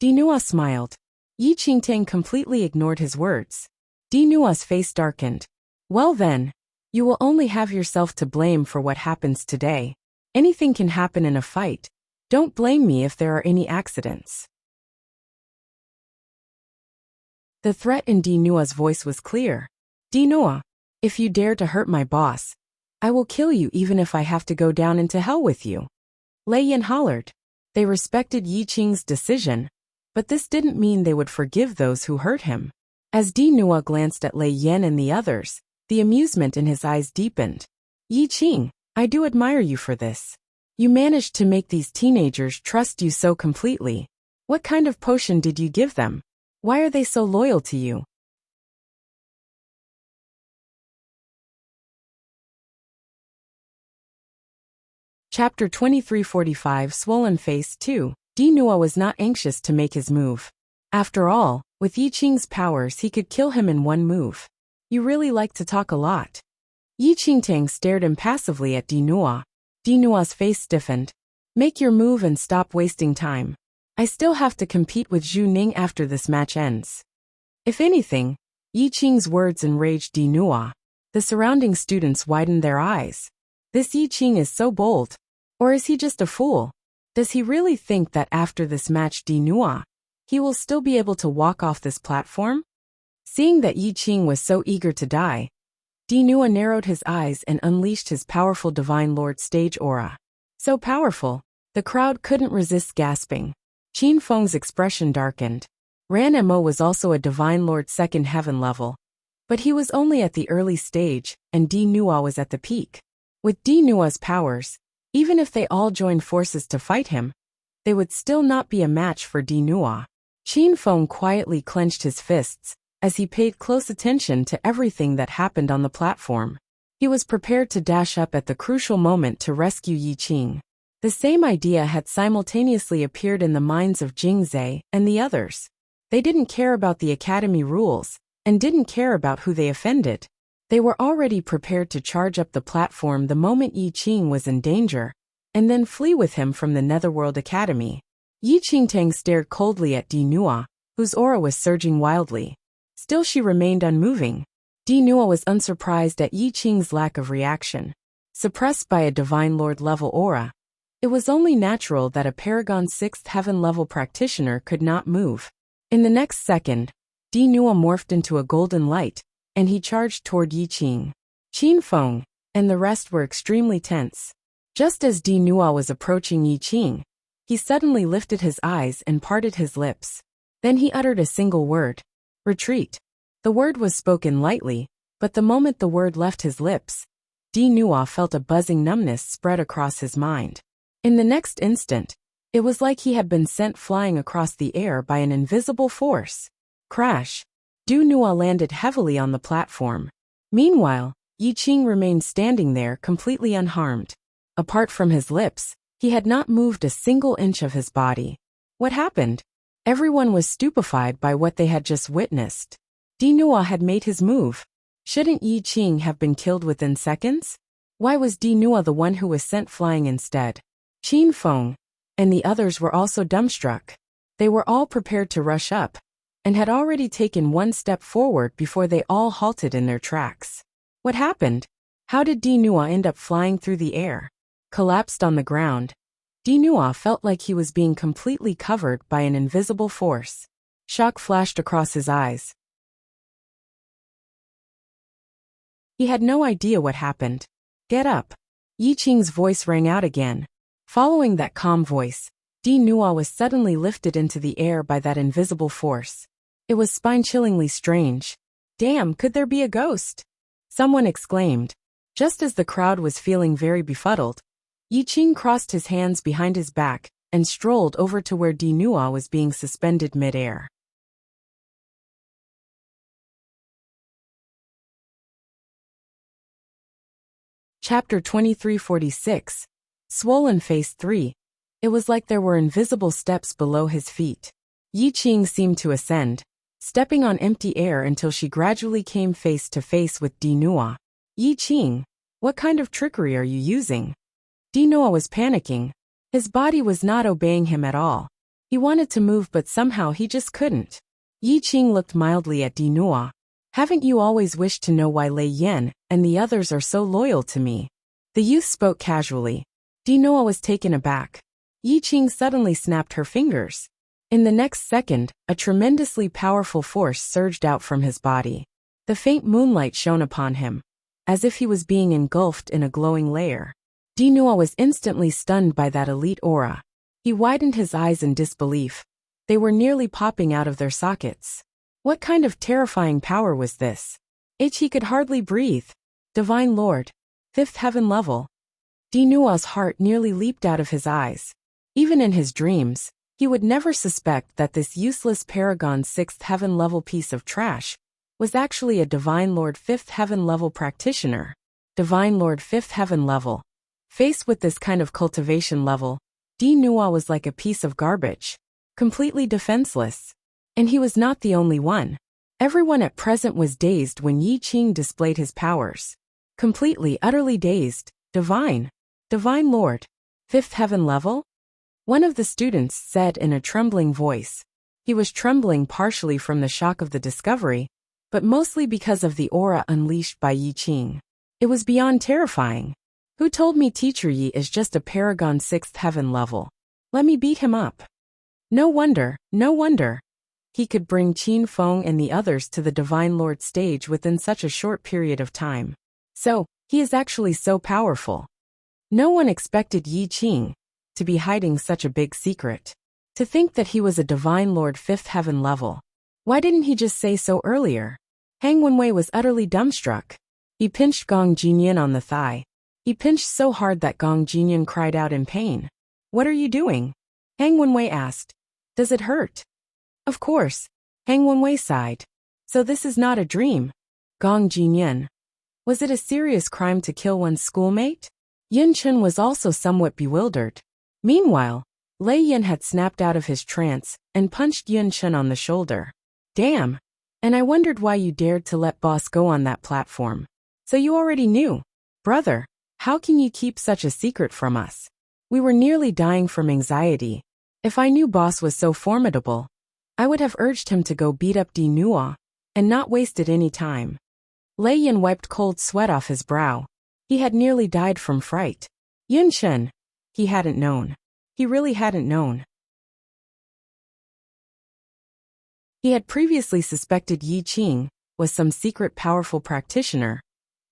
Di Nua smiled. Yi Qingtang completely ignored his words. Di Nua's face darkened. Well then, you will only have yourself to blame for what happens today. Anything can happen in a fight. Don't blame me if there are any accidents. The threat in Di Nua's voice was clear. Di Nua, if you dare to hurt my boss, I will kill you even if I have to go down into hell with you. Lei Yan hollered. They respected Yi Qing's decision, but this didn't mean they would forgive those who hurt him. As Di Nua glanced at Lei Yan and the others, the amusement in his eyes deepened. Yi Qing, I do admire you for this. You managed to make these teenagers trust you so completely. What kind of potion did you give them? Why are they so loyal to you? Chapter 2345 Swollen Face 2. Di Nua was not anxious to make his move. After all, with Yi Qing's powers he could kill him in one move. You really like to talk a lot. Yi Qingtang stared impassively at Di Nua. Di Nua's face stiffened. Make your move and stop wasting time. I still have to compete with Zhu Ning after this match ends. If anything, Yi Qing's words enraged Di Nua. The surrounding students widened their eyes. This Yi Qing is so bold. Or is he just a fool? Does he really think that after this match Di Nua, he will still be able to walk off this platform? Seeing that Yi Qing was so eager to die, Di Nua narrowed his eyes and unleashed his powerful Divine Lord stage aura. So powerful, the crowd couldn't resist gasping. Qin Feng's expression darkened. Ran Mo was also a Divine Lord 2nd Heaven level, but he was only at the early stage, and Di Nua was at the peak. With Di Nua's powers, even if they all joined forces to fight him, they would still not be a match for Di Nua. Qin Feng quietly clenched his fists as he paid close attention to everything that happened on the platform. He was prepared to dash up at the crucial moment to rescue Yi Qing. The same idea had simultaneously appeared in the minds of Jing Zhe and the others. They didn't care about the academy rules, and didn't care about who they offended. They were already prepared to charge up the platform the moment Yi Qing was in danger, and then flee with him from the Netherworld Academy. Yi Qingtang stared coldly at Di Nua, whose aura was surging wildly. Still she remained unmoving. Di Nua was unsurprised at Yi Qing's lack of reaction. Suppressed by a Divine Lord level aura, it was only natural that a Paragon 6th Heaven level practitioner could not move. In the next second, Di Nua morphed into a golden light, and he charged toward Yi Qing. Qin Feng and the rest were extremely tense. Just as Di Nua was approaching Yi Qing, he suddenly lifted his eyes and parted his lips. Then he uttered a single word. Retreat. The word was spoken lightly, but the moment the word left his lips, Di Nua felt a buzzing numbness spread across his mind. In the next instant, it was like he had been sent flying across the air by an invisible force. Crash. Di Nua landed heavily on the platform. Meanwhile, Yi Qing remained standing there completely unharmed. Apart from his lips, he had not moved a single inch of his body. What happened? Everyone was stupefied by what they had just witnessed. Di Nua had made his move. Shouldn't Yi Qing have been killed within seconds? Why was Di Nua the one who was sent flying instead? Qin Feng and the others were also dumbstruck. They were all prepared to rush up, and had already taken one step forward before they all halted in their tracks. What happened? How did Di Nua end up flying through the air? Collapsed on the ground, Di Nua felt like he was being completely covered by an invisible force. Shock flashed across his eyes. He had no idea what happened. Get up. Yi Qing's voice rang out again. Following that calm voice, Di Nua was suddenly lifted into the air by that invisible force. It was spine-chillingly strange. Damn, could there be a ghost? Someone exclaimed. Just as the crowd was feeling very befuddled, Yi Qing crossed his hands behind his back and strolled over to where Di Nua was being suspended mid-air. Chapter 2346. Swollen Face 3. It was like there were invisible steps below his feet. Yi Qing seemed to ascend, stepping on empty air until she gradually came face to face with Di Nua. Yi Qing, what kind of trickery are you using? Di Nua was panicking. His body was not obeying him at all. He wanted to move but somehow he just couldn't. Yi Qing looked mildly at Di Nua. Haven't you always wished to know why Lei Yan and the others are so loyal to me? The youth spoke casually. Di Nua was taken aback. Yi Qing suddenly snapped her fingers. In the next second, a tremendously powerful force surged out from his body. The faint moonlight shone upon him, as if he was being engulfed in a glowing layer. Di Nua was instantly stunned by that elite aura. He widened his eyes in disbelief. They were nearly popping out of their sockets. What kind of terrifying power was this? He could hardly breathe. Divine Lord. 5th heaven level. Di Nua's heart nearly leaped out of his eyes. Even in his dreams, he would never suspect that this useless Paragon 6th heaven level piece of trash was actually a Divine Lord 5th heaven level practitioner. Divine Lord 5th heaven level. Faced with this kind of cultivation level, Di Nua was like a piece of garbage. Completely defenseless. And he was not the only one. Everyone at present was dazed when Yi Qing displayed his powers. Completely, utterly dazed. Divine Lord. 5th heaven level? One of the students said in a trembling voice. He was trembling partially from the shock of the discovery, but mostly because of the aura unleashed by Yi Qing. It was beyond terrifying. Who told me Teacher Yi is just a Paragon 6th heaven level? Let me beat him up. No wonder. He could bring Qin Feng and the others to the Divine Lord stage within such a short period of time. So, he is actually so powerful. No one expected Yi Qing to be hiding such a big secret. To think that he was a Divine Lord 5th heaven level. Why didn't he just say so earlier? Hang Wenwei was utterly dumbstruck. He pinched Gong Jinyan on the thigh. He pinched so hard that Gong Jinyan cried out in pain. What are you doing? Hang Wenwei asked. Does it hurt? Of course. Hang Wenwei sighed. So this is not a dream. Gong Jinyan. Was it a serious crime to kill one's schoolmate? Yin Chen was also somewhat bewildered. Meanwhile, Lei Yan had snapped out of his trance and punched Yin Chen on the shoulder. Damn. And I wondered why you dared to let boss go on that platform. So you already knew. Brother, how can you keep such a secret from us? We were nearly dying from anxiety. If I knew boss was so formidable, I would have urged him to go beat up Di Nua, and not wasted any time. Lei Yin wiped cold sweat off his brow. He had nearly died from fright. Yunshen. He hadn't known. He really hadn't known. He had previously suspected Yi Qing was some secret powerful practitioner,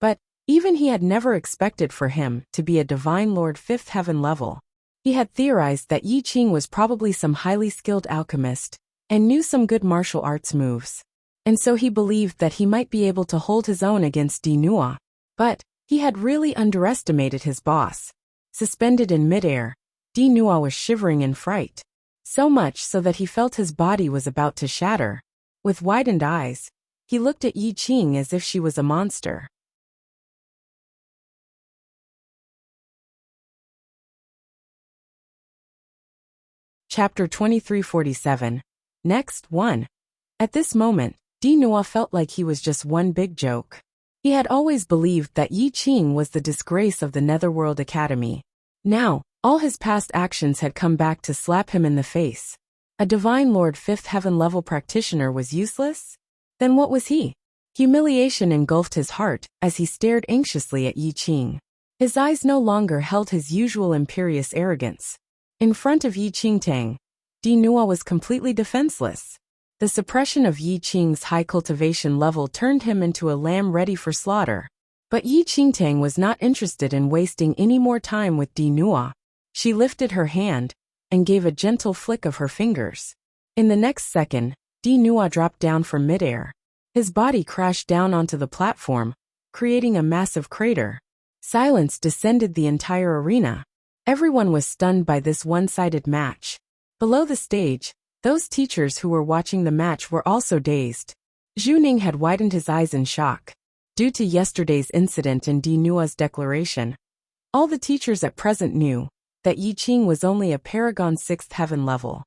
but even he had never expected for him to be a divine lord 5th heaven level. He had theorized that Yi Qing was probably some highly skilled alchemist and knew some good martial arts moves. And so he believed that he might be able to hold his own against Di Nua. But he had really underestimated his boss. Suspended in midair, Di Nua was shivering in fright. So much so that he felt his body was about to shatter. With widened eyes, he looked at Yi Qing as if she was a monster. Chapter 2347. Next 1. At this moment, Di Nua felt like he was just one big joke. He had always believed that Yi Qing was the disgrace of the Netherworld Academy. Now, all his past actions had come back to slap him in the face. A Divine Lord 5th Heaven level practitioner was useless? Then what was he? Humiliation engulfed his heart as he stared anxiously at Yi Qing. His eyes no longer held his usual imperious arrogance. In front of Yi Qingtang, Di Nua was completely defenseless. The suppression of Yi Qing's high cultivation level turned him into a lamb ready for slaughter. But Yi Qingtang was not interested in wasting any more time with Di Nua. She lifted her hand and gave a gentle flick of her fingers. In the next second, Di Nua dropped down from midair. His body crashed down onto the platform, creating a massive crater. Silence descended the entire arena. Everyone was stunned by this one-sided match. Below the stage, those teachers who were watching the match were also dazed. Zhu Ning had widened his eyes in shock. Due to yesterday's incident and Di Nua's declaration, all the teachers at present knew that Yi Qing was only a Paragon 6th heaven level.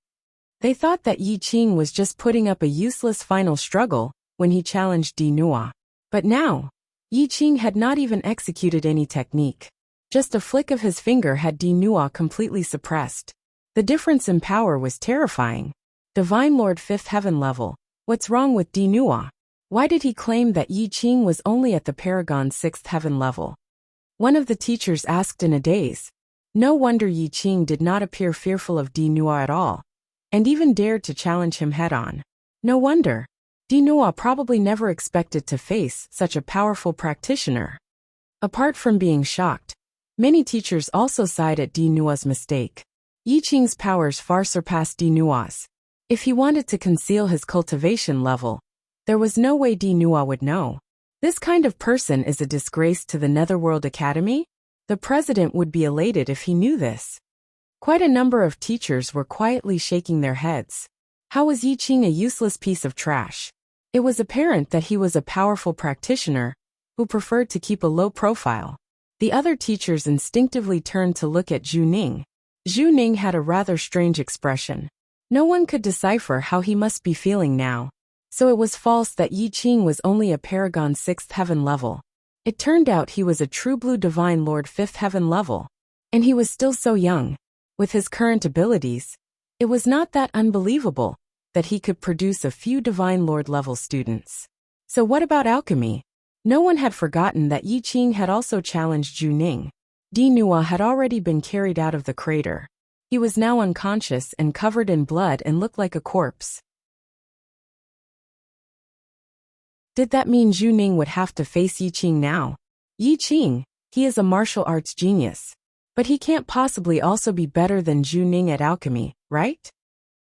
They thought that Yi Qing was just putting up a useless final struggle when he challenged Di Nua. But now, Yi Qing had not even executed any technique. Just a flick of his finger had Di Nua completely suppressed. The difference in power was terrifying. Divine Lord 5th heaven level. What's wrong with Di Nua? Why did he claim that Yi Qing was only at the Paragon 6th heaven level? One of the teachers asked in a daze. No wonder Yi Qing did not appear fearful of Di Nua at all, and even dared to challenge him head-on. No wonder. Di Nua probably never expected to face such a powerful practitioner. Apart from being shocked, many teachers also sighed at Di Nua's mistake. Yi Qing's powers far surpassed Di Nua's. If he wanted to conceal his cultivation level, there was no way Di Nua would know. This kind of person is a disgrace to the Netherworld Academy? The president would be elated if he knew this. Quite a number of teachers were quietly shaking their heads. How was Yi Qing a useless piece of trash? It was apparent that he was a powerful practitioner who preferred to keep a low profile. The other teachers instinctively turned to look at Zhu Ning. Zhu Ning had a rather strange expression. No one could decipher how he must be feeling now. So it was false that Yi Qing was only a Paragon 6th heaven level. It turned out he was a true blue Divine Lord 5th heaven level. And he was still so young. With his current abilities, it was not that unbelievable that he could produce a few Divine Lord level students. So what about alchemy? No one had forgotten that Yi Qing had also challenged Zhu Ning. Di Nua had already been carried out of the crater. He was now unconscious and covered in blood and looked like a corpse. Did that mean Zhu Ning would have to face Yi Qing now? Yi Qing, he is a martial arts genius. But he can't possibly also be better than Zhu Ning at alchemy, right?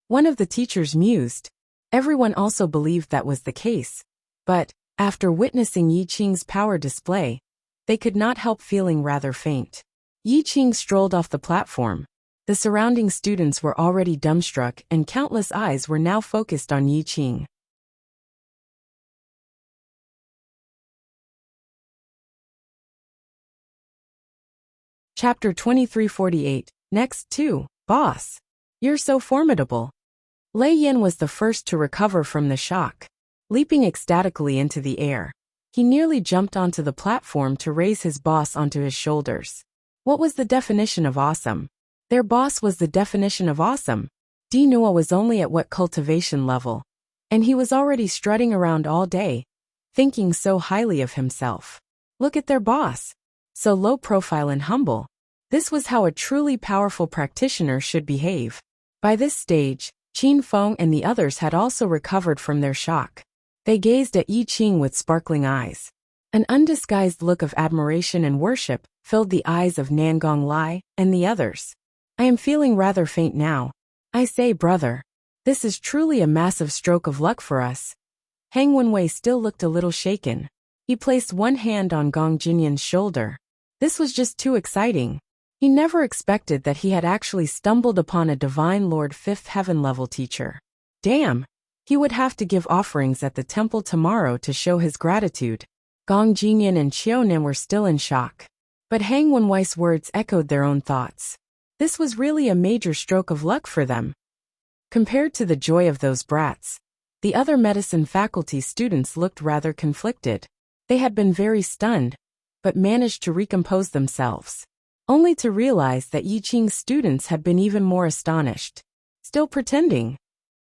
One of the teachers mused. Everyone also believed that was the case. But, after witnessing Yi Qing's power display, they could not help feeling rather faint. Yi Qing strolled off the platform. The surrounding students were already dumbstruck and countless eyes were now focused on Yi Qing. Chapter 2348. Next 2. Boss. You're so formidable. Lei Yin was the first to recover from the shock. Leaping ecstatically into the air, he nearly jumped onto the platform to raise his boss onto his shoulders. What was the definition of awesome? Their boss was the definition of awesome. Dinua was only at what cultivation level? And he was already strutting around all day, thinking so highly of himself. Look at their boss. So low profile and humble. This was how a truly powerful practitioner should behave. By this stage, Qin Feng and the others had also recovered from their shock. They gazed at Yi Qing with sparkling eyes. An undisguised look of admiration and worship filled the eyes of Nangong Lai and the others. I am feeling rather faint now. I say, brother. This is truly a massive stroke of luck for us. Hang Wenwei still looked a little shaken. He placed one hand on Gong Jinyan's shoulder. This was just too exciting. He never expected that he had actually stumbled upon a Divine Lord 5th Heaven level teacher. Damn! He would have to give offerings at the temple tomorrow to show his gratitude. Gong Jinyan and Xiaonan were still in shock. But Hang Wenwei's words echoed their own thoughts. This was really a major stroke of luck for them. Compared to the joy of those brats, the other medicine faculty students looked rather conflicted. They had been very stunned, but managed to recompose themselves, only to realize that Yi Qing's students had been even more astonished. Still pretending.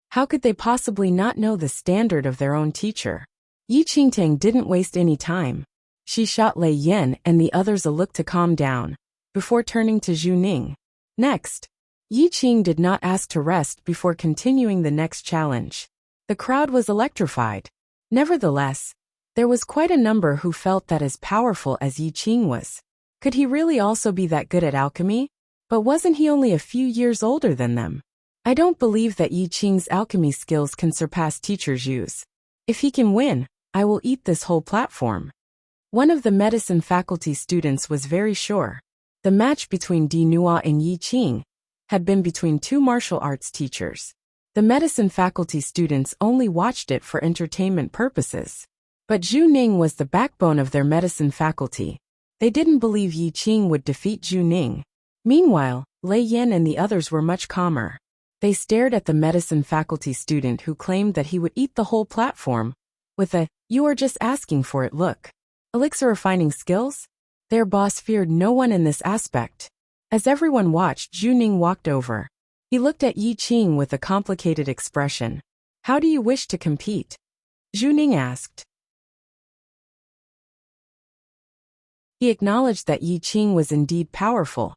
How could they possibly not know the standard of their own teacher? Yi Qingtang didn't waste any time. She shot Lei Yan and the others a look to calm down, before turning to Zhu Ning. Next, Yi Qing did not ask to rest before continuing the next challenge. The crowd was electrified. Nevertheless, there was quite a number who felt that as powerful as Yi Qing was, could he really also be that good at alchemy? But wasn't he only a few years older than them? I don't believe that Yi Qing's alchemy skills can surpass Teacher Zhu's. If he can win, I will eat this whole platform. One of the medicine faculty students was very sure. The match between Dinua and Yi Qing had been between two martial arts teachers. The medicine faculty students only watched it for entertainment purposes. But Zhu Ning was the backbone of their medicine faculty. They didn't believe Yi Qing would defeat Zhu Ning. Meanwhile, Lei Yan and the others were much calmer. They stared at the medicine faculty student who claimed that he would eat the whole platform, with a, "You are just asking for it" look. Elixir refining skills? Their boss feared no one in this aspect. As everyone watched, Zhu Ning walked over. He looked at Yi Qing with a complicated expression. "How do you wish to compete?" Zhu Ning asked. He acknowledged that Yi Qing was indeed powerful.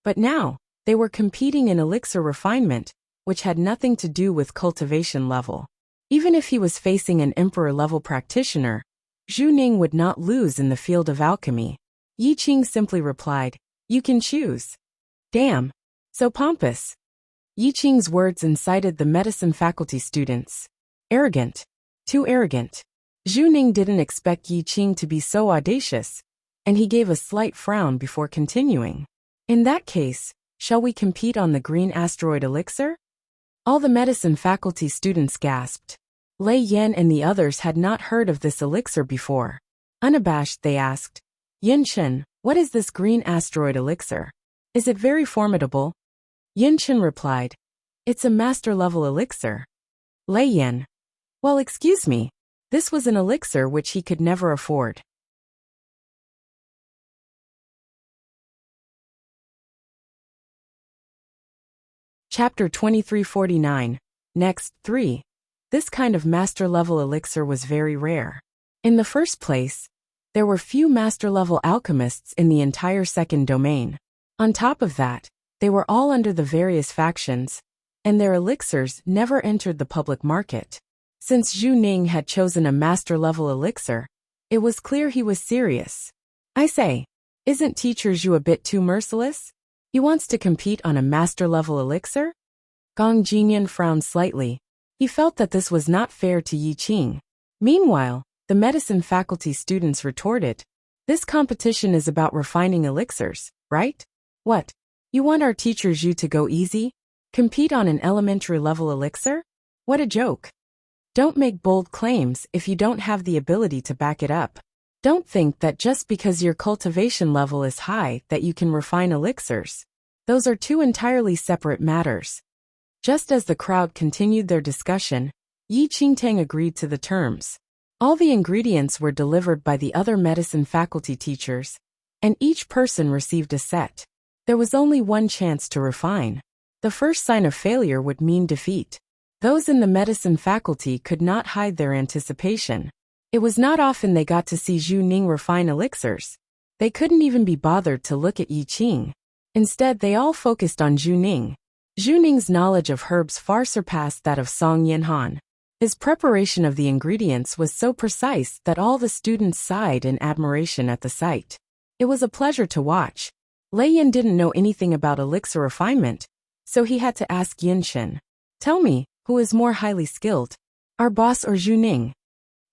But now, they were competing in elixir refinement, which had nothing to do with cultivation level. Even if he was facing an emperor-level practitioner, Zhu Ning would not lose in the field of alchemy. Yi Qing simply replied, "You can choose." Damn. So pompous. Yi Qing's words incited the medicine faculty students. Arrogant. Too arrogant. Zhu Ning didn't expect Yi Qing to be so audacious, and he gave a slight frown before continuing. "In that case, shall we compete on the green asteroid elixir?" All the medicine faculty students gasped. Lei Yan and the others had not heard of this elixir before. Unabashed, they asked, "Yin Chen, what is this green asteroid elixir? Is it very formidable?" Yin Chen replied, "It's a master-level elixir." Lei Yan, "Well, excuse me, this was an elixir which he could never afford." Chapter 2349. Next, 3. This kind of master-level elixir was very rare. In the first place, there were few master-level alchemists in the entire second domain. On top of that, they were all under the various factions, and their elixirs never entered the public market. Since Zhu Ning had chosen a master-level elixir, it was clear he was serious. I say, isn't Teacher Zhu a bit too merciless? He wants to compete on a master-level elixir? Gong Jinyan frowned slightly. He felt that this was not fair to Yi Qing. Meanwhile, the medicine faculty students retorted, "This competition is about refining elixirs, right? What? You want our Teacher Zhu to go easy? Compete on an elementary level elixir? What a joke. Don't make bold claims if you don't have the ability to back it up. Don't think that just because your cultivation level is high that you can refine elixirs. Those are two entirely separate matters." Just as the crowd continued their discussion, Yi Qingtang agreed to the terms. All the ingredients were delivered by the other medicine faculty teachers, and each person received a set. There was only one chance to refine. The first sign of failure would mean defeat. Those in the medicine faculty could not hide their anticipation. It was not often they got to see Zhu Ning refine elixirs. They couldn't even be bothered to look at Yi Qing. Instead, they all focused on Zhu Ning. Zhu Ning's knowledge of herbs far surpassed that of Song Yinhan. His preparation of the ingredients was so precise that all the students sighed in admiration at the sight. It was a pleasure to watch. Lei Yin didn't know anything about elixir refinement, so he had to ask Yinchen, "Tell me, who is more highly skilled, our boss or Zhu Ning?"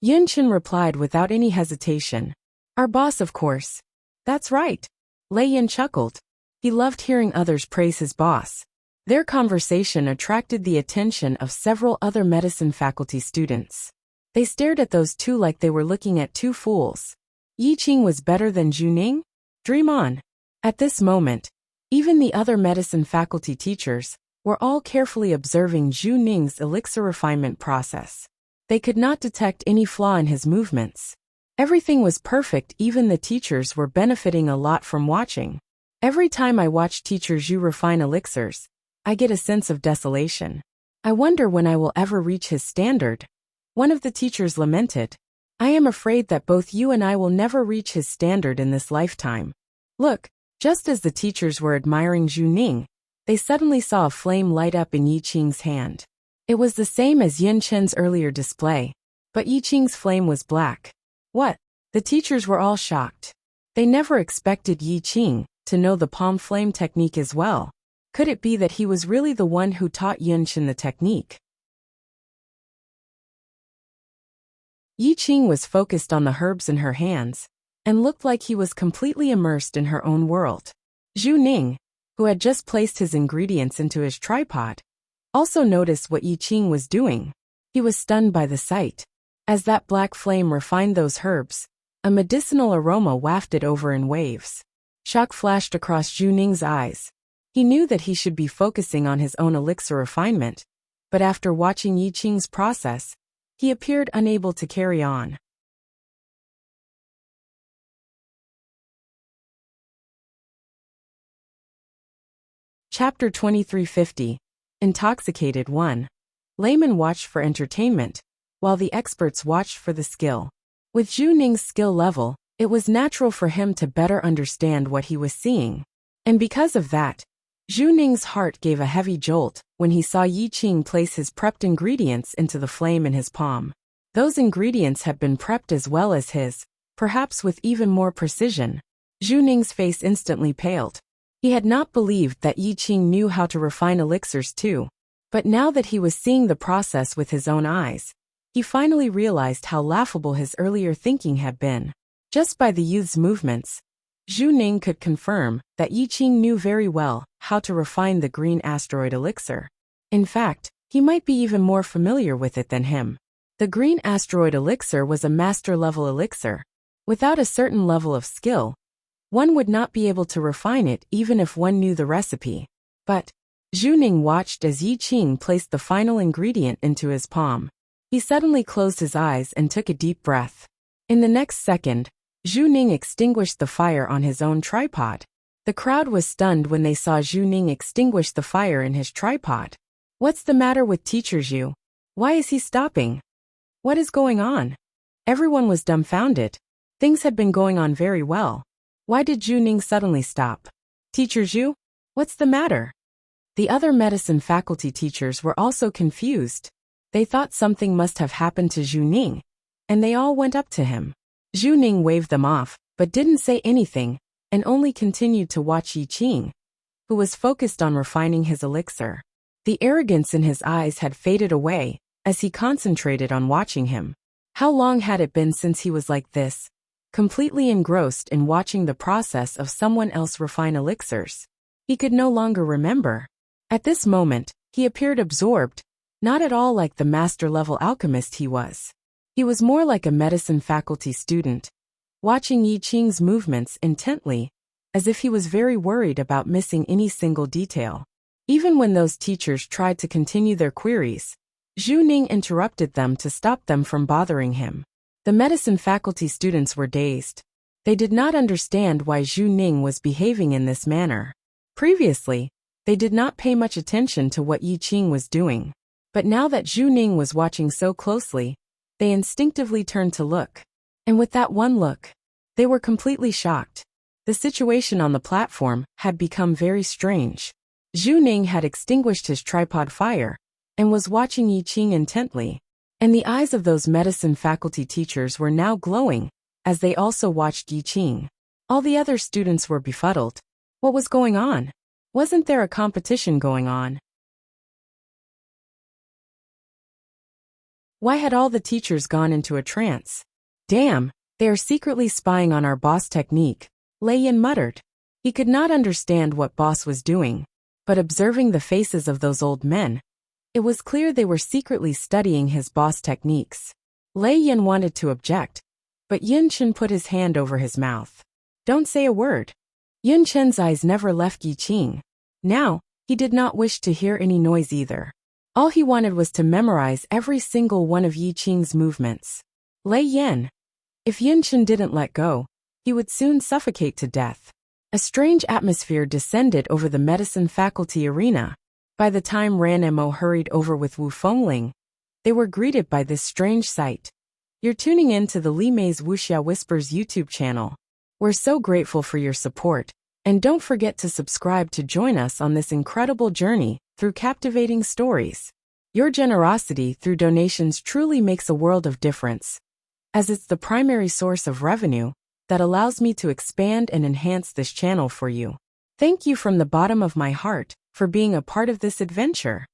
Yinchen replied without any hesitation, "Our boss, of course." "That's right." Lei Yin chuckled. He loved hearing others praise his boss. Their conversation attracted the attention of several other medicine faculty students. They stared at those two like they were looking at two fools. Yi Qing was better than Zhu Ning? Dream on. At this moment, even the other medicine faculty teachers were all carefully observing Zhu Ning's elixir refinement process. They could not detect any flaw in his movements. Everything was perfect. Even the teachers were benefiting a lot from watching. Every time I watch Teacher Zhu refine elixirs, I get a sense of desolation. I wonder when I will ever reach his standard. One of the teachers lamented. I am afraid that both you and I will never reach his standard in this lifetime. Look, just as the teachers were admiring Zhu Ning, they suddenly saw a flame light up in Yi Qing's hand. It was the same as Yin Chen's earlier display, but Yi Qing's flame was black. What? The teachers were all shocked. They never expected Yi Qing to know the palm flame technique as well. Could it be that he was really the one who taught Yin Chen the technique? Yi Qing was focused on the herbs in her hands, and looked like he was completely immersed in her own world. Zhu Ning, who had just placed his ingredients into his tripod, also noticed what Yi Qing was doing. He was stunned by the sight. As that black flame refined those herbs, a medicinal aroma wafted over in waves. Shock flashed across Zhu Ning's eyes. He knew that he should be focusing on his own elixir refinement, but after watching Yi Qing's process, he appeared unable to carry on. Chapter 2350. Intoxicated 1. Laymen watched for entertainment, while the experts watched for the skill. With Zhu Ning's skill level, it was natural for him to better understand what he was seeing. And because of that, Zhu Ning's heart gave a heavy jolt when he saw Yi Qing place his prepped ingredients into the flame in his palm. Those ingredients had been prepped as well as his, perhaps with even more precision. Zhu Ning's face instantly paled. He had not believed that Yi Qing knew how to refine elixirs too. But now that he was seeing the process with his own eyes, he finally realized how laughable his earlier thinking had been. Just by the youth's movements, Zhu Ning could confirm that Yi Qing knew very well how to refine the green asteroid elixir. In fact, he might be even more familiar with it than him. The green asteroid elixir was a master-level elixir. Without a certain level of skill, one would not be able to refine it even if one knew the recipe. But Zhu Ning watched as Yi Qing placed the final ingredient into his palm. He suddenly closed his eyes and took a deep breath. In the next second, Zhu Ning extinguished the fire on his own tripod. The crowd was stunned when they saw Zhu Ning extinguish the fire in his tripod. What's the matter with Teacher Zhu? Why is he stopping? What is going on? Everyone was dumbfounded. Things had been going on very well. Why did Zhu Ning suddenly stop? Teacher Zhu? What's the matter? The other medicine faculty teachers were also confused. They thought something must have happened to Zhu Ning, and they all went up to him. Zhu Ning waved them off, but didn't say anything, and only continued to watch Yi Qing, who was focused on refining his elixir. The arrogance in his eyes had faded away as he concentrated on watching him. How long had it been since he was like this, completely engrossed in watching the process of someone else refine elixirs? He could no longer remember. At this moment, he appeared absorbed, not at all like the master-level alchemist he was. He was more like a medicine faculty student, watching Yi Qing's movements intently, as if he was very worried about missing any single detail. Even when those teachers tried to continue their queries, Zhu Ning interrupted them to stop them from bothering him. The medicine faculty students were dazed. They did not understand why Zhu Ning was behaving in this manner. Previously, they did not pay much attention to what Yi Qing was doing. But now that Zhu Ning was watching so closely, they instinctively turned to look. And with that one look, they were completely shocked. The situation on the platform had become very strange. Zhu Ning had extinguished his tripod fire and was watching Yi Qing intently. And the eyes of those medicine faculty teachers were now glowing as they also watched Yi Qing. All the other students were befuddled. What was going on? Wasn't there a competition going on? Why had all the teachers gone into a trance? Damn, they are secretly spying on our boss technique, Lei Yin muttered. He could not understand what boss was doing, but observing the faces of those old men, it was clear they were secretly studying his boss techniques. Lei Yin wanted to object, but Yin Chen put his hand over his mouth. Don't say a word. Yun Chen's eyes never left Yi Qing. Now, he did not wish to hear any noise either. All he wanted was to memorize every single one of Yi Qing's movements. Lei Yin. If Yun Chen didn't let go, he would soon suffocate to death. A strange atmosphere descended over the medicine faculty arena. By the time Ran Mo hurried over with Wu Fengling, they were greeted by this strange sight. You're tuning in to the Li Mei's Wuxia Whispers YouTube channel. We're so grateful for your support, and don't forget to subscribe to join us on this incredible journey through captivating stories. Your generosity through donations truly makes a world of difference, as it's the primary source of revenue that allows me to expand and enhance this channel for you. Thank you from the bottom of my heart for being a part of this adventure.